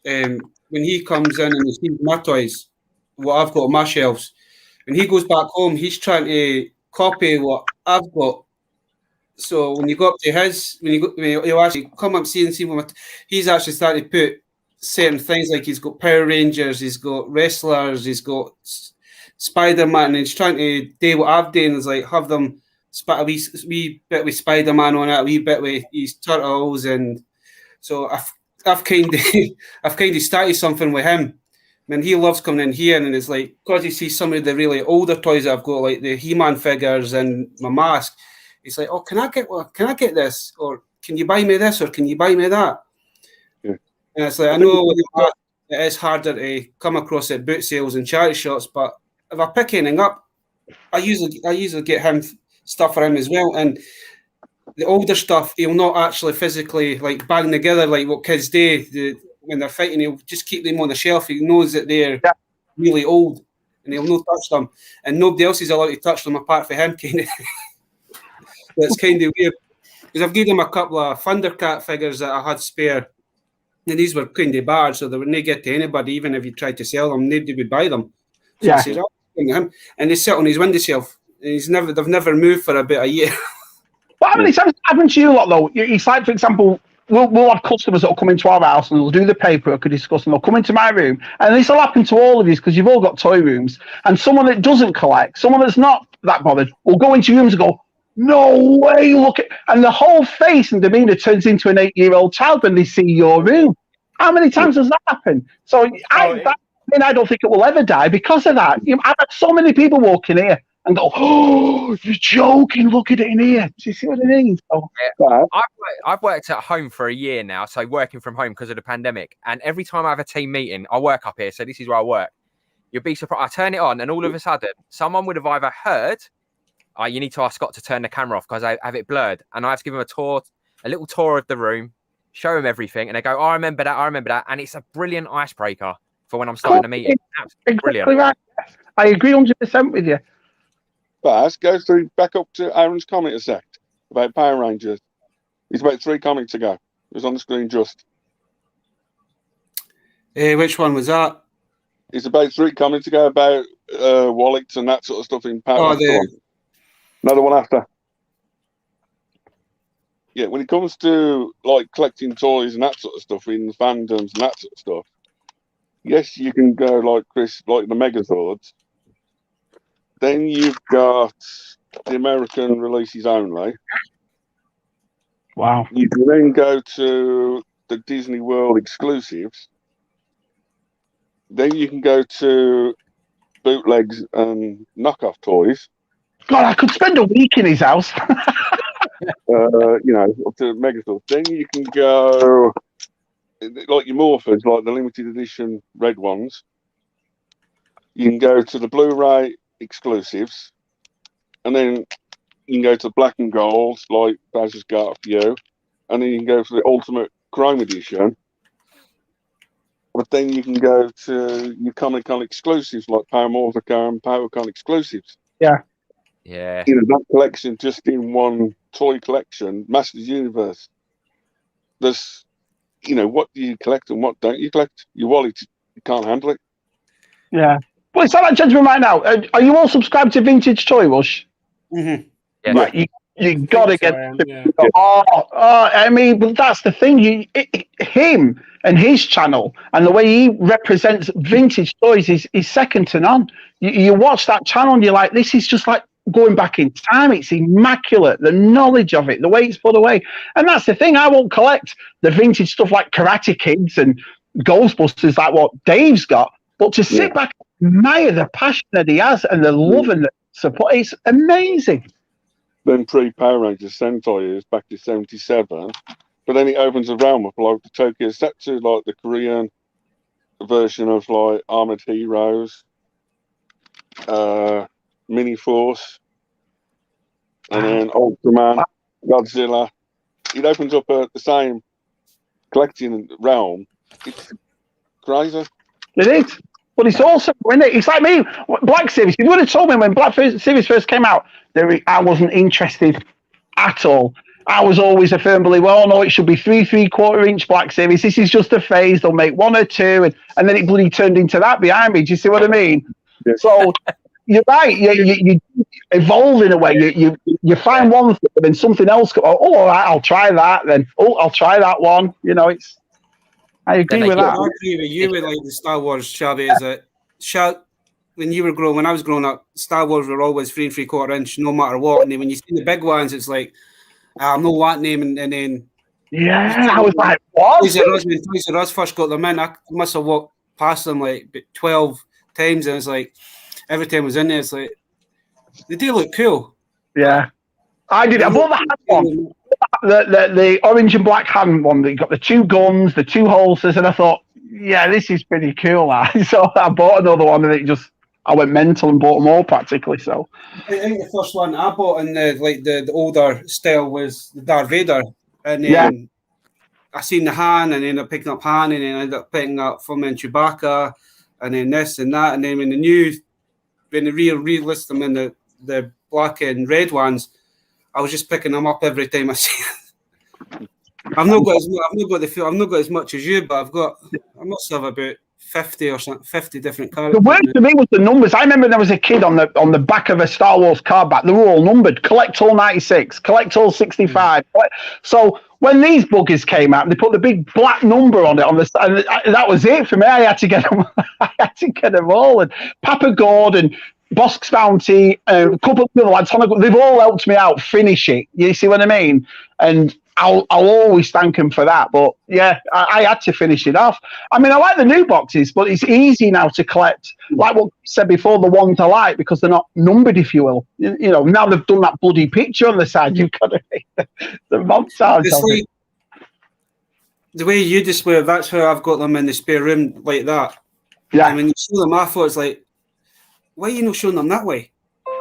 when he comes in and he sees my toys, what I've got on my shelves, when he goes back home, he's trying to copy what I've got. So when you go up to his, he'll actually come up see what he's actually starting to put certain things, like he's got Power Rangers, he's got wrestlers, he's got Spider-Man, and he's trying to do what I've done, is like have them a wee bit with Spider-Man on it, a wee bit with his turtles, and so I've kind of started something with him. I mean, he loves coming in here, and it's like, because he sees some of the really older toys that I've got, like the He-Man figures and my mask. He's like, "Oh, can I get this? Or can you buy me this? Or can you buy me that?" Yeah. And it's like, I know it is harder to come across at boot sales and charity shops, but if I pick anything up, I usually get him stuff for him as well. And the older stuff, he'll not actually physically like bang together like what kids do. When they're fighting, he'll just keep them on the shelf. He knows that they're really old, and he'll not touch them, and nobody else is allowed to touch them apart from him. Kind of. That's kind of weird, because I've given him a couple of Thundercat figures that I had spare, and these were kind of bad, so they wouldn't get to anybody. Even if you tried to sell them, nobody would buy them. So I said, him, and they sit on his windowshelf. And they've never moved for about a year. But how many times happens to you lot though? It's like, for example, we'll have customers that will come into our house and they'll do the paperwork and discuss, and they'll come into my room, and this will happen to all of you because you've all got toy rooms. And someone that doesn't collect, someone that's not that bothered, will go into your rooms and go, "No way, look at," and the whole face and demeanour turns into an 8-year-old child when they see your room. How many times has that happened? So I don't think it will ever die because of that. I've had so many people walk in here and go, "Oh, you're joking, look at it in here." Do you see what I mean? So, I've worked at home for a year now, so working from home because of the pandemic. And every time I have a team meeting, I work up here, so this is where I work. You'll be surprised. I turn it on, and all of a sudden, someone would have either heard, "You need to ask Scott to turn the camera off because I have it blurred," and I have to give them a little tour of the room, show them everything, and they go, "Oh, I remember that," and it's a brilliant icebreaker for when I'm starting a meeting. Absolutely brilliant. Right. I agree 100% with you. But go through back up to Aaron's comment a sec about Power Rangers. It's about 3 comments ago. It was on the screen just. Which one was that? It's about 3 comments ago about wallets and that sort of stuff in Power. Another one after. Yeah, when it comes to like collecting toys and that sort of stuff in fandoms and that sort of stuff, yes, you can go like Chris, like the Megazords. Then you've got the American releases only. Wow. You can then go to the Disney World exclusives. Then you can go to bootlegs and knockoff toys. God, I could spend a week in his house. Up to Megazord. Then you can go like your Morphers, like the limited edition red ones. You can go to the Blu-ray exclusives, and then you can go to black and gold, like Baz has got a few, and then you can go for the ultimate chrome edition. But then you can go to your Comic-Con exclusives, like Power Morphica and PowerCon exclusives. Yeah. That collection just in one toy collection, Masters Universe. There's, what do you collect and what don't you collect? Your wallet, you can't handle it. Yeah. Well, it's not like gentlemen right now. Are you all subscribed to Vintage Toy Rush? Mm-hmm. Yeah. Right, you got to get. Yeah. I mean, but that's the thing. Him and his channel and the way he represents vintage toys is second to none. You watch that channel and you're like, this is just like going back in time. It's immaculate. The knowledge of it, the way it's put away, and that's the thing. I won't collect the vintage stuff like Karate Kids and Ghostbusters, like what Dave's got. But to sit back and admire the passion that he has and the love and the support, it's amazing. Then pre-Power Rangers Sentai is back to 77, but then it opens a realm of like the Tokyo Setsu, like the Korean version of like Armored Heroes, Mini Force, and then Ultraman, Godzilla. It opens up the same collecting realm. It's crazy. It is. But it's awesome, isn't it? It's like me, Black Series. You would have told me when Black Series first came out, I wasn't interested at all. I was always a firm believer, oh no, it should be 3/3/4 inch Black Series. This is just a phase. They'll make one or two. And then it bloody turned into that behind me. Do you see what I mean? Yeah. So you're right. You evolve in a way. You find one thing, and then something else. Oh, all right, I'll try that. Then, I'll try that one. You know, I agree with that. I agree with you with like the Star Wars, Shabby, is that when I was growing up, Star Wars were always 3 3/4 inch, no matter what. And then when you see the big ones, it's like, I'm not wanting them. And then I was like, what? Toys R Us first got them in, I must have walked past them like 12 times, and it's like every time I was in there, it's like they do look cool. Yeah, I did. I bought the hand one, the orange and black hand one. That got the 2 guns, the 2 holsters, and I thought, yeah, this is pretty cool. So I bought another one, and I went mental and bought them all practically. So I think the first one I bought in the older style was the Darth Vader, and then I seen the Han, and ended up picking up Han, and then I ended up picking up and Chewbacca, and then this and that, and then when they re-list them in the black and red ones, I was just picking them up every time I see it. I've not got as much as you, but I must have about 50 or something, 50 different characters. The worst to me was the numbers. I remember when I was a kid on the back of a Star Wars card back, they were all numbered. Collect all 96, collect all 65. So when these buggers came out, they put the big black number on it and that was it for me. I had to get them. I had to get them all. And Papa Gordon, Bosk's Bounty, a couple of other lads, they've all helped me out finish it. You see what I mean? And I'll always thank them for that. But yeah, I had to finish it off. I mean, I like the new boxes, but it's easy now to collect, like what you said before, the ones I like, because they're not numbered, if you will. You know, now they've done that bloody picture on the side, you've got to read the montage. Like, the way you display it, that's how I've got them in the spare room like that. Yeah. And when you show them, I thought it's like, why are you not showing them that way?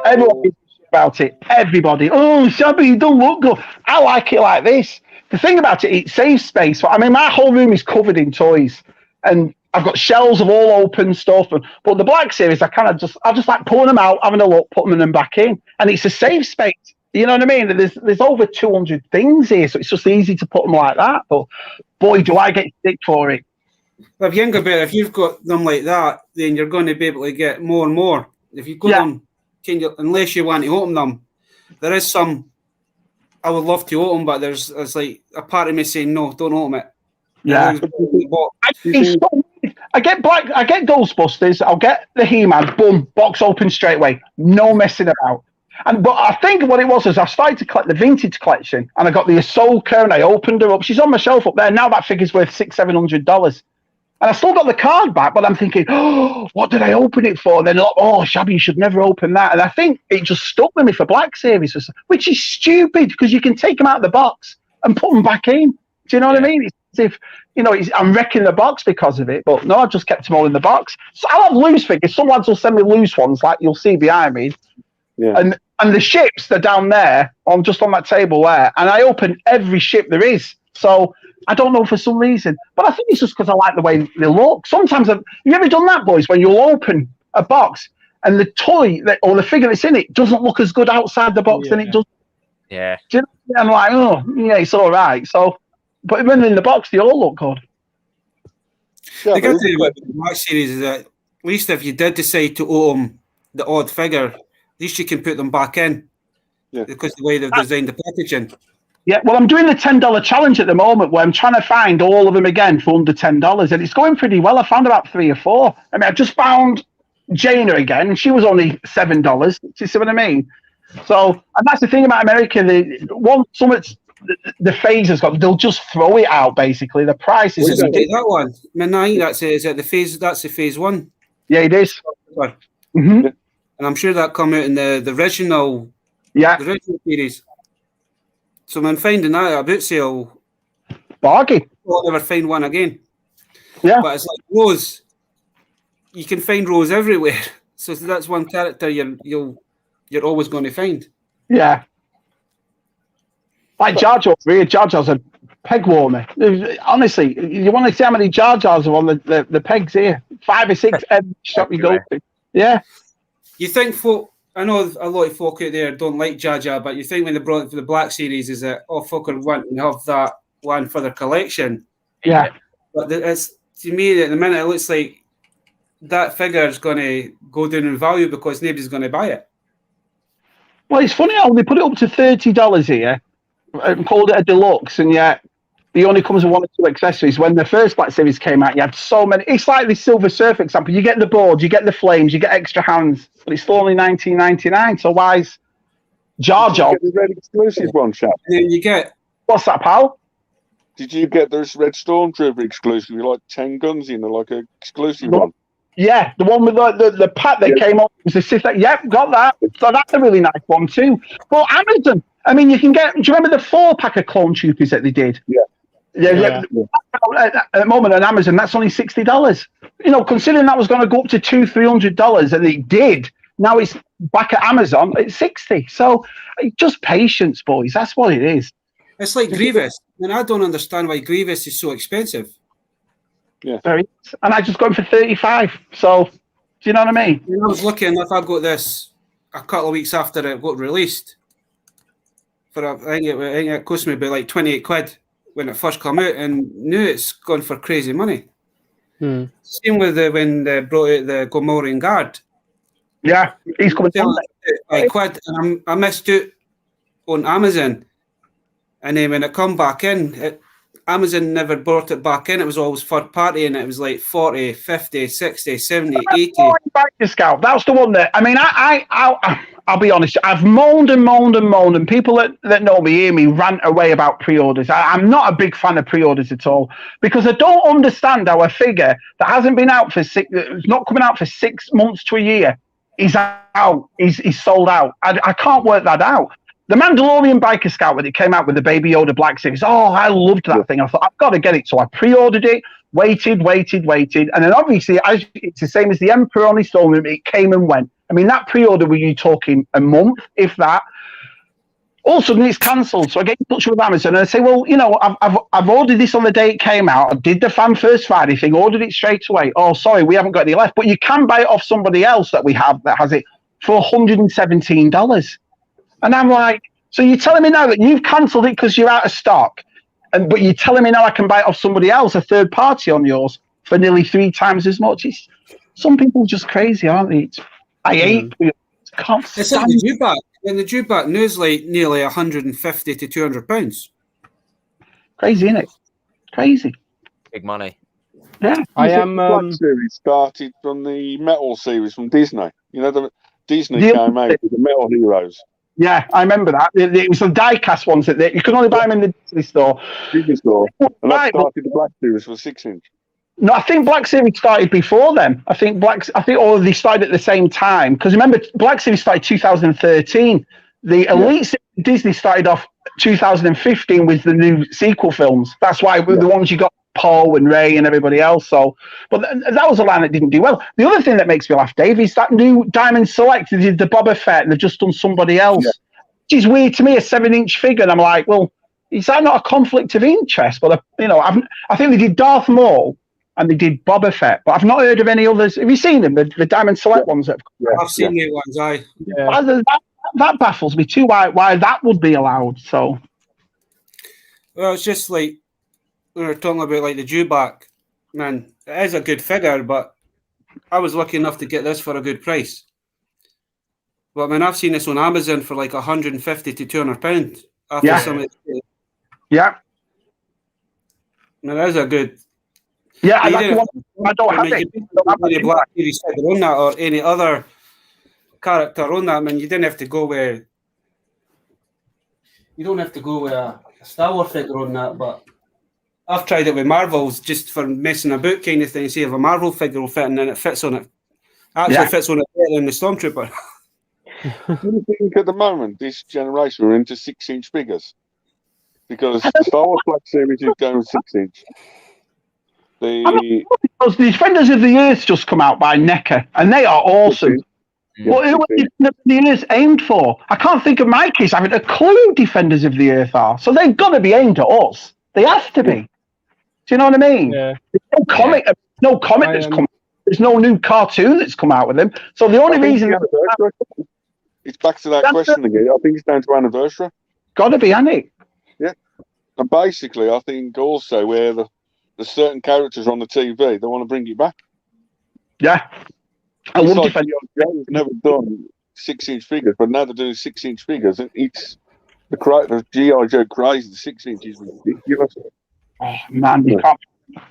Everyone gives a shit about it. Everybody. Oh, Shabby, you don't look good. I like it like this. The thing about it saves space. I mean, my whole room is covered in toys, and I've got shelves of all open stuff. But the Black Series, I just like pulling them out, having a look, putting them back in, and it's a safe space. You know what I mean? There's over 200 things here, so it's just easy to put them like that. But boy, do I get sick for it. Well, if you've got them like that, then you're going to be able to get more and more. If you've got them, unless you want to open them, there is some I would love to open, but there's like a part of me saying no, don't open it. Yeah, I get Ghostbusters. I'll get the He-Man. Boom, box open straight away. No messing about. But I think what it was is I started to collect the vintage collection, and I got the Ahsoka, and I opened her up. She's on my shelf up there now. That figure's worth $600-700, and I still got the card back. But I'm thinking, oh, what did I open it for? And then, oh, Shabby, you should never open that. And I think it just stuck with me for Black Series, which is stupid because you can take them out of the box and put them back in. Do you know what I mean? It's as if, you know, I'm wrecking the box because of it. But no, I just kept them all in the box. So I'll have loose figures. Some lads will send me loose ones, like you'll see behind me. Yeah. And the ships, they're down there, on that table there. And I open every ship there is. So I don't know for some reason. But I think it's just because I like the way they look. Sometimes, have you ever done that, boys, when you'll open a box and the toy or the figure that's in it doesn't look as good outside the box than it does? Yeah. Do you know? I'm like, oh, yeah, it's all right. So, but when they're in the box, they all look good. The good thing about the Black Series is that at least if you did decide to own the odd figure, at least you can put them back in because the way they've designed the packaging. Yeah, well, I'm doing the $10 challenge at the moment where I'm trying to find all of them again for under $10, and it's going pretty well. I found about 3 or 4. I mean, I just found Jaina again, and she was only $7. Do you see what I mean? So, and that's the thing about America. The phase has got, they'll just throw it out, basically. The price is that one. That's the phase. That's the phase 1. Yeah, it is. Mm-hmm. And I'm sure that come out in the original, the original series. So when finding that at a boot sale, bargain. I'll never find one again. Yeah, but it's like Rose. You can find Rose everywhere, so that's one character you're always going to find. Yeah, like Jar Jar. Jar Jar's a peg warmer. Honestly, you want to see how many Jar Jars are on the pegs here? 5 or 6 every shop you go to. Yeah. You think for I know a lot of folk out there don't like Jar Jar, but you think when they brought it for the Black Series, is that folk are wanting to have that one for their collection. Yeah. But it's, to me, at the minute, it looks like that figure is going to go down in value because nobody's going to buy it. Well, it's funny how they put it up to $30 here and called it a deluxe, and yet he only comes with 1 or 2 accessories. When the first Black Series came out, you had so many. It's like the Silver Surfer example. You get the board, you get the flames, you get extra hands, but it's still only $19.99. So why is Jar Jar the red exclusive one, chap? And then you get, what's that, pal? Did you get this red Stormtrooper exclusive with like 10 guns in, like a exclusive one? Yeah, the one with the pack that came up was the Sith. Yep, got that. So that's a really nice one too. But Amazon, I mean, you can get. Do you remember the 4-pack of Clone Troopers that they did? Yeah. At the moment on Amazon, that's only $60. You know, considering that was going to go up to $200-300, and it did. Now it's back at Amazon at $60. So just patience, boys. That's what it is. it's like Grievous. And I don't understand why Grievous is so expensive. And I just got him for $35. So, do you know what I mean? I was looking if I got this a couple of weeks after it got released. I think it cost me about like 28 quid when it first came out, and now it's gone for crazy money. Same with when they brought out the Gomorian Guard. Yeah, he's coming down. Like quid, and I missed out on Amazon. And then when it come back in, Amazon never brought it back in. It was always third party, and it was like 40, 50, 60, 70, 80. Scout. That's the one that, I mean, I'll be honest. I've moaned and moaned and moaned, and people that know me hear me rant away about pre-orders. I'm not a big fan of pre-orders at all, because I don't understand how a figure that hasn't been out for it's not coming out for 6 months to a year, is out. He's sold out. I can't work that out. The Mandalorian Biker Scout, when it came out with the Baby Yoda Black Series, I loved that thing. I thought, I've got to get it. So I pre-ordered it, waited. And then obviously, it's the same as the Emperor on his throne room. It came and went. I mean, that pre-order, were you talking a month, if that? All of a sudden, it's cancelled. So I get in touch with Amazon and I say, well, you know, I've ordered this on the day it came out. I did the Fan First Friday thing, ordered it straight away. Oh, sorry, we haven't got any left. But you can buy it off somebody else that we have that has it for $117. And I'm like, so you're telling me now that you've cancelled it because you're out of stock, but you're telling me now I can buy it off somebody else, a third party on yours, for nearly 3 times as much? Some people are just crazy, aren't they? I hate it. It's like the dewback. And the dewback now is like nearly £150 to £200. Crazy, isn't it? Crazy. Big money. Yeah. I am. Black series started from the Metal series from Disney. You know, the Disney came out with the Metal Heroes. Yeah, I remember that. It was the die-cast ones that you could only buy them in the Disney store. And that started the Black series for 6-inch. No, I think Black Series started before then. I think all of these started at the same time. Because remember, Black Series started 2013. The Elite Series Disney started off 2015 with the new sequel films. That's why the ones you got, Poe and Ray and everybody else. So, but that was a line that didn't do well. The other thing that makes me laugh, Dave, is that new Diamond Select. They did the Boba Fett and they've just done somebody else. Yeah. Which is weird to me, a 7-inch figure. And I'm like, well, is that not a conflict of interest? But, I think they did Darth Maul and they did Boba Fett, but I've not heard of any others. Have you seen them, the Diamond Select ones? I've seen new ones, That baffles me too, why that would be allowed. So, well, it's just like we were talking about, like the dewback. Man, it is a good figure, but I was lucky enough to get this for a good price. But I mean, I've seen this on Amazon for like £150 to £200 after some of the. Yeah. Now that is a good. Yeah, I don't have it. Any Black Series figure on that, or any other character on that. I mean, you didn't have to go with. You don't have to go with a Star Wars figure on that, but I've tried it with Marvels just for messing about kind of thing. See if a Marvel figure will fit, and then it fits on it. Actually, fits on it better than the Stormtrooper. Do you think at the moment this generation we're into 6-inch figures? Because Star Wars Black Series is going 6-inch. Because the Defenders of the Earth just come out by NECA, and they are awesome. What are Defenders of the Earth aimed for? I can't think of my case having a clue who Defenders of the Earth are. So they've got to be aimed at us. They have to be. Do you know what I mean? Yeah. There's no comic that's come out. There's no new cartoon that's come out with them. So the only reason... it's back to that question again. I think it's down to anniversary. Got to be, hasn't it? Yeah. And basically, I think also where the certain characters on the TV, they want to bring it back. Yeah. I It's would like defend G.I. never done 6-inch figures, but now they're doing 6-inch figures, and it's the G.I. Joe craze. The 6-inch is ridiculous. Oh, man, you can't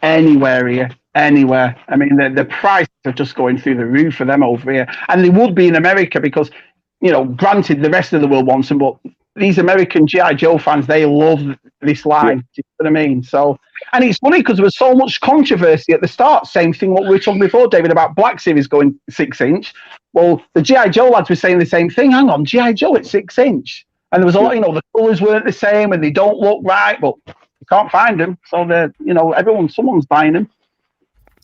anywhere here. Anywhere. I mean, the prices are just going through the roof for them over here. And they would be in America because, you know, granted, the rest of the world wants them, but these American G.I. Joe fans, they love this line. Yeah. You know what I mean? So, and it's funny because there was so much controversy at the start. Same thing what we were talking before, David, about Black Series going 6-inch. Well, the G.I. Joe lads were saying the same thing. Hang on, G.I. Joe at 6-inch. And there was a lot, you know, the colours weren't the same and they don't look right, but you can't find them. So, they're, you know, someone's buying them.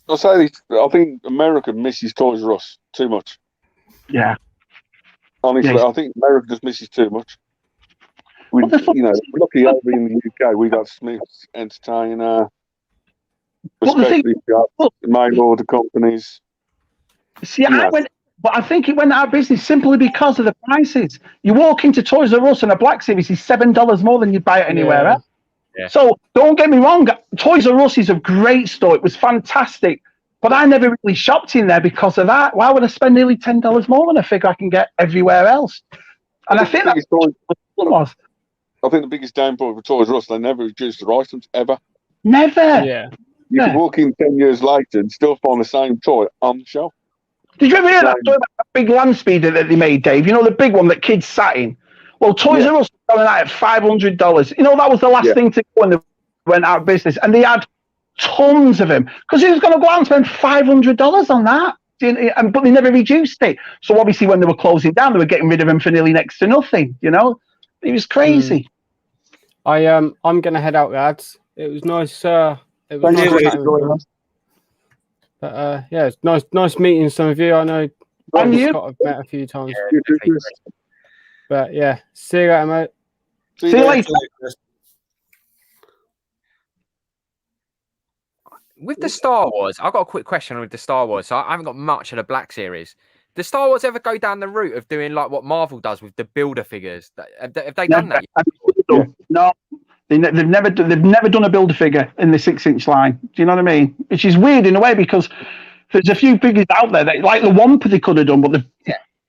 I'll say this, I think America misses Toys R Us too much. Yeah. Honestly, I think America just misses too much. We, you know, lucky over in the UK, we got Smith's, Entertainer, especially mail order companies. See, but I think it went out of business simply because of the prices. You walk into Toys R Us and a Black Series is $7 more than you'd buy it anywhere else. Yeah. So don't get me wrong, Toys R Us is a great store. It was fantastic, but I never really shopped in there because of that. Why would I spend nearly $10 more on a figure I can get everywhere else? And I think that's what it was. I think the biggest downfall for Toys R Us, they never reduced their items ever. Never. Yeah. You can walk in 10 years later and still find the same toy on the shelf. Did you ever hear that story about that big land speeder that they made, Dave? You know, the big one that kids sat in? Well, Toys R Us was selling that at $500. You know, that was the last thing to go when they went out of business. And they had tons of them because he was going to go out and spend $500 on that. But they never reduced it. So obviously when they were closing down, they were getting rid of them for nearly next to nothing, you know? It was crazy. I'm going to head out, lads. It was nice. It was nice. But yeah, it's nice meeting some of you. I know I've met a few times. Yeah, but yeah, see you later, mate. See you later. With the Star Wars, I've got a quick question with the Star Wars. So I haven't got much of the Black Series. Does Star Wars ever go down the route of doing like what Marvel does with the builder figures? Have they done that yet? No. They've never done a builder figure in the 6-inch line. Do you know what I mean? Which is weird in a way because there's a few figures out there that, like the Wampa they could have done, but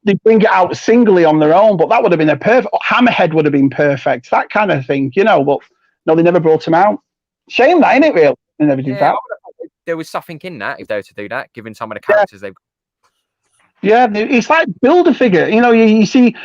they bring it out singly on their own. But that would have been a perfect. Hammerhead would have been perfect. That kind of thing, you know. But no, they never brought them out. Shame that, isn't it? Real? They never did that. There was something in that if they were to do that, given some of the characters they've got. Yeah, it's like builder figure. You know, you see,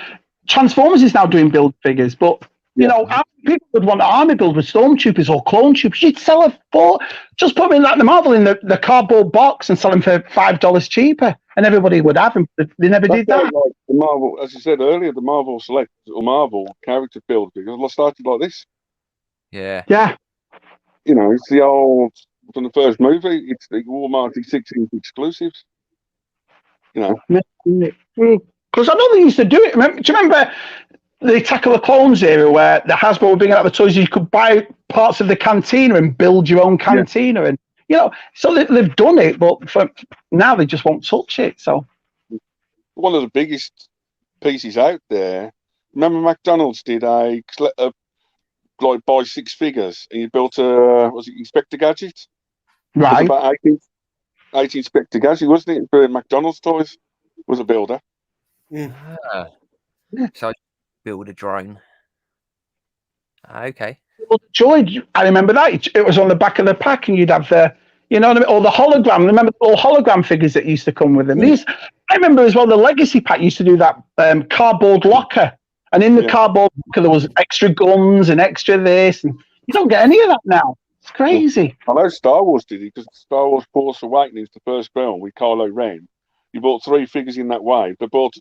Transformers is now doing build figures, but. You know, people would want an army build with stormtroopers or clone troopers. You'd sell it for just put them in like the Marvel in the cardboard box and sell them for $5 cheaper, and everybody would have them. They never did that. Like the Marvel, as you said earlier, the Marvel Select or Marvel character build because started like this. Yeah. Yeah. You know, it's the old from the first movie. It's the Walmart 6-inch exclusives. You know, because I know they used to do it. Do you remember? The Attack of the Clones era where the Hasbro were bringing out the toys, you could buy parts of the cantina and build your own cantina, and you know, so they've done it, but for now they just won't touch it. So one of the biggest pieces out there. Remember, McDonald's did like buy 6 figures, and you built was it Inspector Gadget? Right, it was about 18 Inspector Gadget, wasn't it? For McDonald's toys was a builder. Yeah. So. Build a drone. Okay. Well, Joy, I remember that. It was on the back of the pack, and you'd have the, you know what I mean, or the hologram. Remember the little hologram figures that used to come with them? These, I remember as well. The Legacy pack used to do that cardboard locker, and in the cardboard locker there was extra guns and extra this, and you don't get any of that now. It's crazy. I know Star Wars did it because Star Wars Force Awakens, the first film with Kylo Ren. You bought 3 figures in that way, but built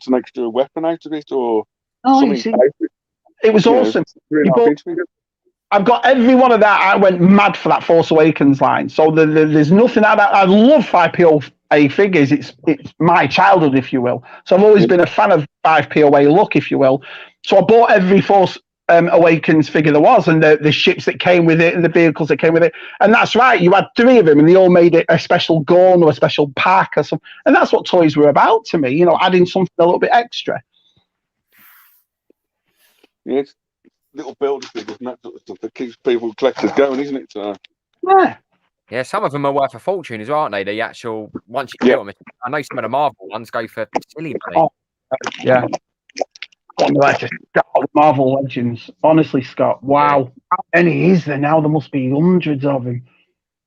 an extra weapon out of it, or. Oh, it was awesome. I've got every one of that. I went mad for that Force Awakens line. So there's nothing out of that. I love 5POA figures. It's my childhood, if you will. So I've always been a fan of 5POA look, if you will. So I bought every Force Awakens figure there was, and the ships that came with it, and the vehicles that came with it. And that's right. You had 3 of them, and they all made it a special gun or a special pack or something. And that's what toys were about to me. You know, adding something a little bit extra. Yeah, it's little builder figures and that sort of stuff that keeps people collectors going, isn't it? So, Yeah. Yeah, some of them are worth a fortune as well, aren't they? The actual once you build them, I know some of the Marvel ones go for silly money. Oh, yeah. Like just Marvel Legends. Honestly, Scott, wow. How many is there now? There must be hundreds of them.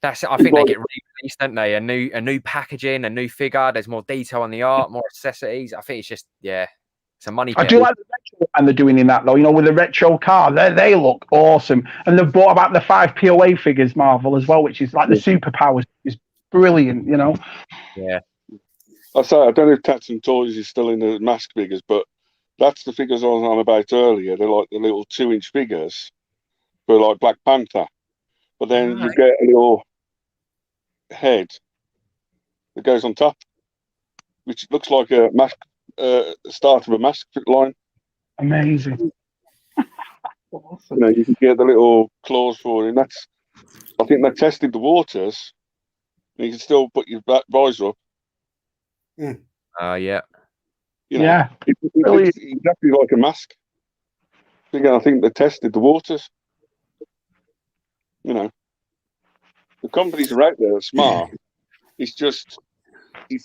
That's it. I think they get released, don't they? A new packaging, a new figure. There's more detail on the art, more accessories. I think it's just it's a money pit. I do like the retro and they're doing in that though. You know, with the retro car, they look awesome. And they've brought about the 5 POA figures, Marvel, as well, which is like the superpowers. Is brilliant, you know. Yeah. I don't know if Tats and Toys is still in the mask figures, but that's the figures I was on about earlier. They're like the little 2-inch figures for like Black Panther. But then you get a little head that goes on top, which looks like a mask, start of a mask line. Amazing. Awesome. You know, you can get the little claws for it. And I think they tested the waters, and you can still put your visor up. Yeah. You know, it's exactly like a mask. I think they tested the waters. You know, the companies are out there are smart. It's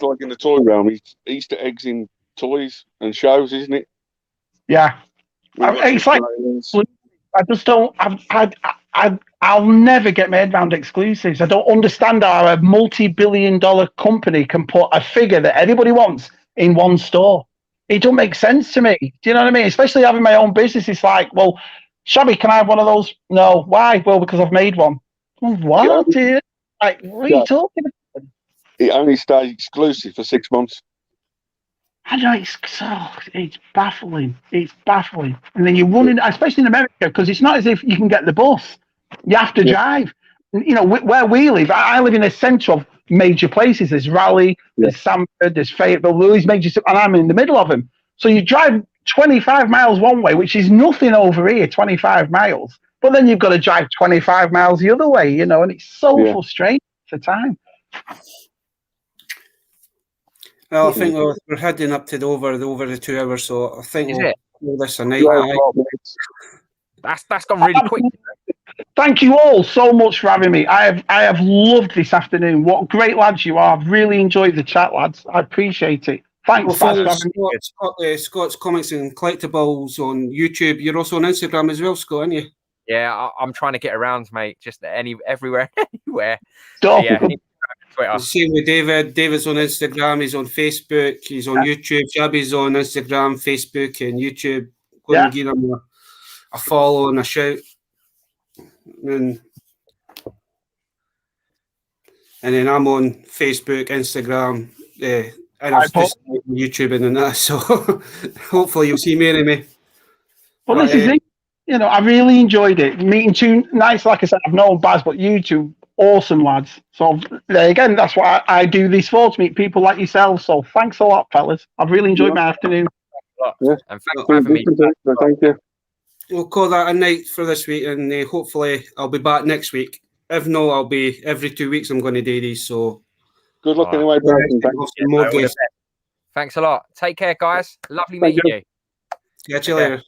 like in the toy realm. It's Easter eggs in toys and shows, isn't it? Yeah. It's like I just don't. I'll never get my head around exclusives. I don't understand how a multi-billion-dollar company can put a figure that anybody wants in one store. It don't make sense to me. Do you know what I mean? Especially having my own business. It's like, well, Shabby, can I have one of those? No. Why? Well, because I've made one. Well, what? Dude? Like, what are you talking about? It only stays exclusive for 6 months. I know it's baffling. It's baffling. And then you're running, especially in America, because it's not as if you can get the bus. You have to drive. You know, where we live, I live in the centre of major places. There's Raleigh, there's Sanford, there's Fayetteville, all these major, and I'm in the middle of them. So you drive 25 miles one way, which is nothing over here, 25 miles. But then you've got to drive 25 miles the other way, you know, and it's so frustrating at the time. Well, I think we're heading up to over the 2 hours, so I think we'll call this a night. That's gone really quick. Thank you all so much for having me. I have loved this afternoon. What great lads you are. I've really enjoyed the chat, lads. I appreciate it. Thanks, Scott's Comics and Collectables on YouTube. You're also on Instagram as well, Scott, aren't you? Yeah, I'm trying to get around, mate. Just everywhere, anywhere. Stop. Yeah. Twitter. Same with David. David's on Instagram. He's on Facebook. He's on YouTube. Shabby's on Instagram, Facebook, and YouTube. Go and give him a follow and a shout. And then I'm on Facebook, Instagram, and I've just YouTube and that. So hopefully you'll see more of me. Well, this is it. You know, I really enjoyed it. Meeting two nice, like I said, I've known Baz, but you two, awesome lads. So again, that's what I do this for, to meet people like yourselves. So thanks a lot, fellas. I've really enjoyed my afternoon. Yeah. And thanks for having me. Thank you. We'll call that a night for this week, and hopefully I'll be back next week. If not, I'll be every 2 weeks. I'm going to do these. So good luck anyway, Thanks a lot. Take care, guys. Lovely meeting you. Catch you later.